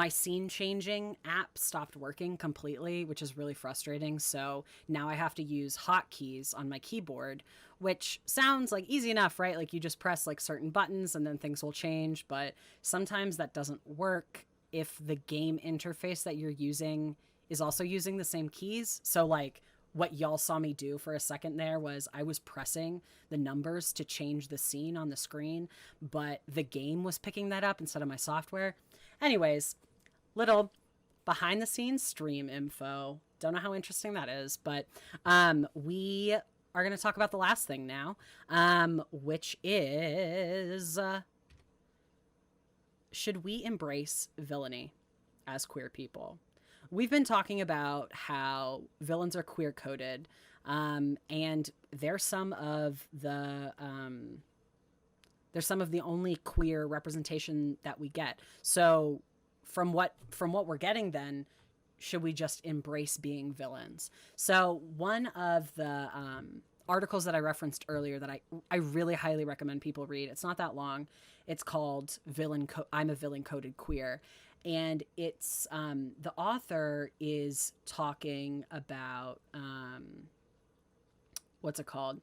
scene changing app stopped working completely, which is really frustrating. So now I have to use hotkeys on my keyboard, which sounds like easy enough, right? Like you just press like certain buttons and then things will change. But sometimes that doesn't work if the game interface that you're using is also using the same keys. So like what y'all saw me do for a second there was I was pressing the numbers to change the scene on the screen, but the game was picking that up instead of my software. Anyways, little behind the scenes stream info. Don't know how interesting that is, but we are going to talk about the last thing now, which is should we embrace villainy as queer people? We've been talking about how villains are queer coded, and they're some of the only queer representation that we get. So from what we're getting, then should we just embrace being villains? So one of the articles that I referenced earlier that I really highly recommend people read. It's not that long. It's called I'm a Villain Coded Queer. And it's the author is talking about what's it called?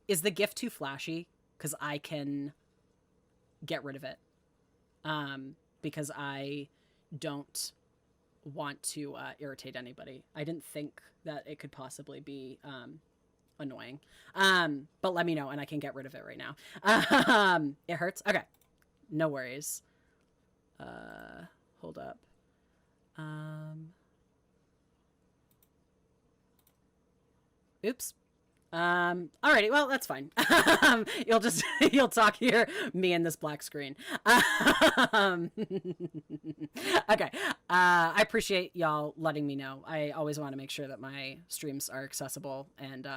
Is the gift too flashy? Because I can get rid of it. Because I don't want to irritate anybody. I didn't think that it could possibly be annoying. But let me know and I can get rid of it right now. It hurts? Okay. No worries. Hold up. Oops. Alrighty, well, that's fine. You'll talk here, me and this black screen. Okay. I appreciate y'all letting me know. I always want to make sure that my streams are accessible, and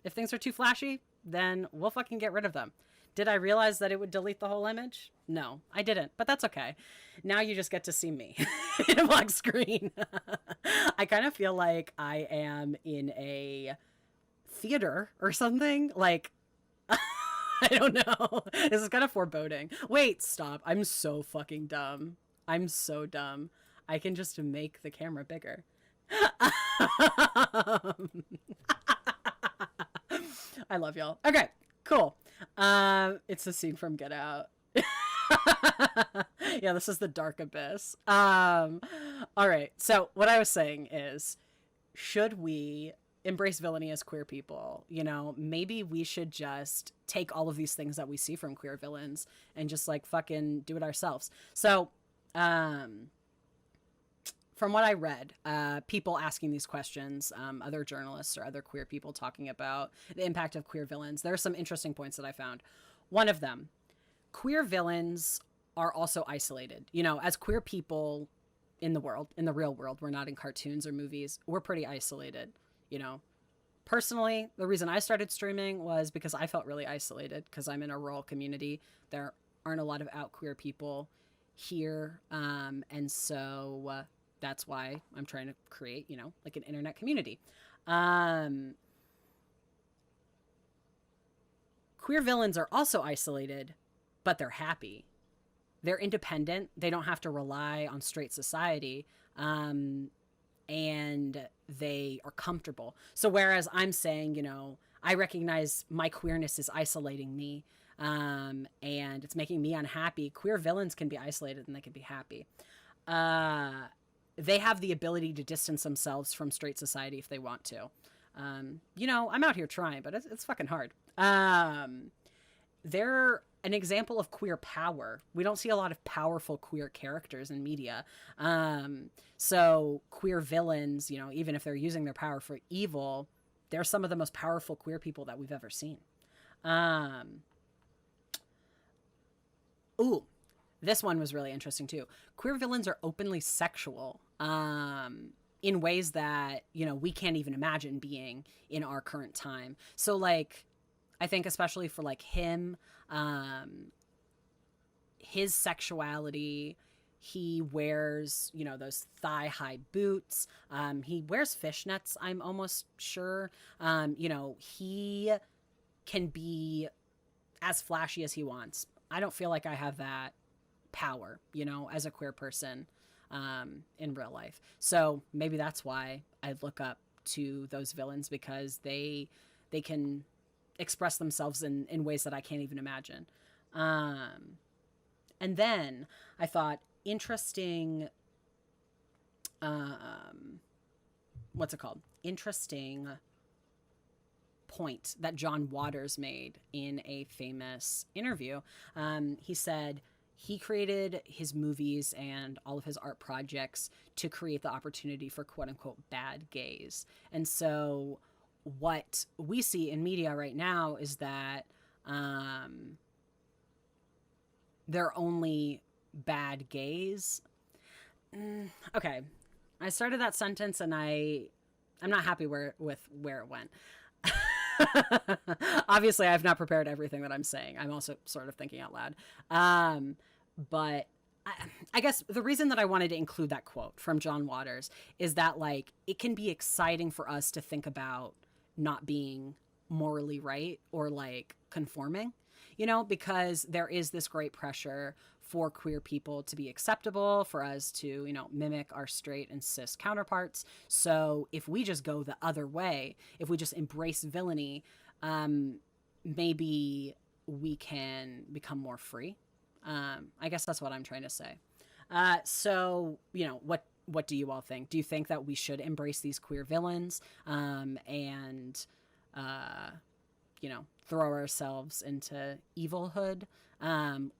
if things are too flashy, then we'll fucking get rid of them. Did I realize that it would delete the whole image? No, I didn't, but that's okay. Now you just get to see me in a black screen. I kind of feel like I am in a theater or something. Like, I don't know. This is kind of foreboding. Wait, stop. I'm so fucking dumb. I'm so dumb. I can just make the camera bigger. I love y'all. Okay, cool. It's the scene from Get Out. Yeah, this is the dark abyss. All right. So what I was saying is, should we embrace villainy as queer people? You know, maybe we should just take all of these things that we see from queer villains and just like fucking do it ourselves. So, from what I read, people asking these questions, other journalists or other queer people talking about the impact of queer villains, there are some interesting points that I found. One of them, queer villains are also isolated. You know, as queer people in the world, in the real world, we're not in cartoons or movies, we're pretty isolated, you know. Personally, the reason I started streaming was because I felt really isolated because I'm in a rural community. There aren't a lot of out queer people here, and so that's why I'm trying to create, you know, like an internet community. Queer villains are also isolated, but they're happy. They're independent. They don't have to rely on straight society. And they are comfortable. So whereas I'm saying, you know, I recognize my queerness is isolating me, and it's making me unhappy, queer villains can be isolated and they can be happy. They have the ability to distance themselves from straight society if they want to. You know, I'm out here trying, but it's fucking hard. They're an example of queer power. We don't see a lot of powerful queer characters in media. So queer villains, you know, even if they're using their power for evil, they're some of the most powerful queer people that we've ever seen. Ooh, this one was really interesting too. Queer villains are openly sexual, in ways that, you know, we can't even imagine being in our current time. So like, I think especially for like him, his sexuality, he wears, you know, those thigh-high boots. He wears fishnets, I'm almost sure. You know, he can be as flashy as he wants. I don't feel like I have that power, you know, as a queer person, in real life. So maybe that's why I look up to those villains, because they can express themselves in ways that I can't even imagine. And then I thought, interesting, what's it called? Interesting point that John Waters made in a famous interview. He said he created his movies and all of his art projects to create the opportunity for quote unquote bad gays. And so what we see in media right now is that they're only bad gays. Okay. I started that sentence and I'm not happy with where it went. Obviously, I've not prepared everything that I'm saying. I'm also sort of thinking out loud. But I guess the reason that I wanted to include that quote from John Waters is that, like, it can be exciting for us to think about not being morally right or, like, conforming, you know, because there is this great pressure for queer people to be acceptable, for us to, you know, mimic our straight and cis counterparts. So if we just go the other way, if we just embrace villainy, maybe we can become more free. I guess that's what I'm trying to say. So, you know, what do you all think? Do you think that we should embrace these queer villains and, you know, throw ourselves into evilhood?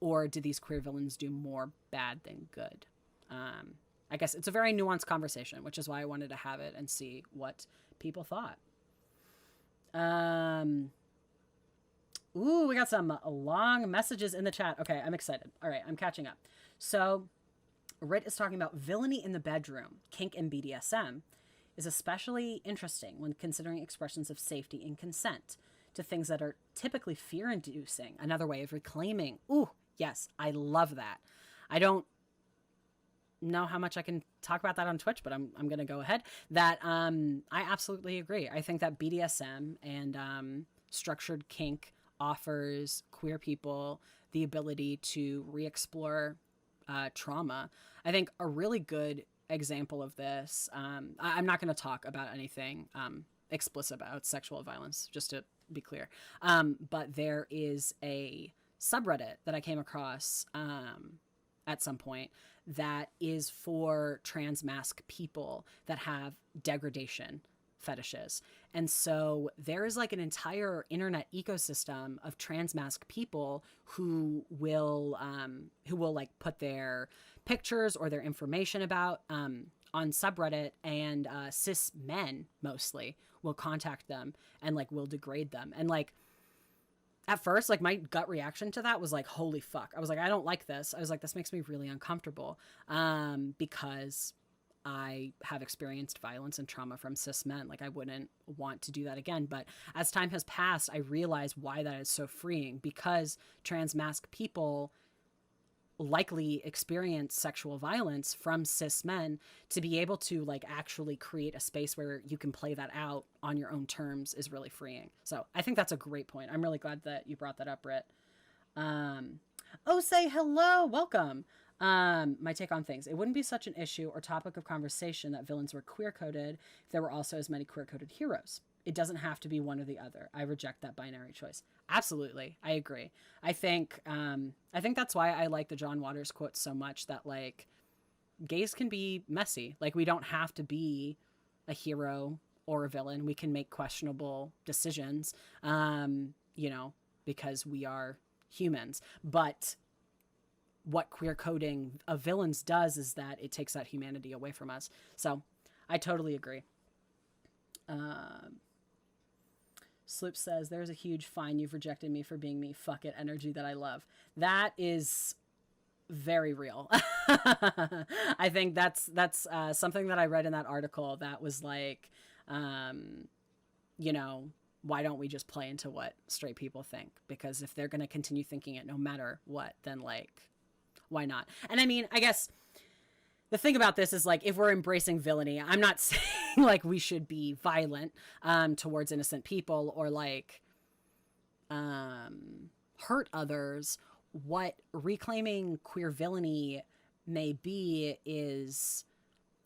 Or do these queer villains do more bad than good? I guess it's a very nuanced conversation, which is why I wanted to have it and see what people thought. Ooh, we got some long messages in the chat. Okay, I'm excited. All right, I'm catching up. So Rit is talking about villainy in the bedroom, kink and BDSM is especially interesting when considering expressions of safety and consent to things that are typically fear-inducing, another way of reclaiming. Ooh, yes, I love that. I don't know how much I can talk about that on Twitch, but I'm going to go ahead. That I absolutely agree. I think that BDSM and structured kink offers queer people the ability to re-explore trauma. I think a really good example of this, I'm not going to talk about anything explicit about sexual violence, just to be clear. But there is a subreddit that I came across at some point that is for trans masc people that have degradation fetishes. And so there is like an entire internet ecosystem of trans masc people who will like put their pictures or their information about on subreddit, and cis men mostly will contact them and like will degrade them. And like at first, like my gut reaction to that was like, holy fuck. I was like, I don't like this. I was like, this makes me really uncomfortable because I have experienced violence and trauma from cis men. Like I wouldn't want to do that again. But as time has passed, I realize why that is so freeing, because trans masc people likely experience sexual violence from cis men. To be able to like actually create a space where you can play that out on your own terms is really freeing. So I think that's a great point. I'm really glad that you brought that up, Britt. Oh, say hello. Welcome. My take on things. It wouldn't be such an issue or topic of conversation that villains were queer-coded if there were also as many queer-coded heroes. It doesn't have to be one or the other. I reject that binary choice. Absolutely. I agree. I think that's why I like the John Waters quote so much, that like gays can be messy. Like we don't have to be a hero or a villain. We can make questionable decisions, you know, because we are humans. But what queer coding of villains does is that it takes that humanity away from us. So I totally agree. Sloop says, there's a huge fine. You've rejected me for being me. Fuck it. Energy that I love. That is very real. I think that's something that I read in that article that was like, you know, why don't we just play into what straight people think? Because if they're going to continue thinking it no matter what, then like, why not? And I mean, I guess the thing about this is like, if we're embracing villainy, I'm not saying like we should be violent towards innocent people or like hurt others. What reclaiming queer villainy may be is,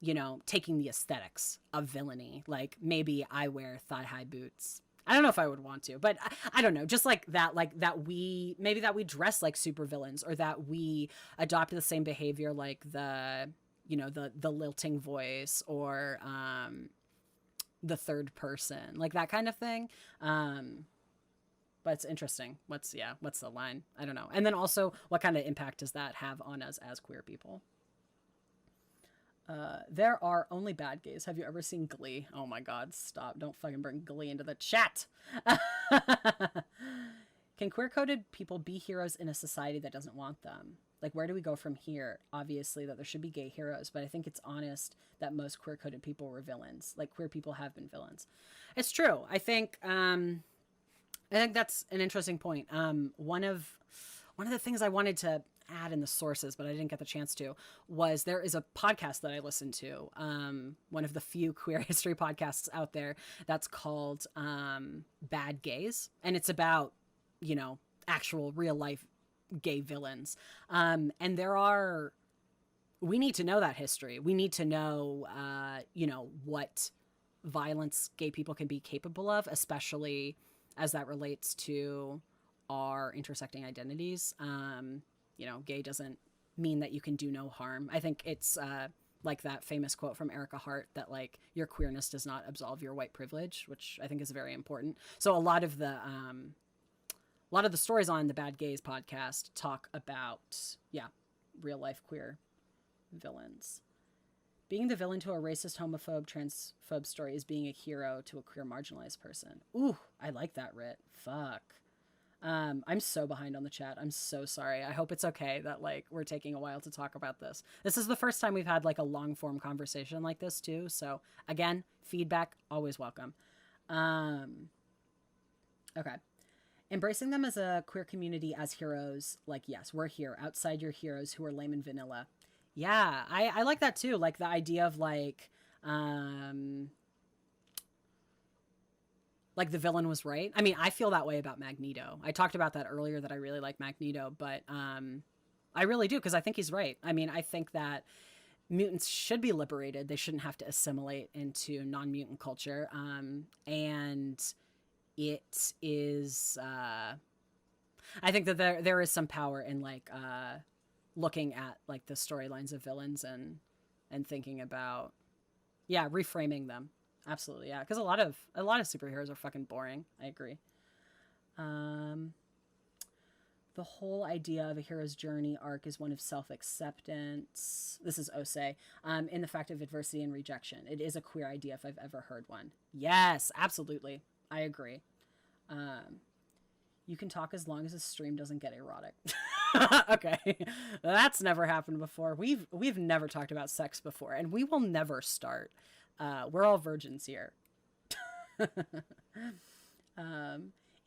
you know, taking the aesthetics of villainy. Like maybe I wear thigh-high boots. I don't know if I would want to, but I don't know. Just like that we dress like supervillains, or that we adopt the same behavior, like the, you know, the lilting voice, or, the third person, like that kind of thing. But it's interesting. What's the line? I don't know. And then also, what kind of impact does that have on us as queer people? There are only bad gays. Have you ever seen Glee? Oh my God, stop. Don't fucking bring Glee into the chat. Can queer-coded people be heroes in a society that doesn't want them? Like, where do we go from here? Obviously that there should be gay heroes, but I think it's honest that most queer-coded people were villains. Like, queer people have been villains. It's true. I think that's an interesting point. One of the things I wanted to add in the sources, but I didn't get the chance to, was there is a podcast that I listened to, one of the few queer history podcasts out there, that's called Bad Gays, and it's about, you know, actual real life gay villains. And we need to know that history. We need to know, you know, what violence gay people can be capable of, especially as that relates to our intersecting identities. You know, gay doesn't mean that you can do no harm. I think it's like that famous quote from Erica Hart that, like, your queerness does not absolve your white privilege, which I think is very important. So a lot of the stories on the Bad Gays podcast talk about, real life queer villains. Being the villain to a racist, homophobe, transphobe story is being a hero to a queer marginalized person. Ooh, I like that, Rit. Fuck. I'm so behind on the chat. I'm so sorry. I hope it's okay that, like, we're taking a while to talk about this. This is the first time we've had, like, a long form conversation like this too. So again, feedback, always welcome. Okay. Embracing them as a queer community as heroes. Like, yes, we're here outside your heroes who are lame and vanilla. Yeah, I like that too. Like the idea of like the villain was right. I mean, I feel that way about Magneto. I talked about that earlier, that I really like Magneto, but I really do, because I think he's right. I mean, I think that mutants should be liberated. They shouldn't have to assimilate into non-mutant culture. And it is, I think that there is some power in like looking at like the storylines of villains and thinking about, reframing them. Absolutely, yeah. Because a lot of superheroes are fucking boring. I agree. The whole idea of a hero's journey arc is one of self-acceptance. This is Osei. In the fact of adversity and rejection. It is a queer idea if I've ever heard one. Yes, absolutely. I agree. You can talk as long as the stream doesn't get erotic. Okay. That's never happened before. We've never talked about sex before, and we will never start. We're all virgins here.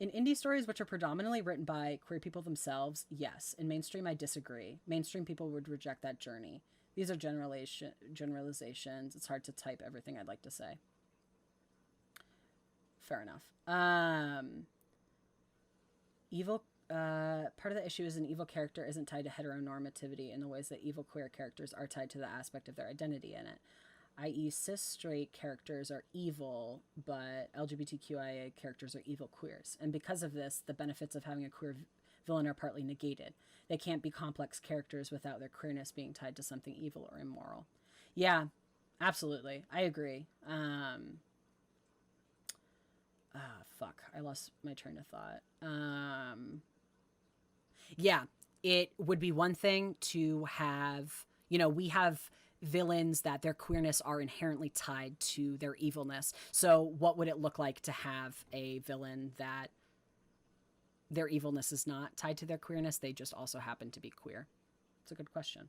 In indie stories, which are predominantly written by queer people themselves, yes. In mainstream, I disagree. Mainstream people would reject that journey. These are generalizations. It's hard to type everything I'd like to say. Fair enough. Evil, part of the issue is an evil character isn't tied to heteronormativity in the ways that evil queer characters are tied to the aspect of their identity in it. I.e., cis straight characters are evil, but LGBTQIA characters are evil queers. And because of this, the benefits of having a queer villain are partly negated. They can't be complex characters without their queerness being tied to something evil or immoral. Yeah, absolutely. I agree. Fuck. I lost my train of thought. Yeah, it would be one thing to have, we have villains that their queerness are inherently tied to their evilness. So what would it look like to have a villain that their evilness is not tied to their queerness? They just also happen to be queer. It's a good question.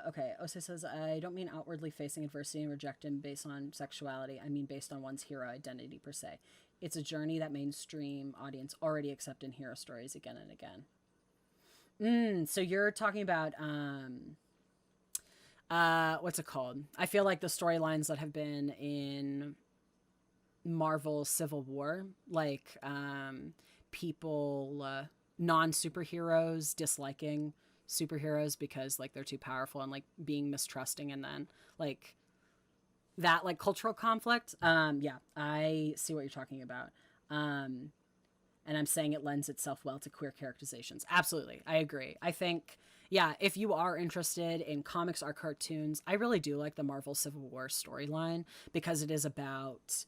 Okay, Ose says, I don't mean outwardly facing adversity and rejection based on sexuality. I mean based on one's hero identity per se. It's a journey that mainstream audience already accept in hero stories again and again. So you're talking about, what's it called? I feel like the storylines that have been in Marvel Civil War, like people, non-superheroes disliking superheroes because like they're too powerful and like being mistrusting, and then like that like cultural conflict. Yeah, I see what you're talking about. And and I'm saying it lends itself well to queer characterizations. Absolutely, I agree. I think, yeah, if you are interested in comics or cartoons, I really do like the Marvel Civil War storyline, because it is about,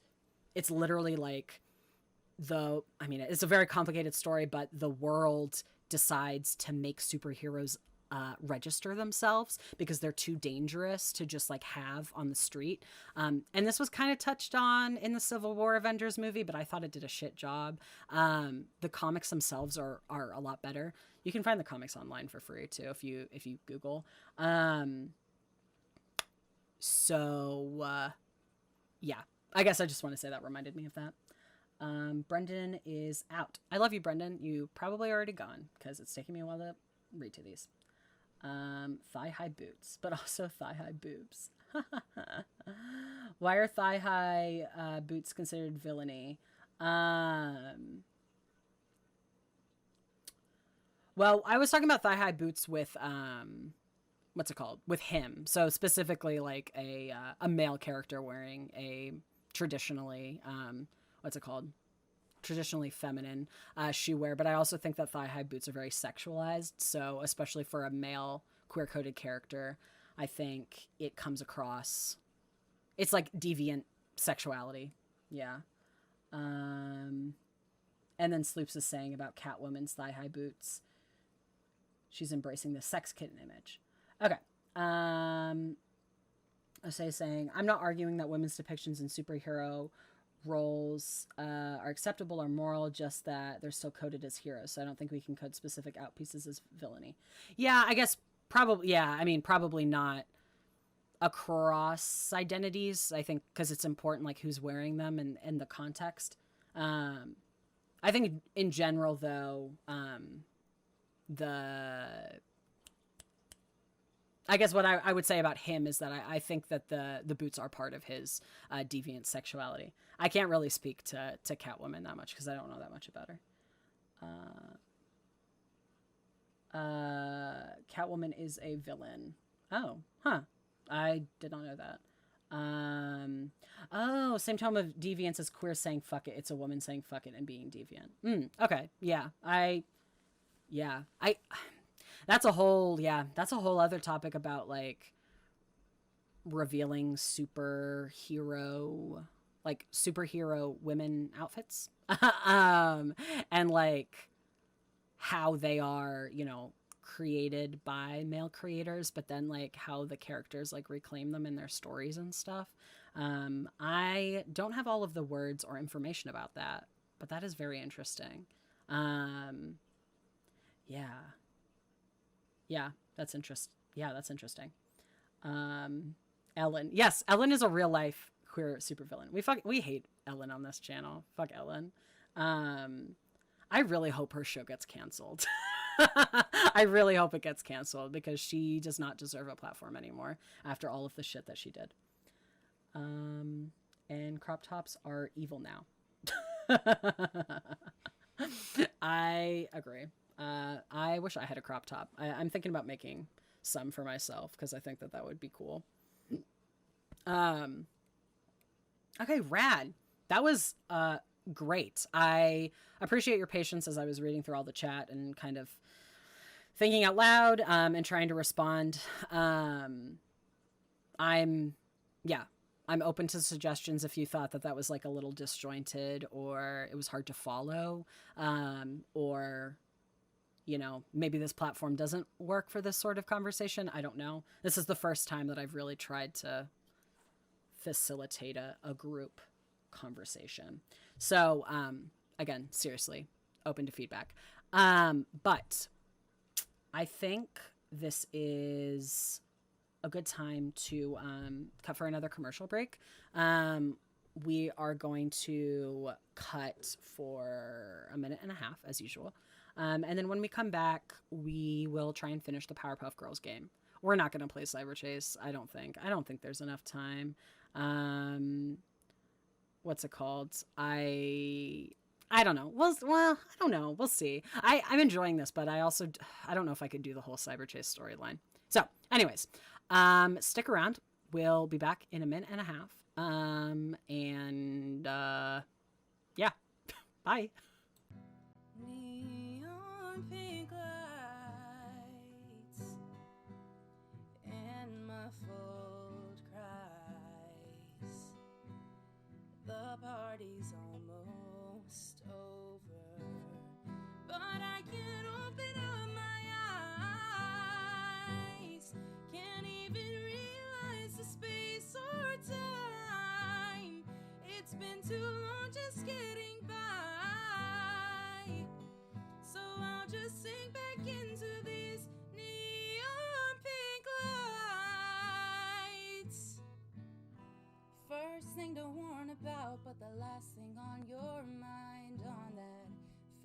it's literally like it's a very complicated story, but the world decides to make superheroes register themselves because they're too dangerous to just like have on the street. And this was kind of touched on in the Civil War Avengers movie, but I thought it did a shit job. The comics themselves are a lot better. You can find the comics online for free too if you Google. Yeah, I guess I just want to say that reminded me of that. Brendan is out. I love you, Brendan. You probably already gone because it's taking me a while to read to these. Thigh-high boots, but also thigh-high boobs. Why are thigh-high boots considered villainy? Well, I was talking about thigh-high boots with, what's it called? With him. So specifically like a male character wearing a traditionally, what's it called? Traditionally feminine shoe wear, but I also think that thigh-high boots are very sexualized. So especially for a male queer-coded character, I think it comes across, it's like deviant sexuality. Yeah. And then Sloops is saying about Catwoman's thigh-high boots, she's embracing the sex kitten image. Okay. Saying, I'm not arguing that women's depictions in superhero roles are acceptable or moral, just that they're still coded as heroes. So I don't think we can code specific out pieces as villainy. Yeah, I guess probably, yeah, I mean, probably not across identities, I think, because it's important, like, who's wearing them and the context. I think in general, though, I guess what I would say about him is that I think that the boots are part of his deviant sexuality. I can't really speak to Catwoman that much because I don't know that much about her. Catwoman is a villain. Oh, huh. I did not know that. Oh, same tone of deviance as queer saying fuck it. It's a woman saying fuck it and being deviant. Okay, yeah. That's a whole other topic about like revealing superhero women outfits. And like how they are, created by male creators, but then like how the characters like reclaim them in their stories and stuff. I don't have all of the words or information about that, but that is very interesting. Yeah, that's interesting. Ellen. Yes, Ellen is a real life queer supervillain. We hate Ellen on this channel. Fuck Ellen. I really hope her show gets canceled. I really hope it gets canceled because she does not deserve a platform anymore after all of the shit that she did. And crop tops are evil now. I agree. I wish I had a crop top. I'm thinking about making some for myself because I think that would be cool. Okay, rad. That was great. I appreciate your patience as I was reading through all the chat and kind of thinking out loud and trying to respond. I'm open to suggestions if you thought that was like a little disjointed or it was hard to follow, or maybe this platform doesn't work for this sort of conversation. I don't know. This is the first time that I've really tried to facilitate a group conversation. So, again, seriously, open to feedback. But I think this is a good time to cut for another commercial break. We are going to cut for a minute and a half, as usual. And then when we come back, we will try and finish the Powerpuff Girls game. We're not going to play Cyber Chase, I don't think. I don't think there's enough time. What's it called? I don't know. Well, I don't know. We'll see. I'm enjoying this, but I don't know if I could do the whole Cyber Chase storyline. So, anyways, stick around. We'll be back in a minute and a half. Yeah. Bye.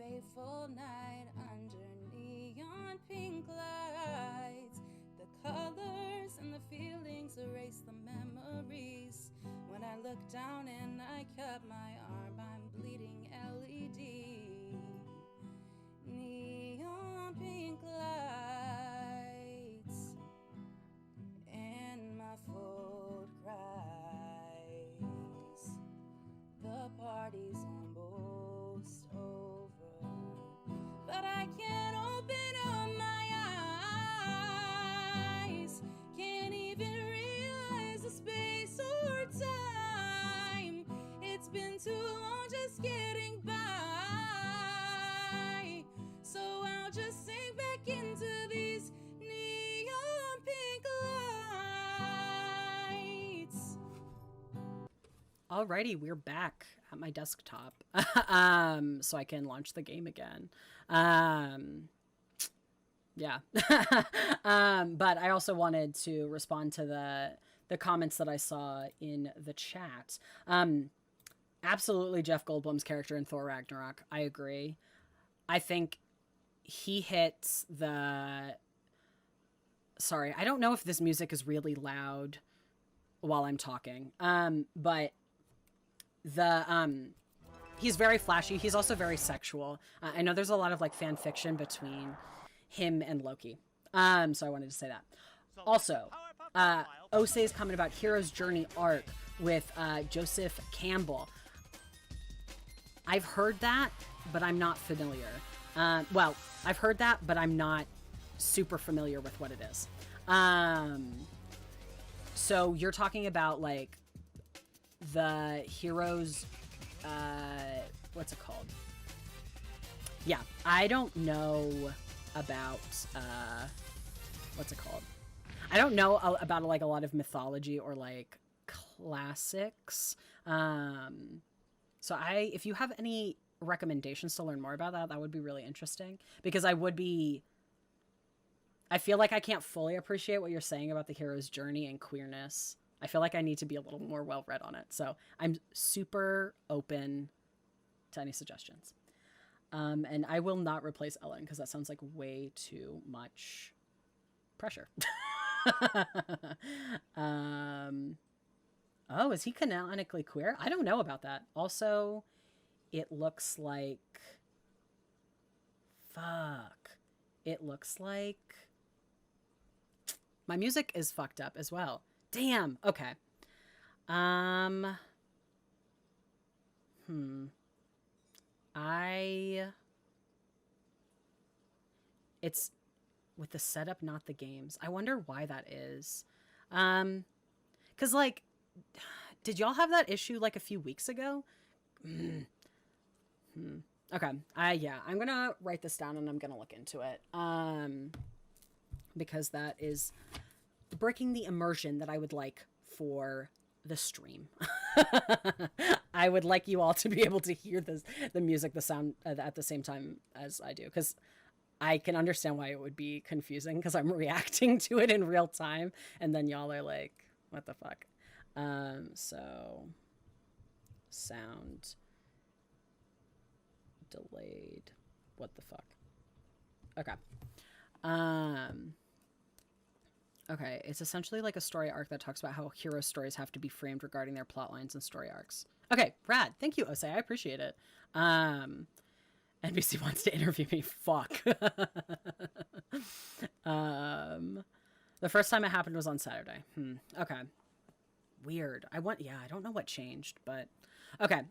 fateful night under neon pink lights. The colors and the feelings erase the memories. When I look down and I cut my arm, I'm bleeding LED. Neon pink lights and my fold cries. The party's almost over, but I can't open up my eyes. Can't even realize the space or time. It's been too long just getting by. So I'll just sink back into these neon pink lights. Alrighty, we're back at my desktop, so I can launch the game again. Yeah. But I also wanted to respond to the comments that I saw in the chat. Absolutely, Jeff Goldblum's character in Thor Ragnarok. I agree. I think he hits the... Sorry, I don't know if this music is really loud while I'm talking, but he's very flashy. He's also very sexual. I know there's a lot of like fan fiction between him and Loki. So I wanted to say that. Also, Osei's comment about Hero's Journey arc with Joseph Campbell. I've heard that, but I'm not familiar. Well, I've heard that, but I'm not super familiar with what it is. So you're talking about like the heroes, what's it called? Yeah, I don't know about, what's it called? I don't know about like a lot of mythology or like classics. So if you have any recommendations to learn more about that, that would be really interesting, because I feel like I can't fully appreciate what you're saying about the hero's journey and queerness. I feel like I need to be a little more well-read on it. So I'm super open to any suggestions. And I will not replace Ellen, because that sounds like way too much pressure. Oh, is he canonically queer? I don't know about that. Also, it looks like... Fuck. It looks like... My music is fucked up as well. Damn. Okay. It's with the setup, not the games. I wonder why that is. 'Cause like, did y'all have that issue like a few weeks ago? Okay. Yeah, I'm gonna write this down and I'm gonna look into it. Because that is breaking the immersion that I would like for the stream. I would like you all to be able to hear the music, the sound at the same time as I do, because I can understand why it would be confusing, because I'm reacting to it in real time, and then y'all are like, what the fuck? So, sound delayed. What the fuck? Okay. Okay, it's essentially like a story arc that talks about how hero stories have to be framed regarding their plot lines and story arcs. Okay, rad. Thank you, Osei. I appreciate it. NBC wants to interview me. Fuck. The first time it happened was on Saturday. Okay. Weird. I don't know what changed, but okay.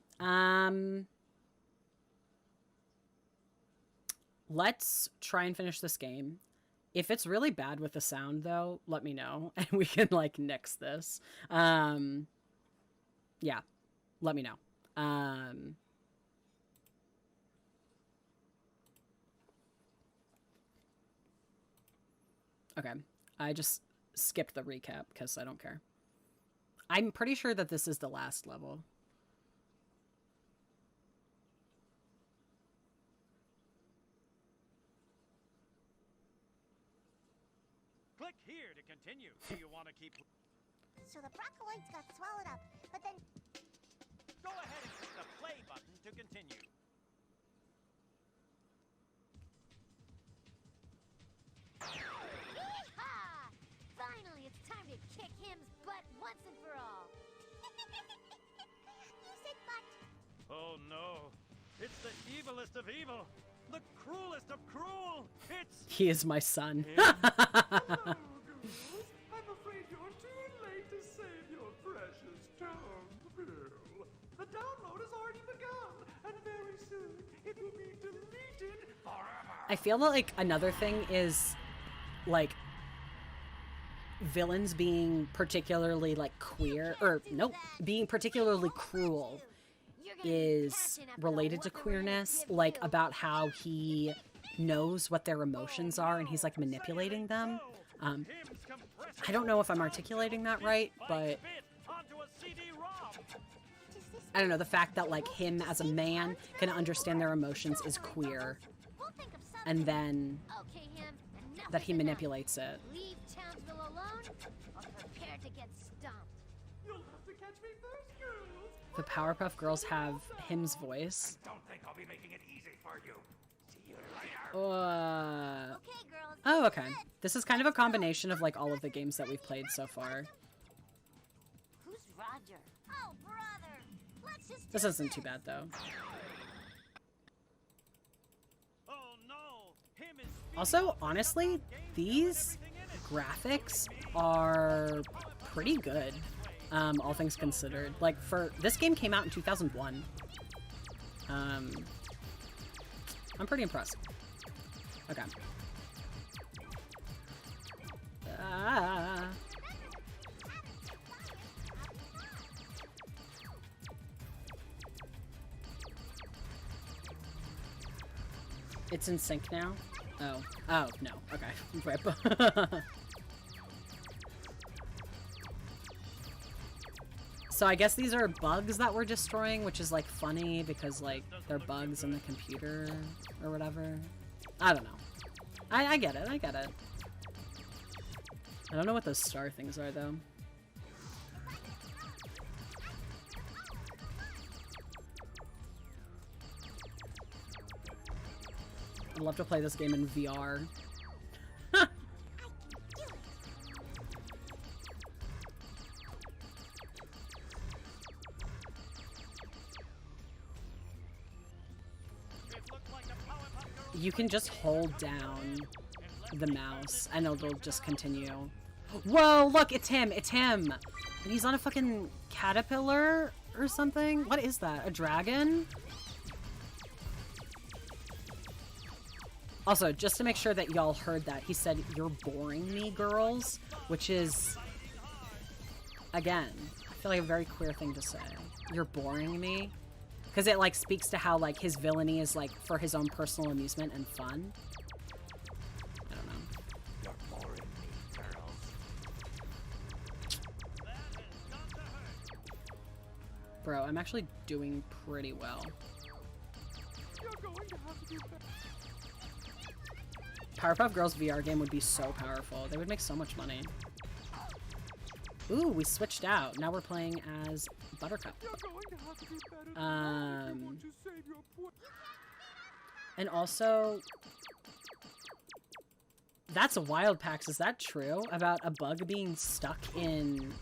Let's try and finish this game. If it's really bad with the sound, though, let me know, and we can, like, nix this. Yeah, let me know. Okay, I just skipped the recap, because I don't care. I'm pretty sure that this is the last level. Click here to continue. Do you want to keep... So the broccoloids got swallowed up, but then... Go ahead and click the play button to continue. no. It's the evilest of evil. The cruelest of cruel. It's He is my son. Hello, girls. I'm afraid you're too late to save your precious Townville. The download has already begun, and very soon it will be deleted forever. I feel that, like, another thing is, like, villains being particularly, like, queer, or, nope, being particularly cruel is related to queerness, like, about how he knows what their emotions are and he's, like, manipulating them. I don't know if I'm articulating that right, but I don't know, the fact that, like, him as a man can understand their emotions is queer, and then that he manipulates it. Leave Townsville alone or prepare to get stomped. You'll have to catch me first, girls. The Powerpuff Girls have him's voice. Don't think I'll be making it easy for you. See you later. Okay, girls. Oh, okay. This is kind of a combination of, like, all of the games that we've played so far. Who's Roger? Oh, brother. Let's just This isn't too bad, though. oh no. Him is Also, honestly, these graphics are pretty good, all things considered. Like, this game came out in 2001. I'm pretty impressed. Okay. It's in sync now? Oh. Oh, no. Okay. Rip. So I guess these are bugs that we're destroying, which is, like, funny because, like, they're bugs in the computer or whatever. I don't know. I get it. I get it. I don't know what those star things are, though. I'd love to play this game in VR. You can just hold down the mouse and it'll just continue. Whoa, look, it's him, it's him! And he's on a fucking caterpillar or something? What is that, a dragon? Also, just to make sure that y'all heard that, he said, "You're boring me, girls," which is, again, I feel like a very queer thing to say. You're boring me? Because it, like, speaks to how, like, his villainy is, like, for his own personal amusement and fun. I don't know. You're boring me, girls. Bro, I'm actually doing pretty well. You're going to have to do better. Powerpuff Girls VR game would be so powerful. They would make so much money. Ooh, we switched out. Now we're playing as Buttercup. You're going to have to do better than that if you want to save your poor... And also, that's a wild PAX. Is that true? About a bug being stuck in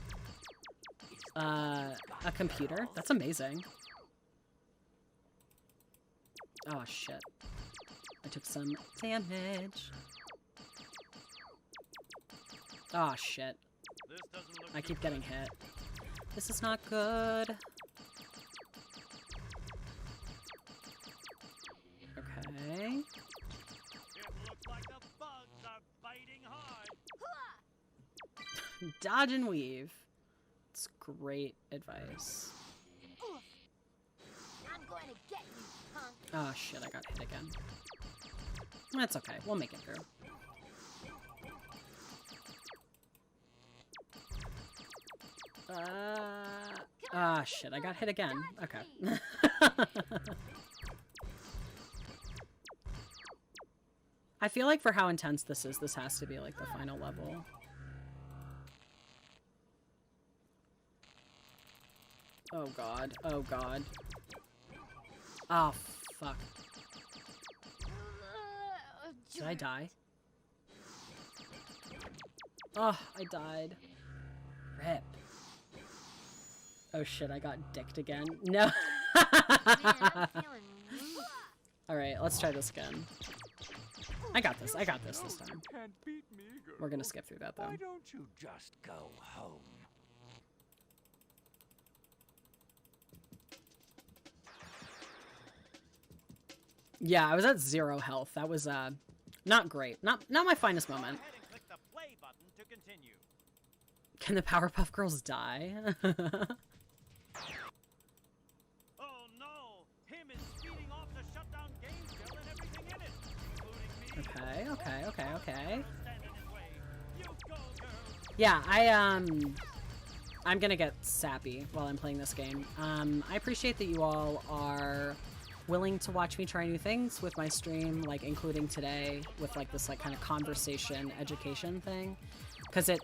a computer? That's amazing. Oh, shit. I took some damage. Oh, shit. This doesn't look I too keep good. getting hit. This is not good. Okay. It looks like the bugs are biting hard. Dodge and weave. It's great advice. I'm going to get you, punk. Oh shit, I got hit again. That's okay, we'll make it through. Ah shit, I got hit again. Okay. I feel like for how intense this is, this has to be like the final level. Oh god, oh god. Oh fuck. Did I die? Oh, I died. Rip. Oh shit, I got dicked again. No. I'm feeling woo. All right, let's try this again. I got this. I got this time. You can't beat me, girl. We're gonna skip through that though. Why don't you just go home? Yeah, I was at 0 health. That was not great. Not my finest moment. Go ahead and click the play button to continue. Can the Powerpuff Girls die? Oh no! Him is speeding off to shut down Gamesville and everything in it, including me. Okay. Stand in his way. You go, girl. Yeah, I'm gonna get sappy while I'm playing this game. I appreciate that you all are willing to watch me try new things with my stream, like including today with like this like kind of conversation education thing, because I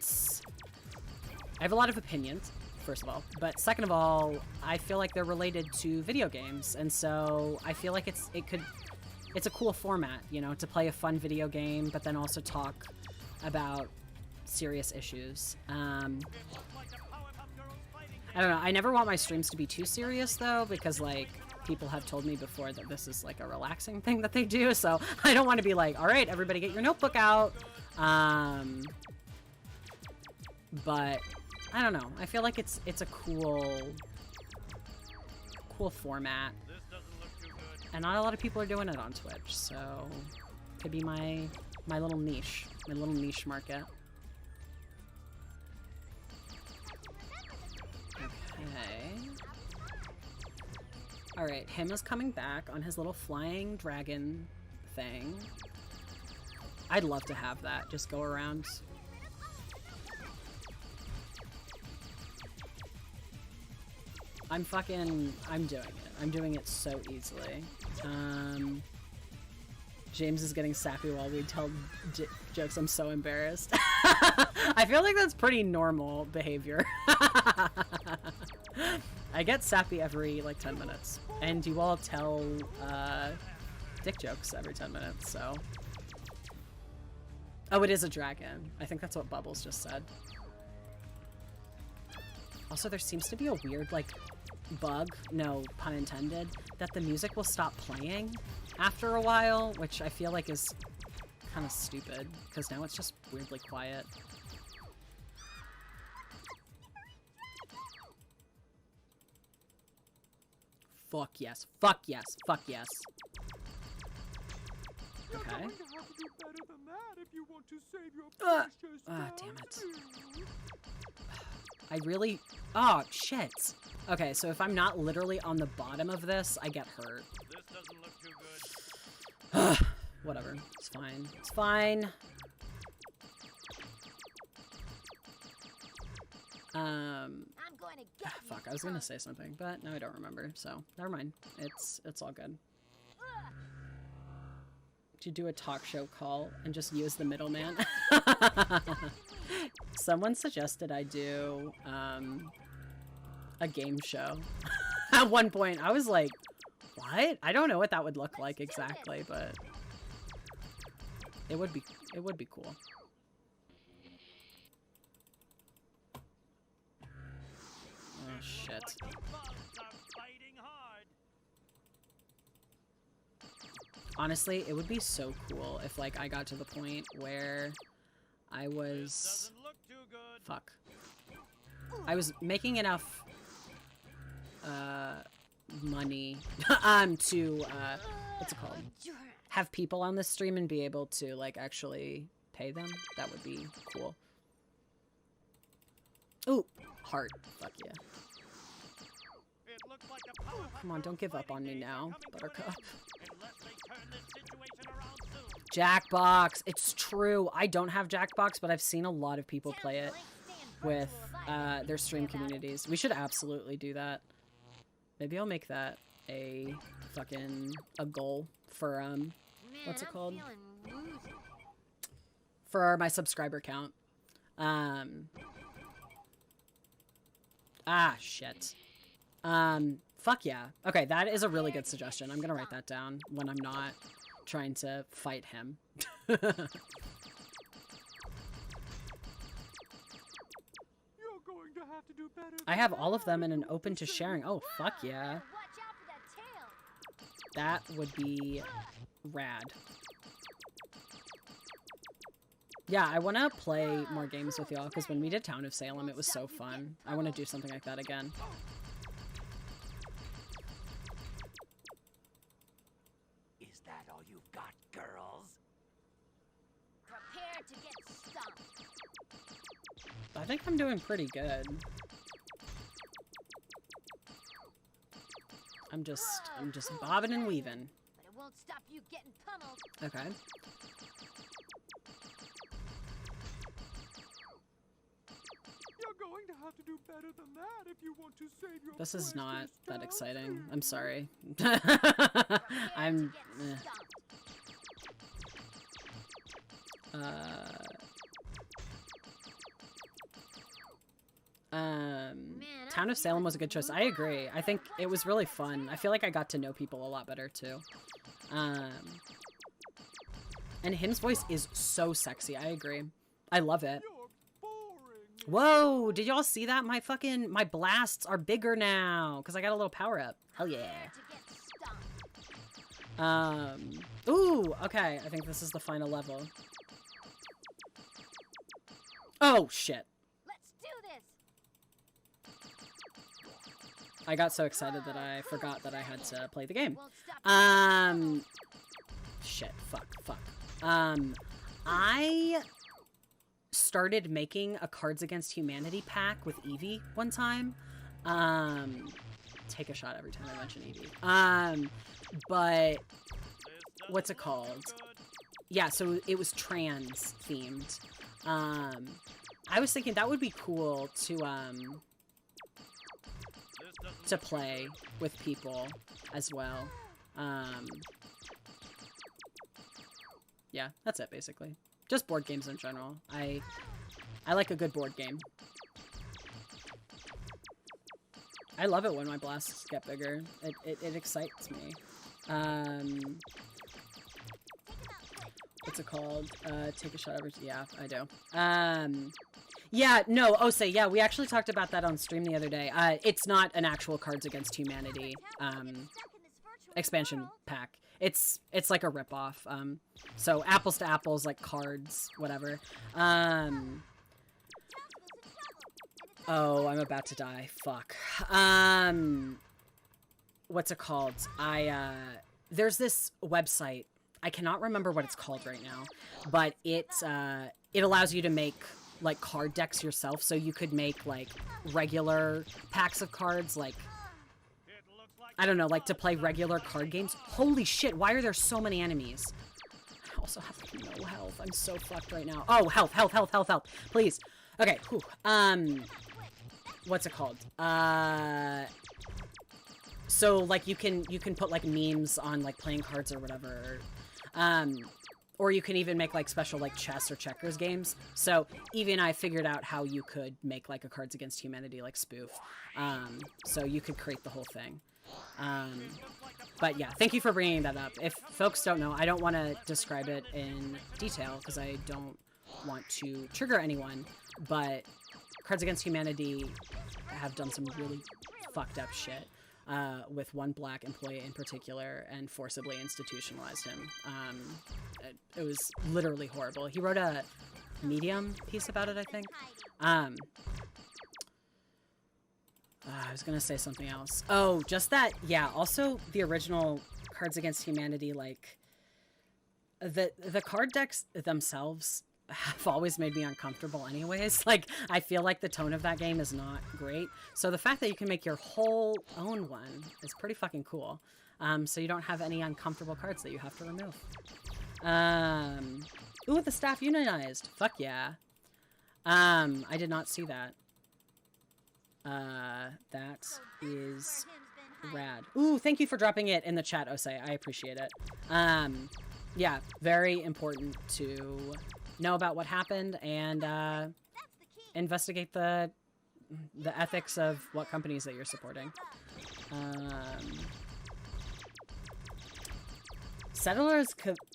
have a lot of opinions, first of all, but second of all, I feel like they're related to video games, and so I feel like it's a cool format, you know, to play a fun video game, but then also talk about serious issues. I don't know, I never want my streams to be too serious though, because like people have told me before that this is like a relaxing thing that they do, so I don't want to be like, all right, everybody get your notebook out. But I don't know, I feel like it's a cool format, This doesn't look too good. and not a lot of people are doing it on Twitch, so it could be my little niche market. Okay. Alright, him is coming back on his little flying dragon thing. I'd love to have that, just go around. I'm doing it. I'm doing it so easily. James is getting sappy while we tell jokes. I'm so embarrassed. I feel like that's pretty normal behavior. I get sappy every like 10 minutes, and you all tell dick jokes every 10 minutes, so. Oh, it is a dragon. I think that's what Bubbles just said. Also, there seems to be a weird like bug, no pun intended, that the music will stop playing after a while, which I feel like is kind of stupid, because now it's just weirdly quiet. Fuck yes. Fuck yes. Fuck yes. You're Okay. going to have to do better than that if you want to save your precious damn it. Townsville. I really... Oh, shit. Okay, so if I'm not literally on the bottom of this, I get hurt. This doesn't look too good. Whatever. It's fine. It's fine. I'm going to get you. Fuck, I was gonna say something, but now I don't remember, so never mind. It's all good. To do a talk show call and just use the middleman. Someone suggested I do a game show. At one point, I was like, what? I don't know what that would look like exactly, but it would be cool. Oh shit. Like the bugs are biting hard. Honestly, it would be so cool if like I got to the point where I This was doesn't look too good. fuck. I was making enough money to what's it called? Have people on the stream and be able to like actually pay them. That would be cool. Ooh, heart. Fuck yeah. It looks like the Powerpuff Come on, don't give up on me Girls now, fighting days are coming to an Buttercup. end, unless they turn this situation around soon. Jackbox. It's true. I don't have Jackbox, but I've seen a lot of people play it with their stream communities. We should absolutely do that. Maybe I'll make that a goal for what's it called? For my subscriber count. Shit. Fuck yeah. Okay, that is a really good suggestion. I'm gonna write that down when I'm not trying to fight him. You're going to have to do better I have all of them in an open to sharing. Oh, fuck yeah. That would be rad. Yeah, I want to play more games with y'all, because when we did Town of Salem, it was so fun. I want to do something like that again. Is that all you've got, girls? Prepare to get stomped. I think I'm doing pretty good. I'm just bobbing and weaving. But it won't stop you getting pummeled. Okay. You're going to have to do better than that if you want to save your This is not precious that town. exciting. I'm sorry. Prepare I'm... to get eh. stomped. Town of Salem was a good choice. I agree. I think it was really fun. I feel like I got to know people a lot better too. And him's voice is so sexy. I agree. I love it. You're boring. Whoa, did y'all see that? My blasts are bigger now because I got a little power up. Hell yeah. Prepare to get stomped. Ooh, okay. I think this is the final level. Oh, shit. Let's do this. I got so excited that I forgot that I had to play the game. Won't stop Shit, fuck. I started making a Cards Against Humanity pack with Evie one time. Take a shot every time I mention Evie. But what's it called? Yeah, so it was trans themed. I was thinking that would be cool to play with people as well. Yeah, that's it basically. Just board games in general. I like a good board game. I love it when my blasts get bigger. It excites me. What's it called? Take a shot every... Yeah, I do. Yeah, no, Ose, yeah, we actually talked about that on stream the other day. It's not an actual Cards Against Humanity expansion pack. It's like a ripoff. So apples to apples, like cards, whatever. Oh, I'm about to die. Fuck. What's it called? There's this website. I cannot remember what it's called right now, but it allows you to make like card decks yourself, so you could make like regular packs of cards, like I don't know, like to play regular card games. Holy shit, why are there so many enemies? I also have like no health. I'm so fucked right now. Oh, health, please. Okay, whew. What's it called? So like you can put like memes on like playing cards or whatever. Or you can even make like special like chess or checkers games. So Evie and I figured out how you could make like a Cards Against Humanity like spoof. So you could create the whole thing. But yeah, thank you for bringing that up. If folks don't know, I don't want to describe it in detail because I don't want to trigger anyone, but Cards Against Humanity have done some really fucked up shit. With one black employee in particular, and forcibly institutionalized him. It was literally horrible. He wrote a Medium piece about it, I think. I was gonna say something else. Oh, just that, yeah, also the original Cards Against Humanity, like, the card decks themselves have always made me uncomfortable anyways. Like, I feel like the tone of that game is not great. So the fact that you can make your whole own one is pretty fucking cool. So you don't have any uncomfortable cards that you have to remove. Ooh, the staff unionized. Fuck yeah. I did not see that. That is rad. Ooh, thank you for dropping it in the chat, Osei. I appreciate it. Yeah, very important to know about what happened and investigate the ethics of what companies that you're supporting. Settlers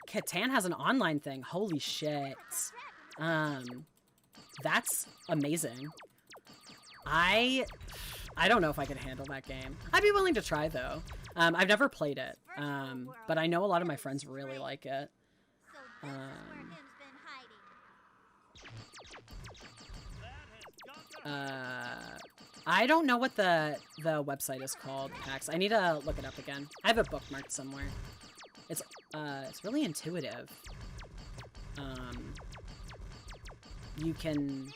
Catan has an online thing. Holy shit. That's amazing. I I don't know if I could handle that game. I'd be willing to try though. I've never played it, but I know a lot of my friends really like it. So this is where him's been hiding. I don't know what the website is called, Pax. I need to look it up again. I have it bookmarked somewhere. It's really intuitive. You can,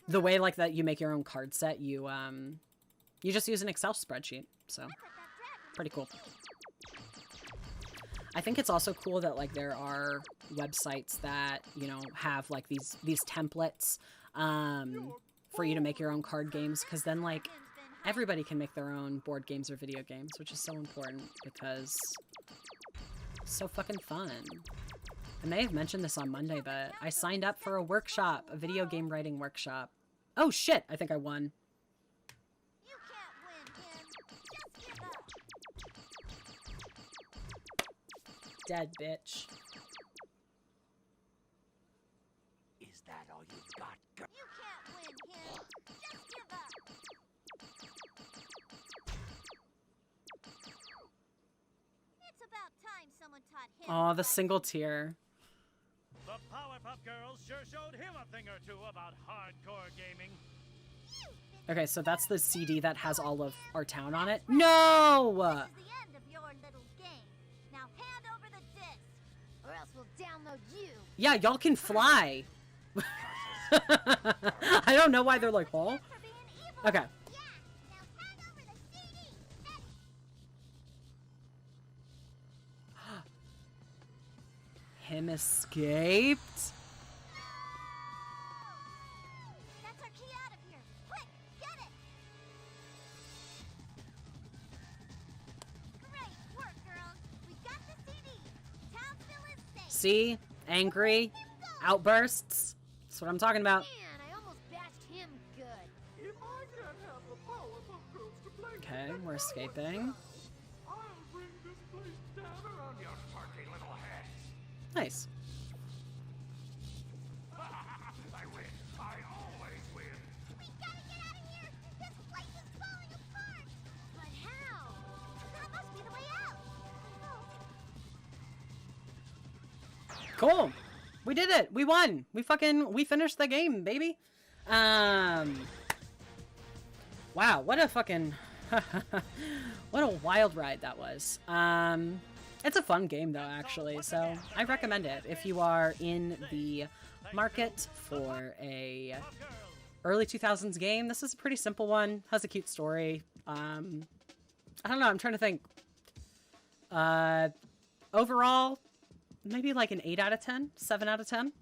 the way like that you make your own card set, you just use an Excel spreadsheet. So pretty cool. I think it's also cool that like there are websites that, you know, have like these templates for you to make your own card games, because then like everybody can make their own board games or video games, which is so important because it's so fucking fun. I may have mentioned this on Monday, but I signed up for a workshop, a video game writing workshop. Oh shit, I think I won. You can't win him. Just give up. Dead bitch. Is that all you got, girl? You can't win him. Just give up. It's about time someone taught him. Aw, the single tier. The Powerpuff Girls sure showed him a thing or two about hardcore gaming. Okay, so that's the CD that has all of our town on it. No! This is the end of your little game. Now hand over the disc. Or else we'll download you. Yeah, y'all can fly. I don't know why they're like, huh? For being evil. Okay. Yeah. Now hand over the CD. Him escaped? That's our key out of here. Quick, get it. Great work, girls. We got the CD. Townsville is safe. See? Angry? Outbursts? That's what I'm talking about. Man, I almost bashed him good. If I can't have the Powerpuff Girls to play with, Okay, then we're no escaping. one else. I'll bring this place down around your party little heads. Nice. I win. I always win. We gotta get out of here. This place is falling apart. But how? That must be the way out. Oh. Cool. We did it. We won. We finished the game, baby. Wow, what a fucking what a wild ride that was. It's a fun game though, actually, so I recommend it if you are in the market for a early 2000s game. This is a pretty simple one, has a cute story. I don't know, I'm trying to think. Overall, maybe like an 8 out of 10, 7 out of 10.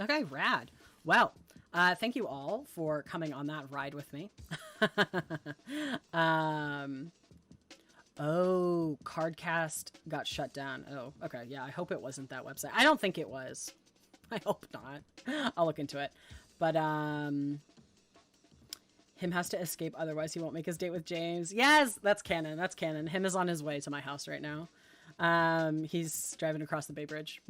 Okay, rad. Well, thank you all for coming on that ride with me. Oh, Cardcast got shut down. Oh, okay, yeah, I hope it wasn't that website. I don't think it was. I hope not. I'll look into it. But, him has to escape, otherwise he won't make his date with James. Yes, that's canon, that's canon. Him is on his way to my house right now. He's driving across the Bay Bridge.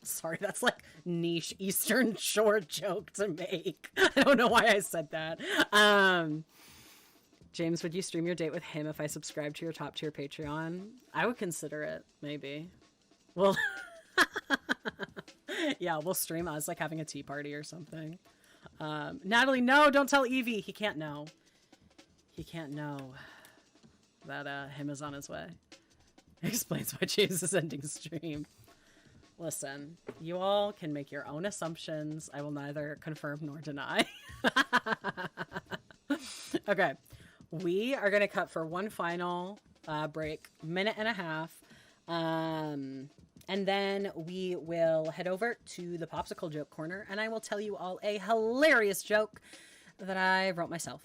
Sorry, that's like niche Eastern Shore joke to make. I don't know why I said that. James, would you stream your date with him if I subscribe to your top tier Patreon? I would consider it, maybe. Well, yeah, we'll stream us like having a tea party or something. Natalie, no, don't tell Evie. He can't know. He can't know that him is on his way. Explains why James is ending stream. Listen, you all can make your own assumptions. I will neither confirm nor deny. Okay, we are going to cut for one final break, minute and a half. And then we will head over to the Popsicle Joke Corner, and I will tell you all a hilarious joke that I wrote myself.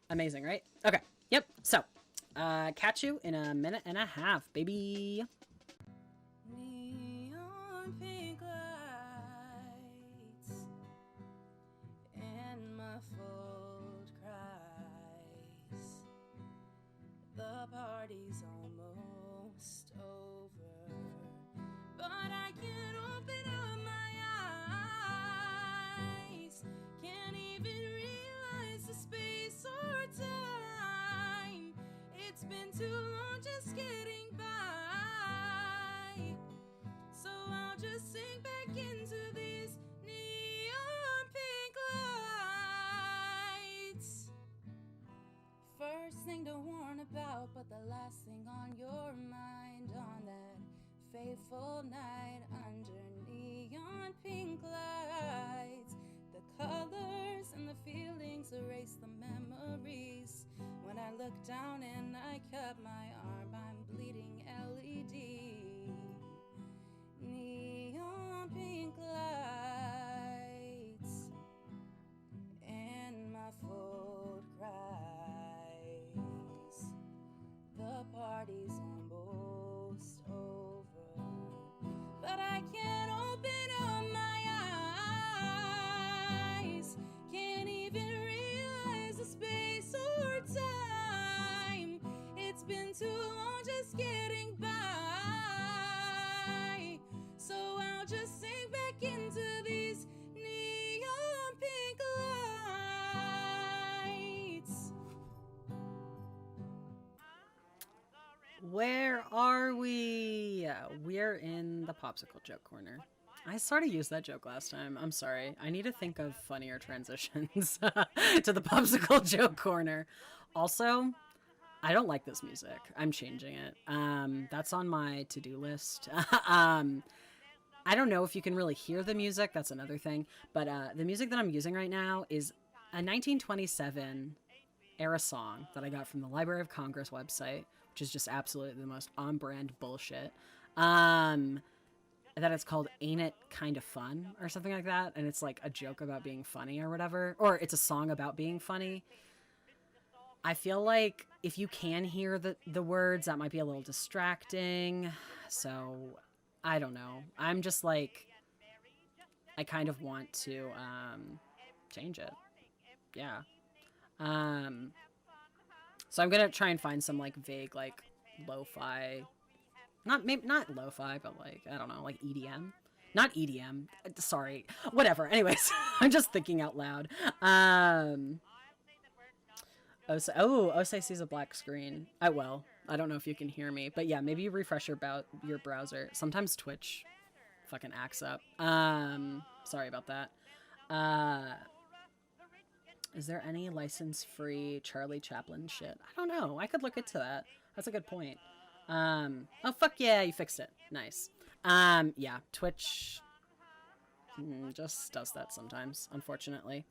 Amazing, right? Okay, yep, so catch you in a minute and a half, baby. Neon pink lights and muffled cries. The party's almost over, but I can't open up my eyes. fateful night under neon pink lights. The colors and the feelings erase the memories. When I look down and I cut my arm, I'm bleeding LED. Neon pink lights and my fold cries. The party's almost over, but I can't open up my eyes. Can't even realize the space or time. It's been too long just getting by. So I'll just sink back into these neon pink lights. Where are we? We're in the popsicle joke corner. I sort of used that joke last time. I'm sorry. I need to think of funnier transitions to the popsicle joke corner. Also, I don't like this music. I'm changing it. That's on my to-do list. I don't know if you can really hear the music. That's another thing. But the music that I'm using right now is a 1927 era song that I got from the Library of Congress website, which is just absolutely the most on-brand bullshit. That it's called Ain't It Kinda Fun or something like that. And it's like a joke about being funny or whatever. Or it's a song about being funny. I feel like if you can hear the words, that might be a little distracting. So, I don't know. I'm just like, I kind of want to change it. Yeah. So I'm gonna try and find some like vague like lo-fi, not lo-fi, but like, I don't know, like EDM. Not EDM. Sorry. Whatever. Anyways, I'm just thinking out loud. Osei sees a black screen. I will. I don't know if you can hear me, but yeah, maybe you refresh your browser. Sometimes Twitch fucking acts up. Sorry about that. Is there any license-free Charlie Chaplin shit? I don't know. I could look into that. That's a good point. Oh, fuck yeah, you fixed it. Nice. Yeah, Twitch just does that sometimes, unfortunately.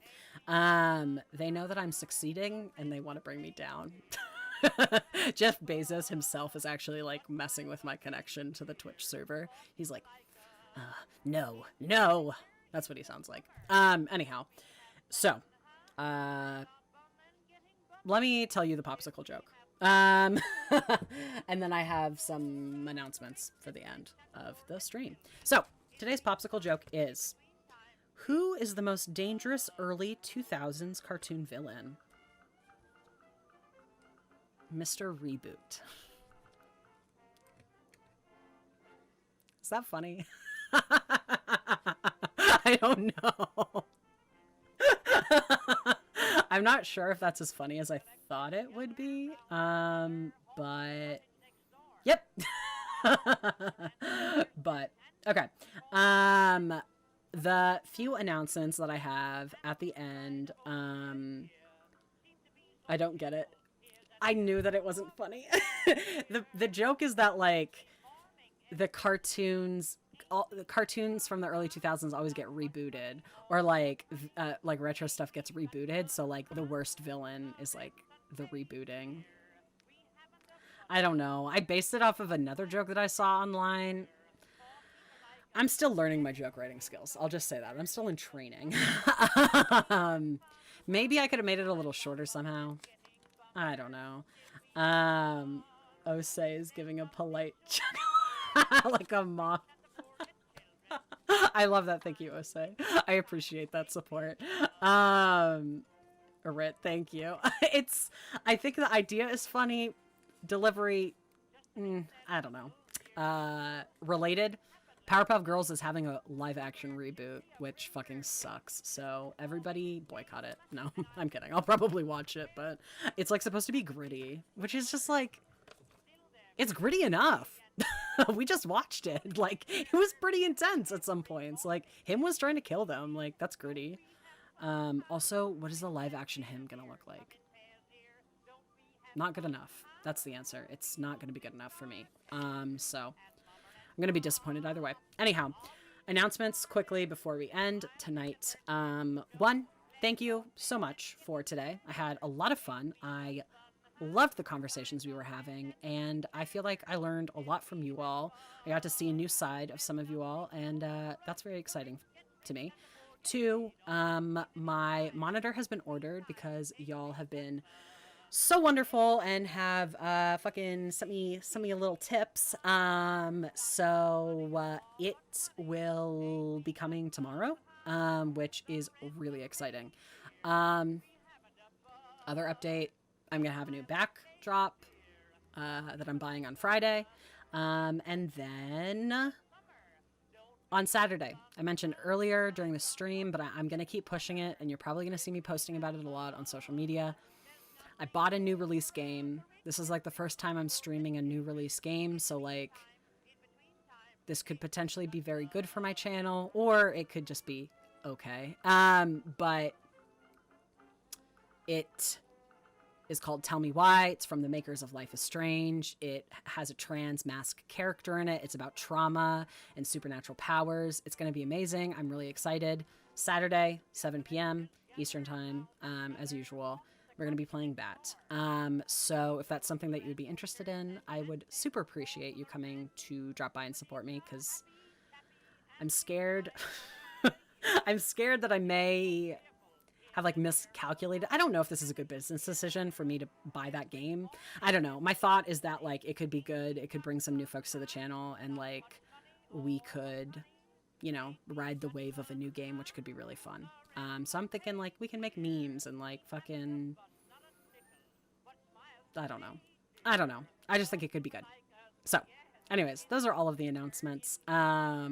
They know that I'm succeeding, and they want to bring me down. Jeff Bezos himself is actually, like, messing with my connection to the Twitch server. He's like, no. That's what he sounds like. Anyhow. So, let me tell you the popsicle joke. And then I have some announcements for the end of the stream. So, today's popsicle joke is, who is the most dangerous early 2000s cartoon villain? Mr. Reboot. Is that funny? I don't know. I'm not sure if that's as funny as I thought it would be. But yep. But okay. The few announcements that I have at the end, I don't get it. I knew that it wasn't funny. The joke is that, like, the cartoons from the early 2000s always get rebooted, or like retro stuff gets rebooted. So like the worst villain is like the rebooting. I don't know. I based it off of another joke that I saw online. I'm still learning my joke writing skills. I'll just say that. I'm still in training. Maybe I could have made it a little shorter somehow. I don't know. Osei is giving a polite chuckle like a mom. I love that. Thank you, Osei. I appreciate that support. Rit, thank you. I think the idea is funny. Delivery, I don't know. Related, Powerpuff Girls is having a live action reboot, which fucking sucks. So everybody boycott it. No, I'm kidding. I'll probably watch it, but it's like supposed to be gritty, which is just like, it's gritty enough. We just watched it. Like, it was pretty intense at some points. Like, him was trying to kill them. Like, that's gritty. Also, what is the live action him gonna look like? Not good enough. That's the answer. It's not gonna be good enough for me. So, I'm going to be disappointed either way. Anyhow, announcements quickly before we end tonight. One, thank you so much for today. I had a lot of fun. I loved the conversations we were having, and I feel like I learned a lot from you all. I got to see a new side of some of you all, and that's very exciting to me. Two, my monitor has been ordered because y'all have been so wonderful and have fucking sent me a little tips. So it will be coming tomorrow, which is really exciting. Other update, I'm gonna have a new backdrop that I'm buying on Friday, and then on Saturday, I mentioned earlier during the stream, but I'm gonna keep pushing it, and you're probably gonna see me posting about it a lot on social media. I bought a new release game. This is like the first time I'm streaming a new release game, so like this could potentially be very good for my channel, or it could just be okay. But it is called Tell Me Why. It's from the makers of Life is Strange. It has a trans mask character in it. It's about trauma and supernatural powers. It's going to be amazing. I'm really excited. Saturday, 7 p.m. Eastern Time, as usual. We're going to be playing that. So if that's something that you would be interested in, I would super appreciate you coming to drop by and support me, because I'm scared. I'm scared that I may have like miscalculated. I don't know if this is a good business decision for me to buy that game. I don't know. My thought is that like it could be good. It could bring some new folks to the channel, and like we could, you know, ride the wave of a new game, which could be really fun. So I'm thinking like we can make memes and like fucking, I don't know. I just think it could be good. So anyways, those are all of the announcements. I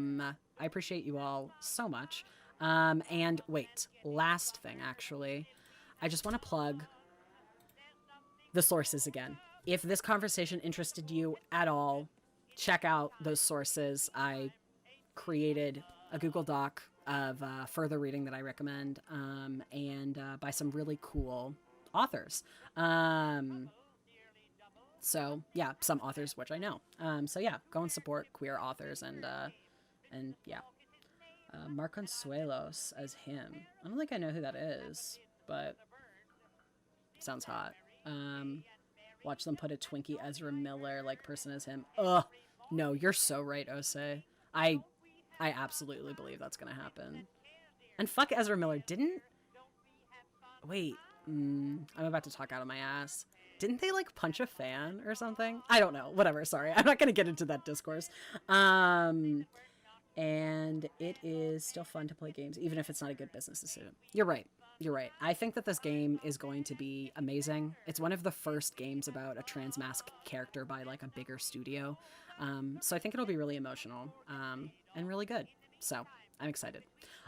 appreciate you all so much. And wait, last thing, actually, I just want to plug the sources again. If this conversation interested you at all, check out those sources. I created a Google Doc of further reading that I recommend, and by some really cool authors. So yeah, some authors which I know. So yeah, go and support queer authors, and yeah. Mark Consuelos as him. I don't think I know who that is, but sounds hot. Watch them put a Twinkie Ezra Miller like person as him. Ugh, no, you're so right, Ose. I absolutely believe that's gonna happen. And fuck Ezra Miller. Wait, I'm about to talk out of my ass. Didn't they like punch a fan or something? I don't know. Whatever. Sorry, I'm not gonna get into that discourse. And it is still fun to play games, even if it's not a good business decision. You're right. I think that this game is going to be amazing. It's one of the first games about a trans mask character by like a bigger studio. So I think it'll be really emotional, and really good. So I'm excited.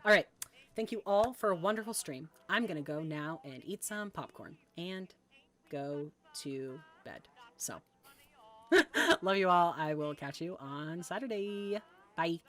All right. Thank you all for a wonderful stream. I'm going to go now and eat some popcorn and go to bed. So love you all. I will catch you on Saturday. Bye.